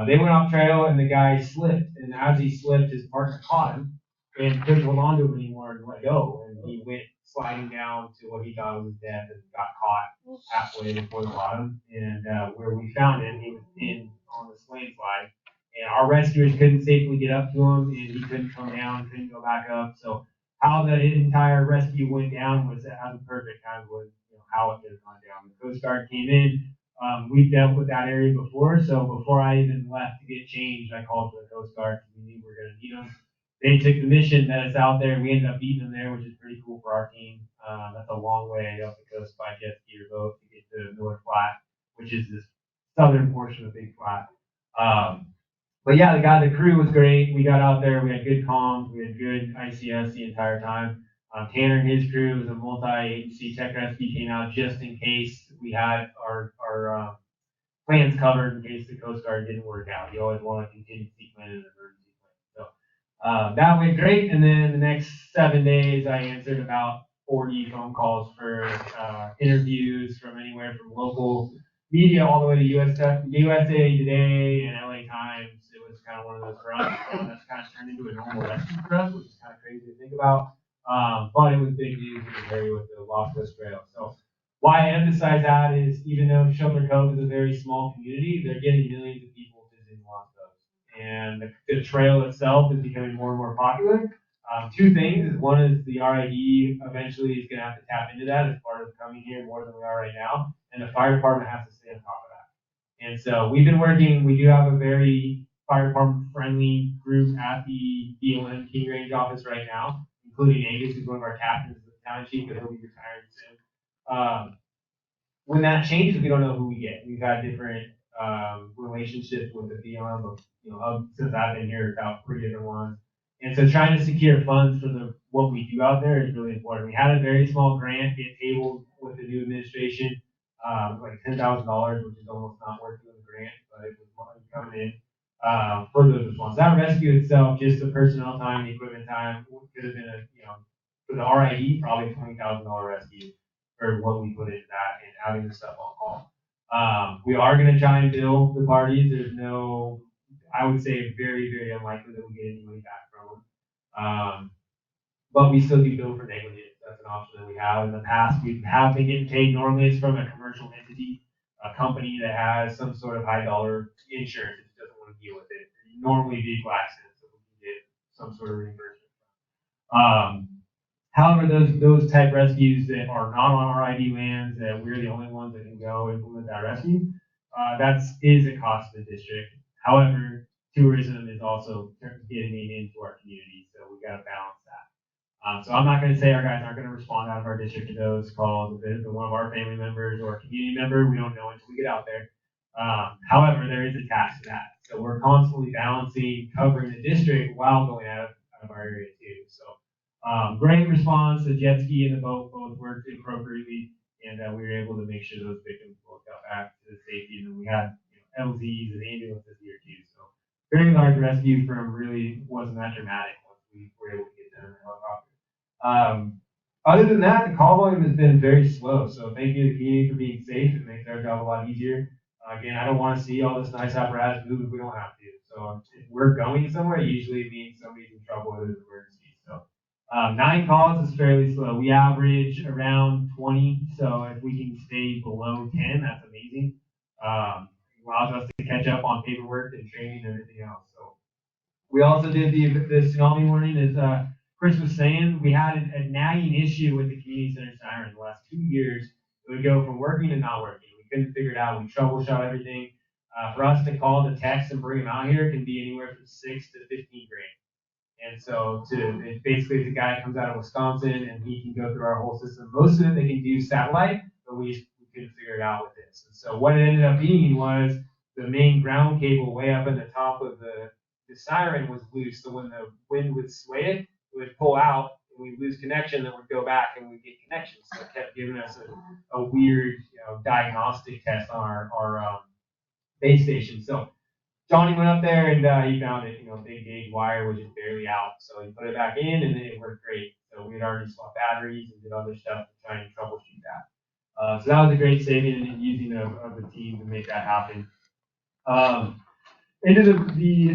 They went off trail, and the guy slipped, and as he slipped, his partner caught him and couldn't hold on to him anymore and let go. And he went sliding down to what he thought was death and got caught halfway before the bottom. And where we found him, he was in on the slane slide. And our rescuers couldn't safely get up to him, and he couldn't come down, couldn't go back up. So how the entire rescue went down was as perfect as was how it could have gone down. The Coast Guard came in. We've dealt with that area before, so before I even left to get changed, I called for the Coast Guard because we knew we were going to need them. They took the mission that is out there, and we ended up beating them there, which is pretty cool for our team. That's a long way up the coast by jet ski or boat to get to Miller Flat, which is this southern portion of Big Flat. But yeah, the crew was great. We got out there, we had good comms, we had good ICS the entire time. Tanner and his crew was a multi-agency tech rescue came out just in case we had our plans covered in case the Coast Guard didn't work out. You always want a contingency plan and an emergency plan. So that went great. And then the next 7 days, I answered about 40 phone calls for interviews from anywhere from local media all the way to USA Today and LA Times. It was kind of one of those for us. That's kind of turned into a normal rescue for us, which is kind of crazy to think about. But it was big news in the area with the Lost West Trail. So why I emphasize that is even though Shelter Cove is a very small community, they're getting millions of people visiting Lost Coast. And the trail itself is becoming more and more popular. Two things is one is the RID eventually is going to have to tap into that as part of coming here more than we are right now. And the fire department has to stay on top of that. And so we've been working, we do have a very fire department friendly group at the BLM King Range office right now, including Angus, who's one of our captains, the town chief, but he'll be retiring soon. When that changes, we don't know who we get. We've had different relationships with the BLM, but since I've been here, about 3 different ones. And so trying to secure funds for what we do out there is really important. We had a very small grant get tabled with the new administration, like $10,000, which is almost not worth doing the grant, but it was money coming in for those responses. That rescue itself, just the personnel time, the equipment time, could have been for the RID, probably $20,000 rescue for what we put into that and having the stuff on call. We are going to try and bill the parties. There's no, I would say very, very unlikely that we get any money back from them. But we still do bill for negligence. That's an option that we have. In the past, we have been getting paid. Normally it's from a commercial entity, a company that has some sort of high dollar insurance. It just doesn't want to deal with it. Normally vehicle accidents, so we can get some sort of reimbursement. However, those type rescues that are not on our ID lands, that we're the only ones that can go implement that rescue, that is a cost to the district. However, tourism is also getting into our community, so we've got to balance that. So I'm not going to say our guys aren't going to respond out of our district to those calls. If it's one of our family members or a community member, we don't know until we get out there. However, there is a tax to that. So we're constantly balancing covering the district while going out of our area too. So great response. The jet ski and the boat both worked appropriately, and we were able to make sure those victims both got back to safety. And then we had LZs and ambulances here too. So very large rescue from really wasn't that dramatic once we were able to get them in the helicopter. Other than that, the call volume has been very slow. So thank you to the community for being safe. It makes our job a lot easier. Again, I don't want to see all this nice apparatus move if we don't have to. So if we're going somewhere, it usually means somebody's in trouble with an emergency. So 9 calls is fairly slow. We average around 20. So if we can stay below 10, that's amazing. Allows us to catch up on paperwork and training and everything else. So we also did the tsunami warning, as Chris was saying. We had a nagging issue with the community center siren the last 2 years. It would go from working to not working. We couldn't figure it out. We troubleshot everything. For us to call the techs and bring them out here can be anywhere from $6 to $15 grand. And so basically the guy comes out of Wisconsin and he can go through our whole system. Most of it they can do satellite, but we couldn't figure it out with this. And so what it ended up being was the main ground cable way up in the top of the siren was loose. So when the wind would sway it, it would pull out and we'd lose connection, then we'd go back and we'd get connection. So it kept giving us a weird diagnostic test on our base station. So Johnny went up there and he found it, big gauge wire was just barely out. So he put it back in and then it worked great. So we had already swapped batteries and did other stuff to try and troubleshoot that. So that was a great saving and using of the team to make that happen. Into the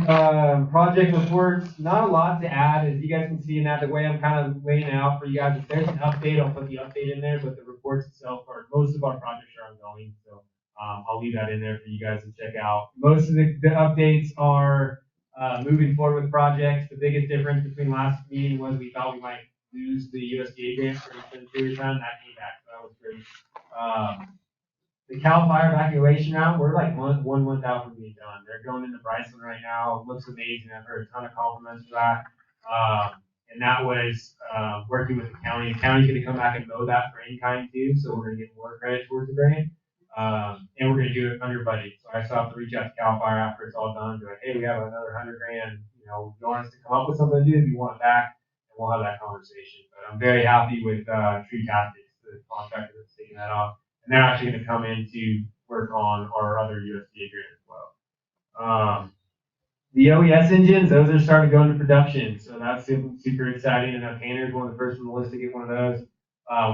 project reports, not a lot to add. As you guys can see in that, the way I'm kind of laying it out for you guys, if there's an update, I'll put the update in there, but the reports itself most of our projects are ongoing. So I'll leave that in there for you guys to check out. Most of the updates are moving forward with projects. The biggest difference between last meeting was we thought we might lose the USDA grant for an extended period of time. That came back, so that was great. The Cal Fire evacuation route, we're like one month out from being done. They're going into Bryceland right now. It looks amazing. I've heard a ton of compliments for that. And that was working with the county. The county's going to come back and mow that for in kind too, so we're going to get more credit towards the grant. And we're gonna do it under budget. So I still have to reach out to CAL FIRE after it's all done, be like, hey, we have another $100,000, you know, you want us to come up with something to do, do you want it back? And we'll have that conversation. But I'm very happy with, Tree Tactics, the contractor that's taking that off. And they're actually gonna come in to work on our other USDA grant as well. The OES engines, those are starting to go into production, so that's super exciting. And Tanner's one of the first on the list to get one of those.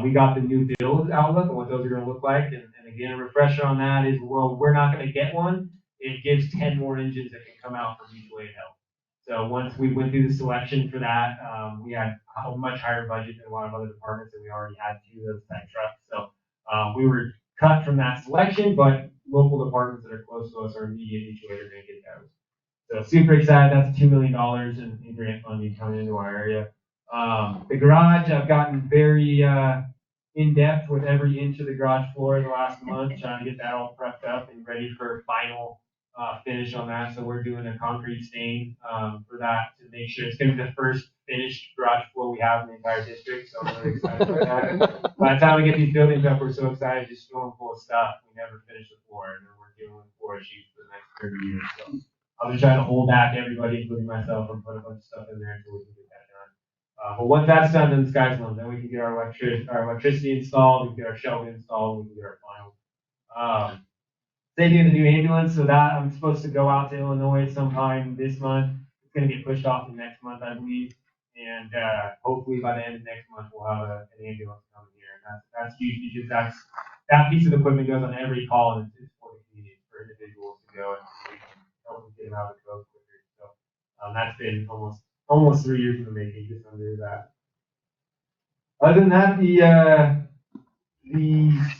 We got the new build outlook and what those are going to look like. And again, a refresher on that is, well, we're not going to get one. It gives 10 more engines that can come out from mutual aid help. So once we went through the selection for that, we had a much higher budget than a lot of other departments, and we already had 2 of those type trucks. So we were cut from that selection, but local departments that are close to us are immediate mutual aid are going to get those. So super excited. That's $2 million in grant funding coming into our area. The garage, I've gotten very in depth with every inch of the garage floor the last month, trying to get that all prepped up and ready for final finish on that. So we're doing a concrete stain for that to make sure it's going to be the first finished garage floor we have in the entire district. So I'm really excited for that. By the time we get these buildings up, we're so excited, just filling full of stuff. We never finish the floor, and then we're doing floor issues for the next 30 years. So I'll be trying to hold back everybody, including myself, and put a bunch of stuff in there until we can get that done. But once that's done, then the sky's the limit. Then we can get our electricity installed, we can get our shelving installed, we can get our final. Same thing with the new ambulance. So that I'm supposed to go out to Illinois sometime this month. It's going to get pushed off to next month, I believe. And hopefully by the end of next month, we'll have an ambulance coming here. And that's huge because that piece of equipment goes on every call, and it's for the community, for individuals to go and help them get them out of the code quicker. So that's been almost 3 years in the making, just under that. Other than that, the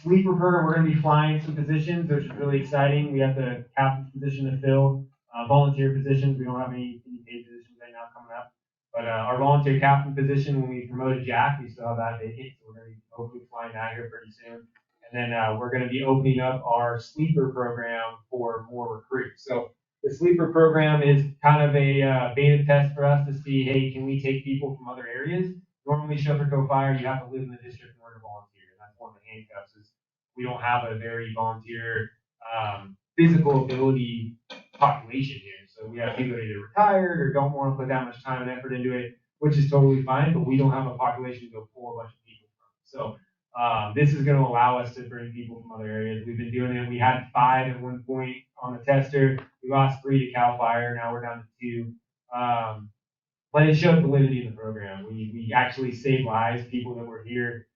sleeper program, we're going to be flying some positions, which is really exciting. We have the captain's position to fill, volunteer positions. We don't have any paid positions right now coming up. But our volunteer captain position, when we promoted Jack, we still have that vacant. So we're going to be hopefully flying that here pretty soon. And then we're going to be opening up our sleeper program for more recruits. So the sleeper program is kind of a beta test for us to see, hey, can we take people from other areas? Normally, Shelter Cove Fire, you have to live in the district in order to volunteer. And that's one of the handcuffs is we don't have a very volunteer physical ability population here. So we have people that are either retired or don't want to put that much time and effort into it, which is totally fine, but we don't have a population to go pull a bunch of people from. So this is going to allow us to bring people from other areas. We've been doing it. We had 5 at one point on the tester. We lost 3 to CAL FIRE. Now we're down to 2. But it showed validity in the program. We actually saved lives, people that were here.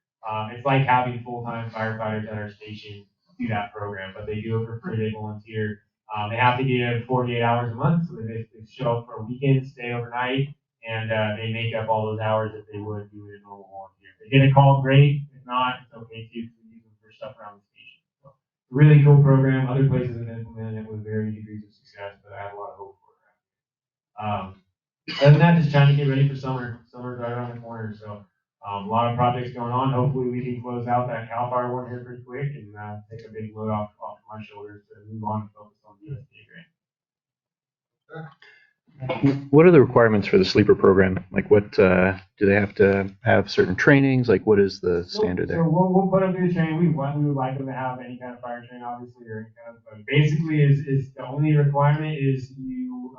It's like having full-time firefighters at our station do that program, but they do it for free. They volunteer. They have to give 48 hours a month, so they basically show up for a weekend, stay overnight, and they make up all those hours that they would do as a normal volunteer. If they get a call, great. If not, it's okay too, because we use them for stuff around the station. So, really cool program. Other places have implemented it with varying degrees of success, but I have a lot of hope for it. Other than that, just trying to get ready for summer. Summer's right around the corner, so a lot of projects going on. Hopefully, we can close out that CAL FIRE one here pretty quick and take a big load off my shoulders to move on and focus on the USDA grant. What are the requirements for the sleeper program? Like, what do they have to have certain trainings? Like, what is the standard there? So we'll put them through the training. We would like them to have any kind of fire training, obviously, or any kind of. But basically, is the only requirement is you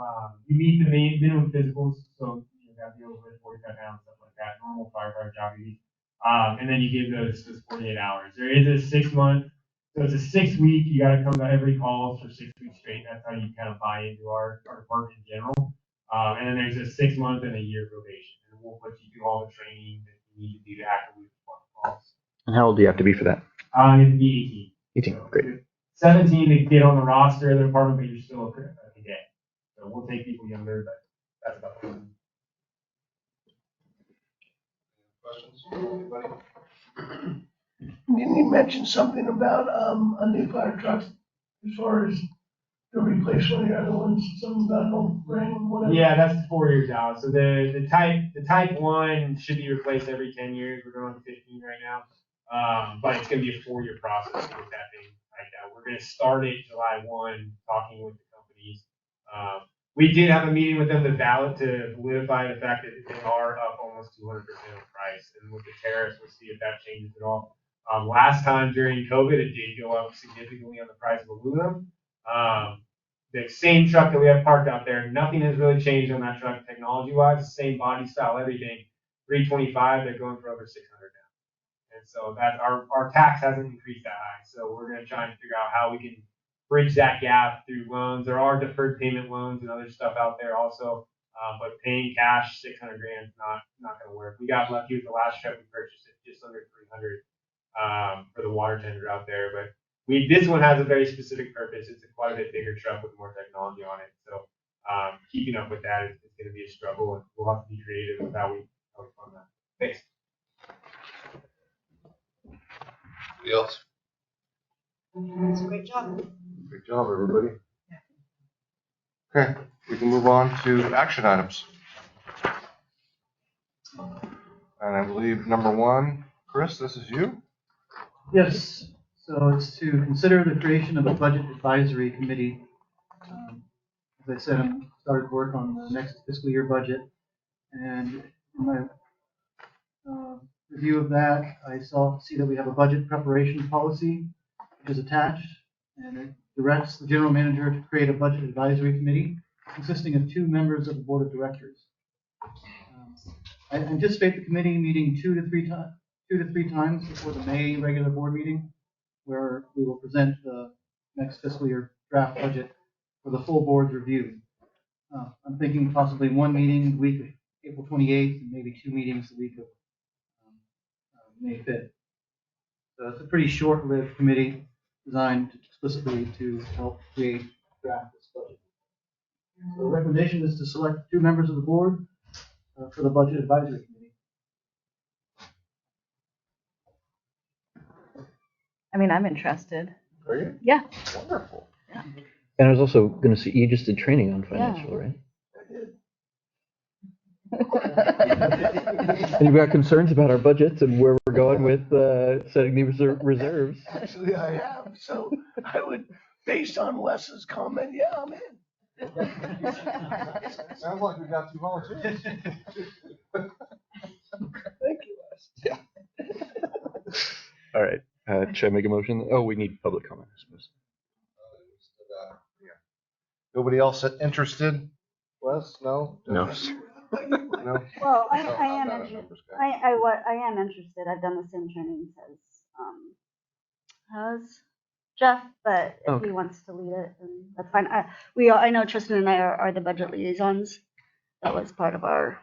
meet the minimum physicals. So you got to be over 45 pounds, stuff like that. Normal firefighter job duties. And then you give those 48 hours. There is a 6 month. So it's a 6 week. You got to come to every call for 6 weeks straight. That's how you kind of buy into our department in general. And then there's a 6 month and a year probation. And we'll put you through all the training that you need to do to actively respond to calls. And how old do you have to be for that? You have to be 18. 18, so great. 17 to get on the roster of the department, but you're still a cadet. So we'll take people younger, but that's about it. Questions? Anybody? You mentioned something about a new fire truck as far as the replacement of the other ones, something about no ring, whatever. Yeah, that's 4 years out. So the type 1 should be replaced every 10 years. We're going on 15 right now. But it's going to be a 4-year process to get that thing like that. We're going to start it July 1, talking with the companies. We did have a meeting with them to solidify the fact that they are up almost 200% of price. And with the tariffs, we'll see if that changes at all. Last time during COVID, it did go up significantly on the price of aluminum. The same truck that we have parked out there, nothing has really changed on that truck technology-wise. The same body style, everything. 325, they're going for over 600 now. And so that our tax hasn't increased that high. So we're going to try and figure out how we can bridge that gap through loans. There are deferred payment loans and other stuff out there also, but paying cash 600 grand is not going to work. We got lucky with the last truck we purchased it just under 300 for the water tender out there, but this one has a very specific purpose. It's a quite a bit bigger truck with more technology on it. So keeping up with that is going to be a struggle, and we'll have to be creative with how we fund that. Thanks. Anybody else? That's a great job. Great job, everybody. Okay, we can move on to action items. And I believe number one, Chris, this is you. Yes, so it's to consider the creation of a budget advisory committee. As I said, I started work on the next fiscal year budget, and in my review of that, I see that we have a budget preparation policy, which is attached, and it directs the general manager to create a budget advisory committee consisting of 2 members of the board of directors. I anticipate the committee meeting 2 to 3 times before the May regular board meeting, where we will present the next fiscal year draft budget for the full board's review. I'm thinking possibly 1 meeting the week of April 28th and maybe 2 meetings the week of May 5th. So it's a pretty short-lived committee designed explicitly to help create draft this budget. So the recommendation is to select 2 members of the board for the budget advisory committee. I mean, I'm interested. Are you? Yeah. Wonderful. Yeah. And I was also going to say, you just did training on financial, right? And you've got concerns about our budgets and where we're going with setting the reserves. Actually, I have. So I would, based on Wes's comment, yeah, I'm in. Sounds like we got 2 volunteers. Thank you, Wes. Yeah. All right. Should I make a motion? Oh, we need public comment, I suppose. Nobody else interested? Wes? No? No. No? Well, I No, am I'm not a interested. numbers guy. I am interested. I've done the same trainings as Jeff, but if Okay. he wants to lead it, then that's fine. I know Tristan and I are the budget liaisons. That was part of our.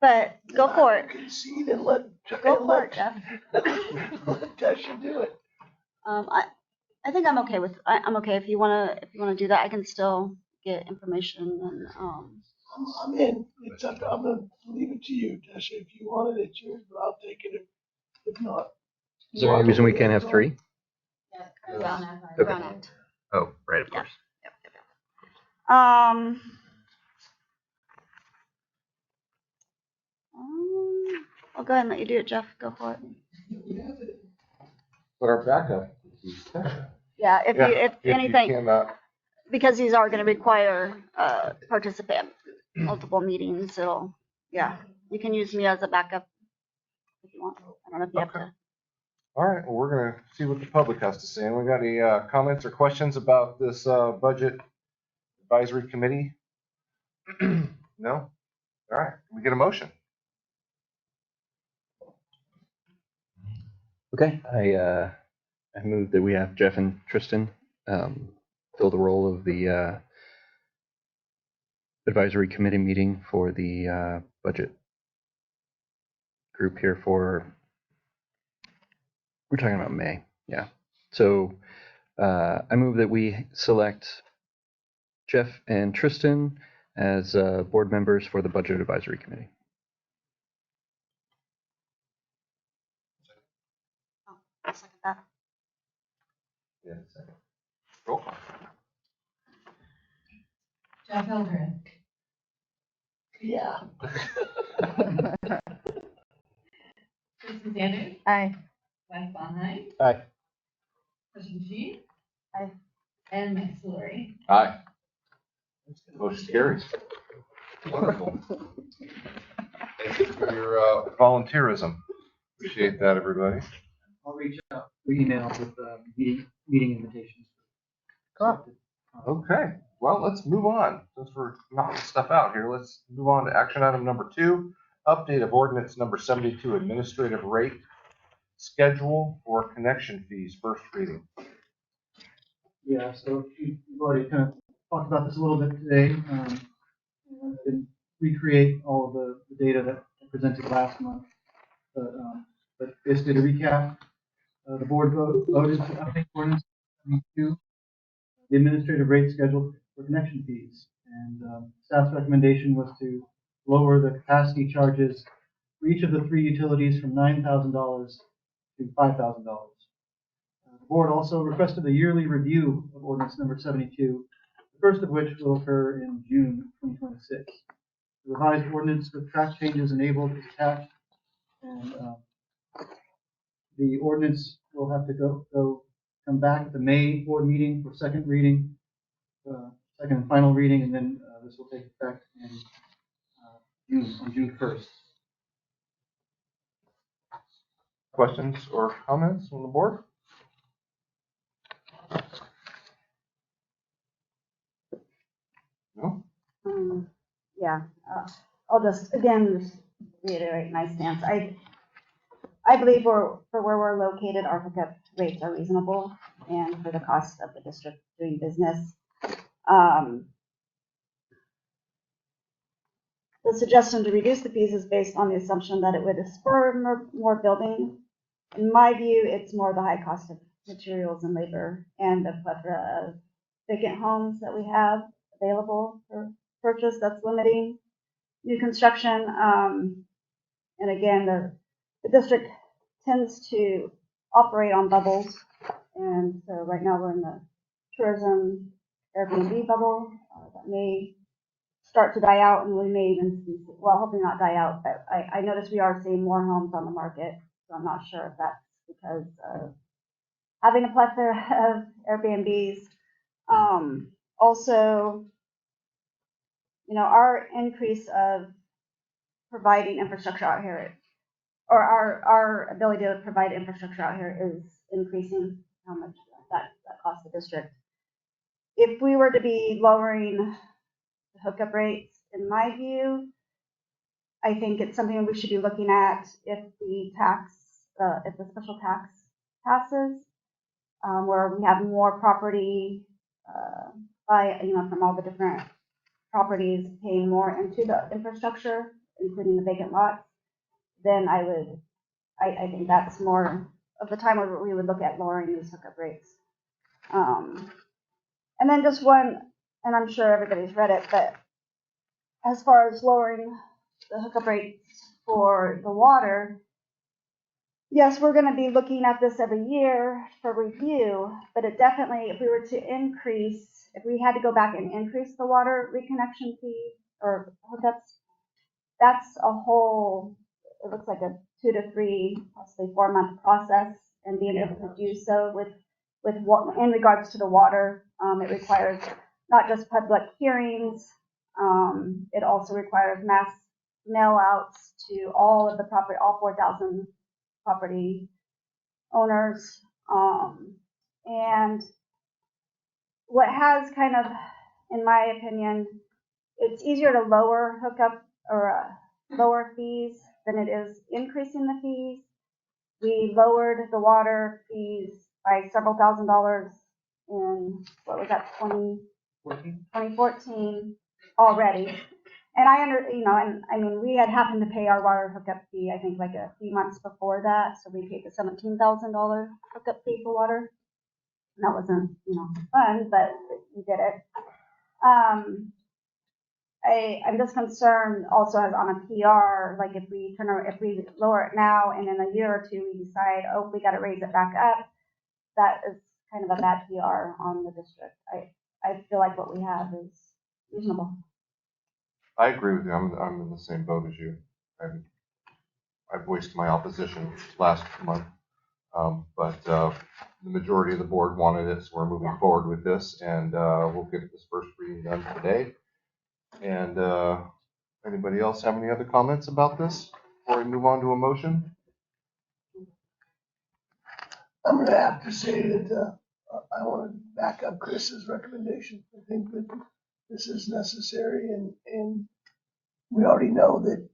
But go for it. Concede and let Go for it, Jeff. let Tasha do it. I think I'm okay with. I'm okay if you wanna do that. I can still get information and I'm in. It's up to, I'm gonna leave it to you, Tasha. If you want it, it's yours, but I'll take it if not. Is there any reason we can't have 3? Brown Act. Oh, right, of course. I'll go ahead and let you do it, Jeff. Go for it. But our backup is Tasha. Yeah, if anything, you cannot, because these are going to require participant multiple meetings, you can use me as a backup if you want. I don't know if you have to. all right, well, we're gonna see what the public has to say. And we got any comments or questions about this budget advisory committee? No? All right, we get a motion. Okay, I move that we have Jeff and Tristan fill the role of the advisory committee meeting for the budget group here we're talking about May, yeah. So I move that we select Jeff and Tristan as board members for the budget advisory committee. I'll second that. Yeah, second. Roll call. Jeff Hildreth. Yeah. Kristen Sanders. Aye. Wes Bonheim. Aye. Kristen Sheet. Aye. And Mike Solari. Aye. Motion carries. Wonderful. Thank you for your volunteerism. Appreciate that, everybody. I'll reach out through email with meeting invitations. Cool. Okay, well, let's move on. Since we're knocking stuff out here, let's move on to action item number 2, update of ordinance number 72, administrative rate schedule for connection fees, first reading. Yeah, so we've already kind of talked about this a little bit today. And recreate all of the data that I presented last month. But basically to recap, the board voted to update ordinance 72, the administrative rate schedule for connection fees. And staff's recommendation was to lower the capacity charges for each of the 3 utilities from $9,000 to $5,000. The board also requested a yearly review of ordinance number 72, the first of which will occur in June 2026. The revised ordinance with track changes enabled is attached, and the ordinance will have to come back at the May board meeting for second reading, second and final reading, and then this will take effect in June 1st. Questions or comments from the board? No? Yeah, I'll just reiterate my stance. I believe for where we're located, our hookup rates are reasonable, and for the cost of the district doing business. The suggestion to reduce the fees is based on the assumption that it would spur more building. In my view, it's more the high cost of materials and labor and the plethora of vacant homes that we have available for purchase that's limiting new construction. And again, the district tends to operate on bubbles. And so right now we're in the tourism Airbnb bubble that may start to die out, and we may even see, well, hopefully not die out, but I notice we are seeing more homes on the market. So I'm not sure if that's because of having a plethora of Airbnbs. Also, our increase of providing infrastructure out here, or our ability to provide infrastructure out here is increasing how much that costs the district. If we were to be lowering the hookup rates, in my view, I think it's something we should be looking at if the special tax passes, where we have more property from all the different properties paying more into the infrastructure, including the vacant lots, then I think that's more of the time where we would look at lowering these hookup rates. And then just one, and I'm sure everybody's read it, but as far as lowering the hookup rates for the water, yes, we're going to be looking at this every year for review, but it definitely, if we had to go back and increase the water reconnection fee or hookups, that's a whole, it looks like a 2 to 3, possibly 4-month process, and being able to do so with what in regards to the water, it requires not just public hearings, it also requires mass mail outs to all of the property, all 4,000 property owners. And what has kind of, in my opinion, it's easier to lower hookup or lower fees than it is increasing the fees. We lowered the water fees by several $1,000s in, what was that, 2014 already. And I mean, we had happened to pay our water hookup fee, I think, like a few months before that. So we paid the $17,000 hookup fee for water. And that wasn't, fun, but we did it. I'm just concerned also as on a PR, like if we lower it now and in a year or two we decide, oh, we got to raise it back up, that is kind of a bad PR on the district. I feel like what we have is reasonable. I agree with you. I'm in the same boat as you. I voiced my opposition last month, but the majority of the board wanted it, so we're moving forward with this, and we'll get this first reading done today. And anybody else have any other comments about this before we move on to a motion? I'm gonna have to say that, I want to back up Chris's recommendation. I think that this is necessary and we already know that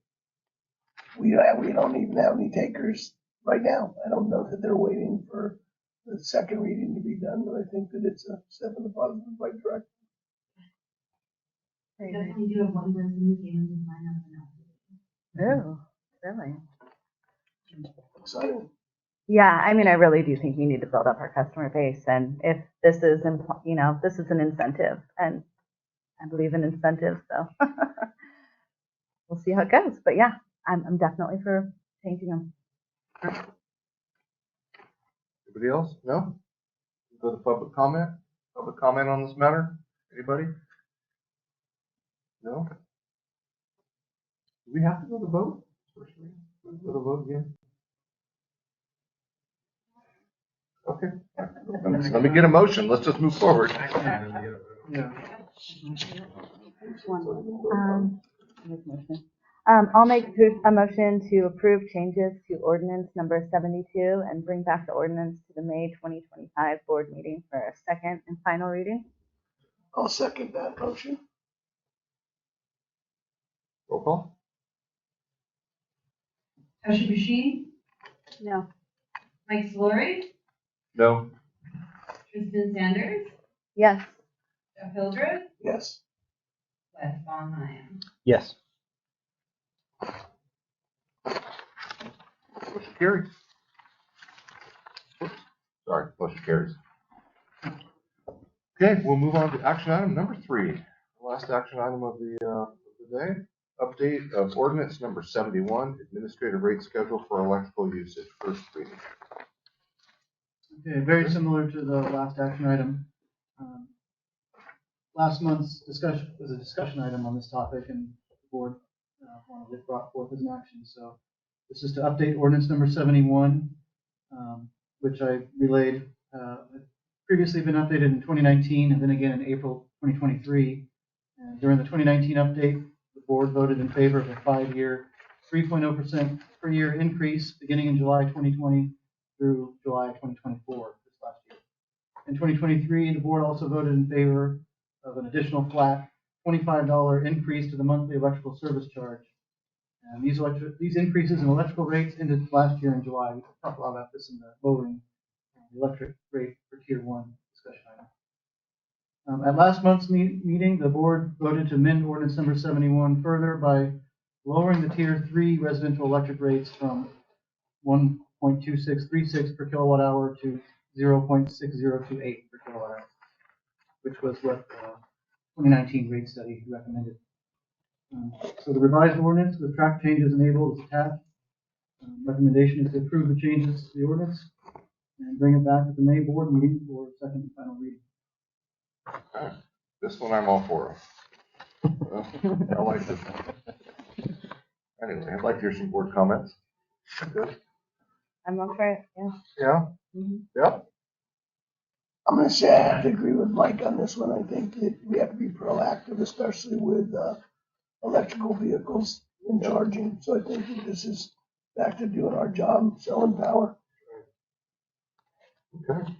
we don't even have any takers right now. I don't know that they're waiting for the second reading to be done, but I think that it's a step in the positive right direction. We definitely do have one person who came in to sign up and Oh, really? Exciting. Yeah, I mean, I really do think we need to build up our customer base, and if this is, this is an incentive, and I believe in incentives, so we'll see how it goes. But yeah, I'm definitely for changing them. Anybody else? No? Go to public comment? Public comment on this matter? Anybody? No? Do we have to go to vote? First reading? Go to vote again? Okay. Let me get a motion. Let's just move forward. Yeah. I'll make a motion to approve changes to ordinance number 72 and bring back the ordinance to the May 2025 board meeting for a second and final reading. I'll second that motion. Roll call? Tasha Bashin, No. Mike Solari, No. Tristan Sanders, Yes. Jeff Hildreth, Yes. Wes Von Ryan. Yes. Motion carries. Sorry, motion carries. Okay, we'll move on to action item number 3. The last action item of the day. Update of ordinance number 71, administrative rate schedule for electrical usage. First reading. Okay, very similar to the last action item. Last month's discussion was a discussion item on this topic, and the board wanted it brought forth as an action. So this is to update ordinance number 71, which I relayed. Had previously been updated in 2019 and then again in April 2023. And during the 2019 update, the board voted in favor of a 5-year, 3.0% per year increase beginning in July 2020 through July 2024, this last year. In 2023, the board also voted in favor of an additional flat $25 increase to the monthly electrical service charge. And these increases in electrical rates ended last year in July. We talked a lot about this in the lowering the electric rate for Tier 1 discussion item. At last month's meeting, the board voted to amend ordinance number 71 further by lowering the Tier 3 residential electric rates from 1.2636 per kilowatt hour to 0.6028 per kilowatt hour, which was what the 2019 rate study recommended. So the revised ordinance with track changes enabled is attached. Recommendation is to approve the changes to the ordinance and bring it back at the May board meeting for second and final reading. Okay. This one I'm all for. I like this. Anyway, I'd like to hear some board comments. Good. I'm up for it. Yeah. Yeah? Mm-hmm. Yep. I'm gonna say I have to agree with Mike on this one. I think that we have to be proactive, especially with electrical vehicles and charging. So I think that this is back to doing our job, selling power. Okay.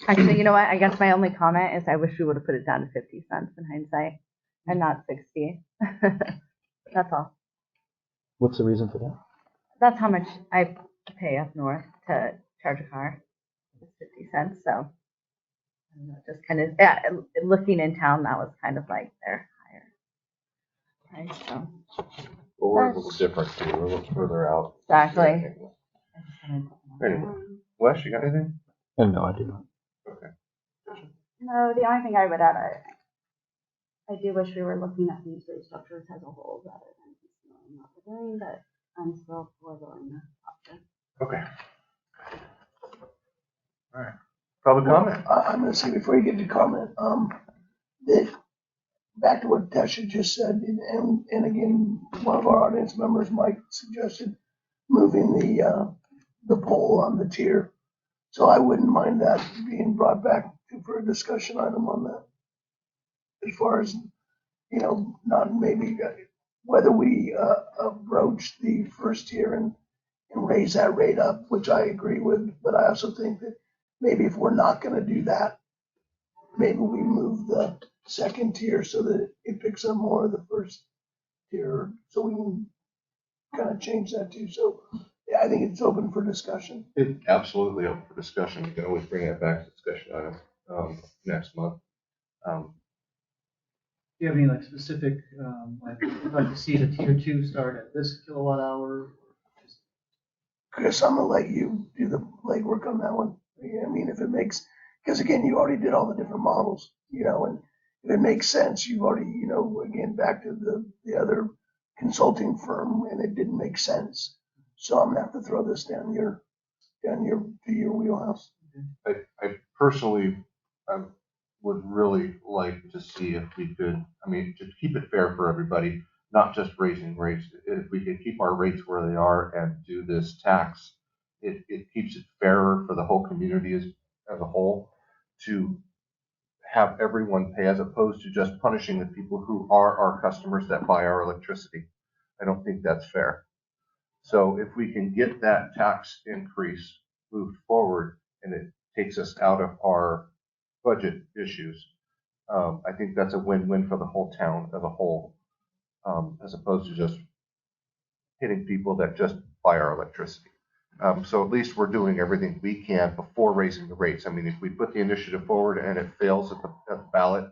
Actually, you know what? I guess my only comment is I wish we would have put it down to 50 cents in hindsight and not 60. That's all. What's the reason for that? That's how much I pay up north to charge a car. It's 50 cents. So I don't know, just kind of looking in town, that was kind of like their higher price. So Well, we're a little different too. We're a little further out. exactly. Anyway, Wes, you got anything? No, I do not. Okay. No, the only thing I would add, I do wish we were looking at these rate structures as a whole rather than piecemealing what we're doing, but I'm still for going the option. Okay. All right. Public comment? I'm gonna say before you get to comment, that back to what Tasha just said, and again, one of our audience members, Mike, suggested moving the poll on the tier. So I wouldn't mind that being brought back for a discussion item on that. As far as, not maybe whether we broach the first tier and and raise that rate up, which I agree with, but I also think that maybe if we're not gonna do that, maybe we move the second tier so that it picks up more of the first tier, so we can kind of change that too. So, yeah, I think it's open for discussion. It absolutely open for discussion. You can always bring that back to discussion item, next month. Do you have any like specific, like, you'd like to see the tier 2 start at this kilowatt hour? Chris, I'm gonna let you do the legwork on that one. Yeah, I mean, if it makes, because again, you already did all the different models, and if it makes sense, you've already, again, back to the other consulting firm, and it didn't make sense. So I'm gonna have to throw this to your wheelhouse. I personally, would really like to see if we could, to keep it fair for everybody, not just raising rates. If we could keep our rates where they are and do this tax, it keeps it fairer for the whole community as a whole to have everyone pay, as opposed to just punishing the people who are our customers that buy our electricity. I don't think that's fair. So if we can get that tax increase moved forward and it takes us out of our budget issues, I think that's a win-win for the whole town as a whole, as opposed to just hitting people that just buy our electricity. So at least we're doing everything we can before raising the rates. If we put the initiative forward and it fails at the ballot,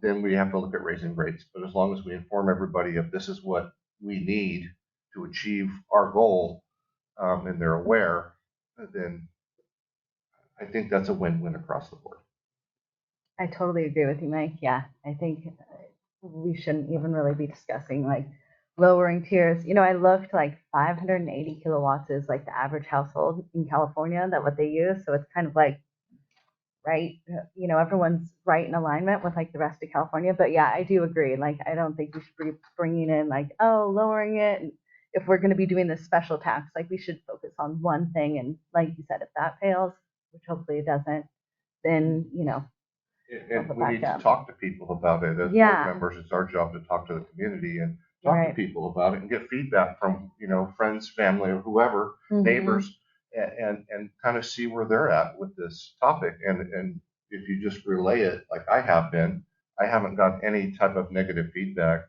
then we have to look at raising rates. But as long as we inform everybody of this is what we need to achieve our goal, and they're aware, then I think that's a win-win across the board. I totally agree with you, Mike. Yeah, I think we shouldn't even really be discussing like lowering tiers. I looked like 580 kilowatts is like the average household in California, that what they use. So it's kind of like, right, everyone's right in alignment with like the rest of California. But yeah, I do agree. Like, I don't think we should be bringing in like, oh, lowering it. And if we're going to be doing this special tax, like we should focus on one thing. And like you said, if that fails, which hopefully it doesn't, then, And we need to talk to people about it as board members. It's our job to talk to the community and talk to people about it and get feedback from, friends, family, or whoever, neighbors, and kind of see where they're at with this topic. And if you just relay it like I have been, I haven't got any type of negative feedback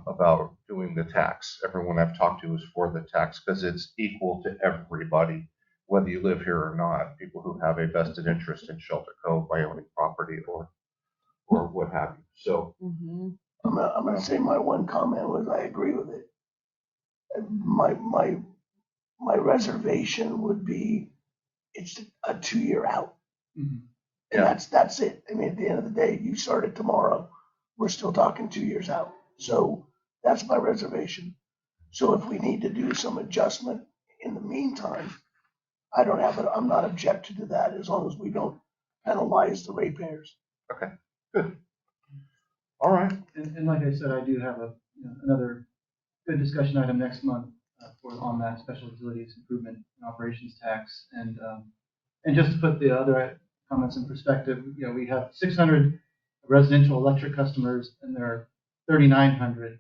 about doing the tax. Everyone I've talked to is for the tax because it's equal to everybody, whether you live here or not, people who have a vested interest in Shelter Cove by owning property or what have you. So I'm gonna say my one comment was I agree with it. My reservation would be it's a 2-year out. And that's it. At the end of the day, you start it tomorrow, we're still talking 2 years out. So that's my reservation. So if we need to do some adjustment in the meantime, I'm not objected to that as long as we don't penalize the ratepayers. Okay, good. All right. And like I said, I do have another good discussion item next month on that special utilities improvement and operations tax. And just to put the other comments in perspective, we have 600 residential electric customers and there are 3,900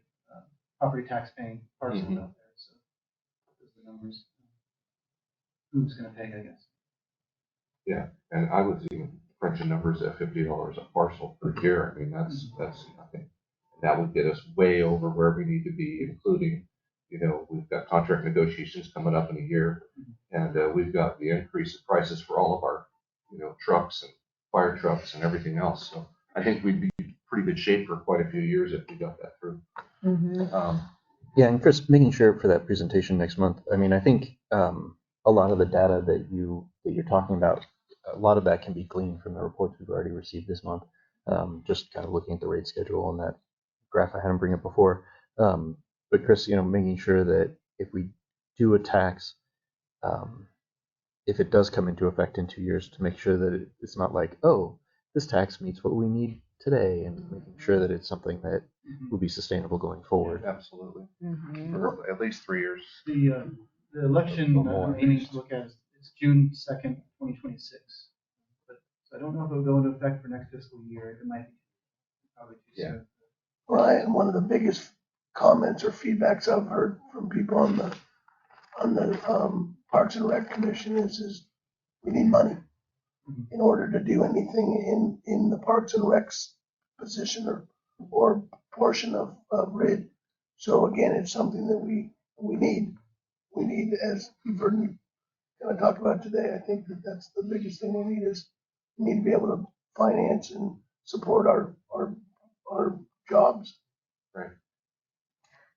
property tax paying parcels out there. So those are the numbers. Who's going to pay, I guess. Yeah, and I was even crunching numbers at $50 a parcel per year. That's nothing. That would get us way over where we need to be, including, we've got contract negotiations coming up in a year, and we've got the increase in prices for all of our, trucks and fire trucks and everything else. So I think we'd be in pretty good shape for quite a few years if we got that through. Yeah, and Chris, making sure for that presentation next month. I think a lot of the data that you're talking about, a lot of that can be gleaned from the reports we've already received this month. Just kind of looking at the rate schedule on that graph I had him bring up before. But Chris, making sure that if we do a tax, if it does come into effect in 2 years, to make sure that it's not like, oh, this tax meets what we need today, and making sure that it's something that will be sustainable going forward. Yeah, absolutely. For at least 3 years. The election I'm aiming to look at is June 2nd, 2026. But I don't know if it'll go into effect for next fiscal year. It might be probably too soon. Well, and one of the biggest comments or feedbacks I've heard from people on on the, Parks and Rec Commission is we need money in order to do anything in the Parks and Recs position or portion of RID. So again, it's something that we need. We need, as you've heard me kind of talk about today, I think that that's the biggest thing we need is we need to be able to finance and support our jobs.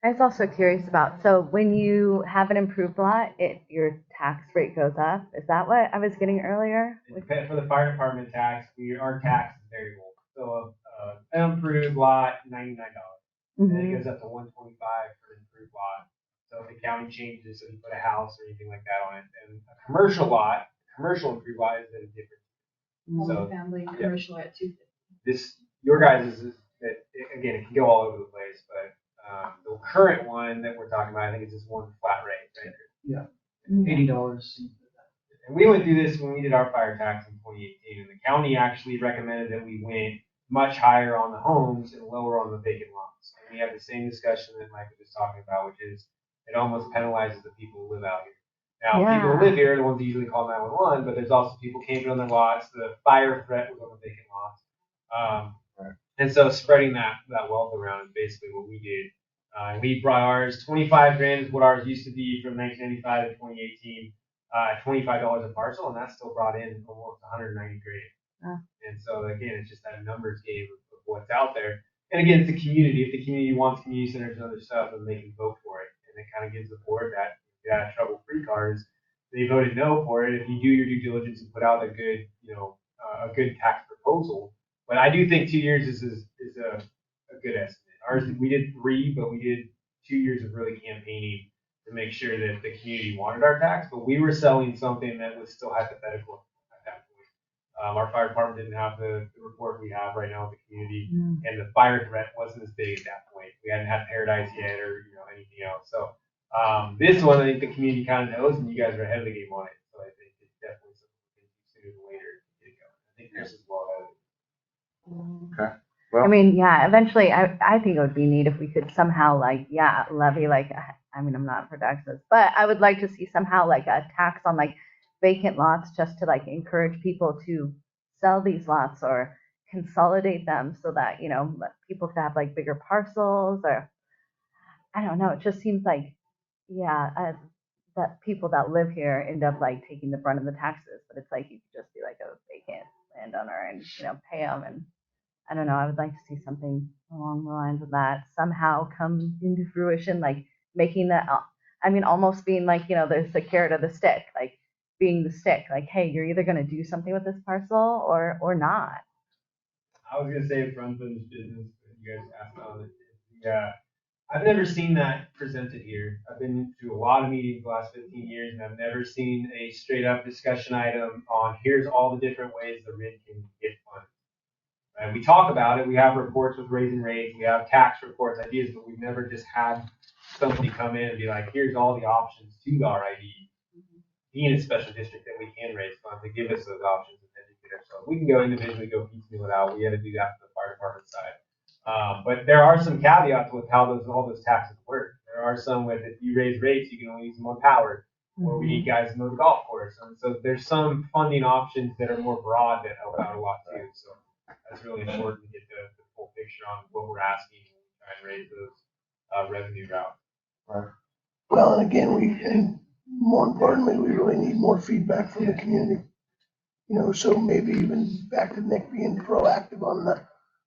I was also curious about, so when you have an improved lot, your tax rate goes up. Is that what I was getting earlier? For the fire department tax, our tax is variable. So an improved lot, $99. And it goes up to $125 for an improved lot. So if the county changes, so you put a house or anything like that on it, and a commercial improved lot is then different. So Multifamily, commercial at 250. Your guys is again, it can go all over the place, but the current one that we're talking about, I think it's just one flat rate, right? Yeah, $80. And we went through this when we did our fire tax in 2018, and the county actually recommended that we went much higher on the homes and lower on the vacant lots. And we had the same discussion that Mike was just talking about, which is it almost penalizes the people who live out here. Now, people who live here are the ones that usually call 911, but there's also people camping on their lots. The fire threat was on the vacant lots. And so spreading that wealth around is basically what we did. We brought ours, 25 grand is what ours used to be from 1995 to 2018, $25 a parcel, and that still brought in almost 190 grand. And so again, it's just that numbers game of what's out there. And again, it's the community. If the community wants community centers and other stuff, then they can vote for it. And it kind of gives the board that get out of trouble free cards. They voted no for it. If you do your due diligence and put out a good, a good tax proposal. But I do think 2 years is a good estimate. Ours, we did 3, but we did 2 years of really campaigning to make sure that the community wanted our tax. But we were selling something that was still hypothetical at that point. Our fire department didn't have the report we have right now with the community, and the fire threat wasn't as big at that point. We hadn't had Paradise yet or anything else. So this one, I think the community kind of knows, and you guys are ahead of the game on it. So I think it's definitely something we can do sooner than later to get going. I think Chris is well ahead of it. Okay. Well, I mean, yeah, eventually, I think it would be neat if we could somehow, levy, I'm not for taxes, but I would like to see somehow, a tax on, vacant lots just to, encourage people to sell these lots or consolidate them so that, people could have, bigger parcels or, I don't know, it just seems like, that people that live here end up, taking the brunt of the taxes, but it's like you could just be, a vacant landowner and, pay them and I don't know. I would like to see something along the lines of that somehow come into fruition, making that, almost being there's the carrot or the stick, being the stick, hey, you're either going to do something with this parcel or not. I was going to say from this business that you guys asked on it. Yeah. I've never seen that presented here. I've been to a lot of meetings the last 15 years, and I've never seen a straight up discussion item on here's all the different ways the RID can get funded. And we talk about it. We have reports with raising rates. We have tax reports, ideas, but we've never just had somebody come in and be like, here's all the options to the RID. Being a special district that we can raise funds to give us those options and educate ourselves. We can go individually, go piecemeal it out. We had to do that for the fire department side. But there are some caveats with how all those taxes work. There are some with if you raise rates, you can only use them on power. Or we need guys to mow the golf course. And so there's some funding options that are more broad that help out a lot too. So that's really important to get the full picture on what we're asking when we try and raise those revenue routes. Right. Well, and again, and more importantly, we really need more feedback from the community. So maybe even back to Nick being proactive on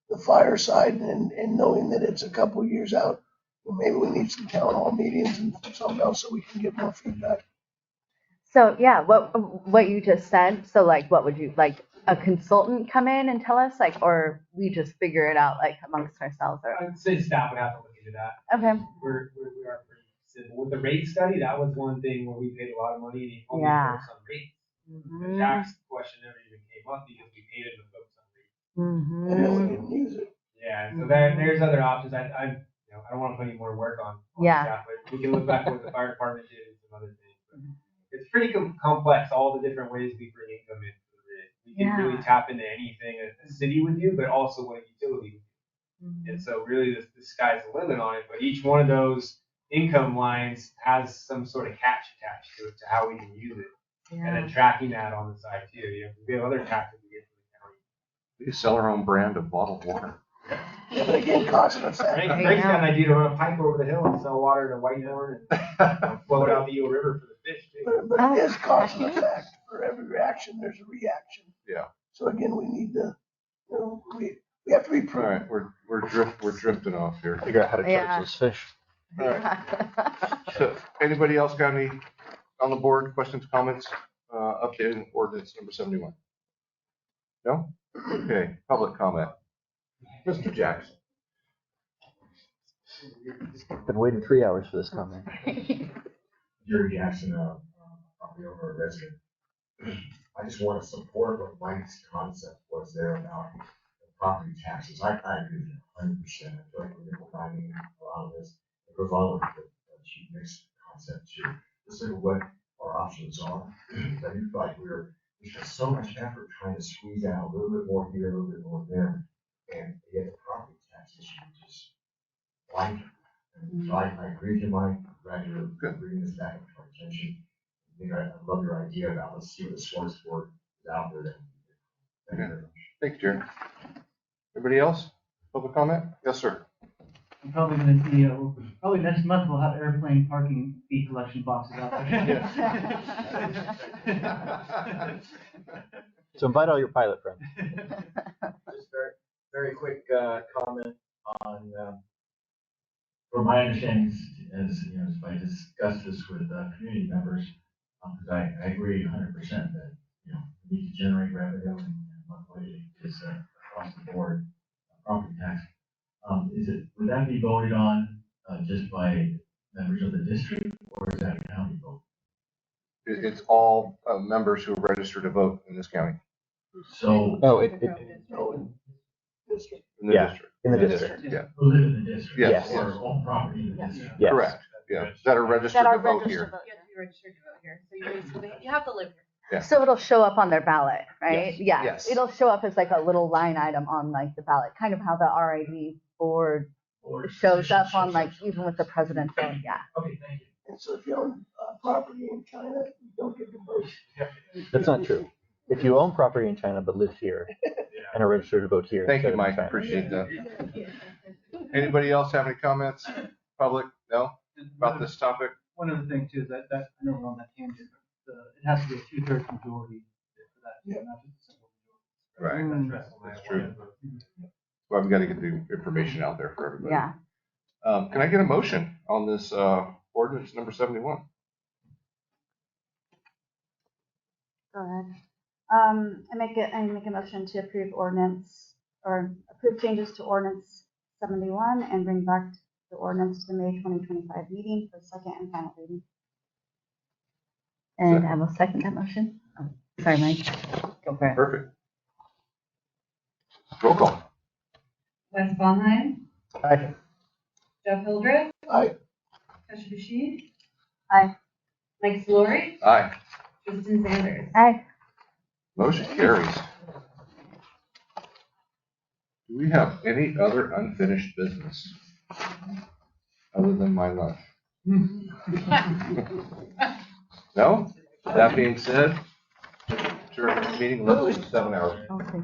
the fire side and knowing that it's a couple years out. Well, maybe we need some town hall meetings and something else so we can get more feedback. So yeah, what you just said. So what would you like a consultant come in and tell us or we just figure it out amongst ourselves? Or I'd say staff would have to look into that. Okay. We are pretty simple with the rate study. That was one thing where we paid a lot of money and he only focused on rates. The tax question never even came up because we paid him to focus on rates. And we didn't use it. Yeah, so there's other options. I don't want to put any more work on staff, but we can look back at what the fire department did and some other things. But it's pretty complex, all the different ways we bring income into the RID. We can really tap into anything a city would do, but also what a utility would do. And so really the sky's the limit on it, but each one of those income lines has some sort of catch attached to it to how we can use it. And then tracking that on the side too. We have other taxes we get from the county. We sell our own brand of bottled water. Yeah, but again, cause and effect. Frank's got an idea to run a pipe over the hill and sell water to Whitehorn and float out the Eel River for the fish too. But it is cause and effect. For every reaction, there's a reaction. Yeah. So again, we need to, we have to be All prudent. right, we're drifting off here. Figure out how to charge Yeah. those fish. All right. So, anybody else got any on the board, questions, comments, updating ordinance number 71? No? Okay, public comment. Mr. Jackson. Been waiting 3 hours for this comment. Jerry Jackson, property owner, resident. I just want to support what Mike's concept was there about the property taxes. I agree with you 100%. I feel like we're finding a lot of this. It goes all over the cheap mix concept too. Just look at what our options are. I do feel like we spent so much effort trying to squeeze out a little bit more here, a little bit more there. And yet the property tax issue just like it. And so I agree with you, Mike. I'm glad you're bringing this back to our attention. I love your idea about let's see what the source for is out there. Thank you very much. Thank you, Jerry. Everybody else? Public comment? Yes, sir. I'm probably gonna see, probably next month we'll have airplane parking fee collection boxes out there. So invite all your pilot friends. Just very quick comment on, From my understanding, as you know, as I discussed this with community members, because I agree 100% that we need to generate revenue, and one way is across the board property tax. Would that be voted on just by members of the district, or is that a county vote? It's all members who are registered to vote in this county. So In the district. In the district. Yeah. who live in the district? Yes. Or own property in the district? Yes. Correct. Yeah. That are registered to vote here. You have to be registered to vote here, so you basically, you have to live here. Yeah. So it'll show up on their ballot, right? Yes. Yeah. Yes. It'll show up as like a little line item on like the ballot, kind of how the RID board shows up on like, even with the presidential, yeah. Okay, thank you. And so if you own property in China, you don't get to vote. That's not true. If you own property in China but live here and are registered to vote here. Thank you, instead of in Mike. China. Appreciate that. Anybody else have any comments? Public? No? About this topic? One other thing too, is that, I know we're on that tangent, but it has to be a 2/3 majority for that. Yeah. Not just a simple majority. Right. That's true. Well, we've got to get the information out there for everybody. Yeah. Can I get a motion on this ordinance number 71? Go ahead. I make a motion to approve ordinance, or approve changes to ordinance 71 and bring back the ordinance to the May 2025 meeting for second and final reading. And I will second that motion. Oh, sorry, Mike. Go for it. Perfect. Roll call. Wes Bonheim, Aye. Jeff Hildreth, Aye. Kasha Bashid, Aye. Mike Solori, Aye. Tristan Sanders. Aye. Motion carries. Do we have any other unfinished business other than my lunch? No? That being said, adjourn the meeting, a little 7 hours. Okay.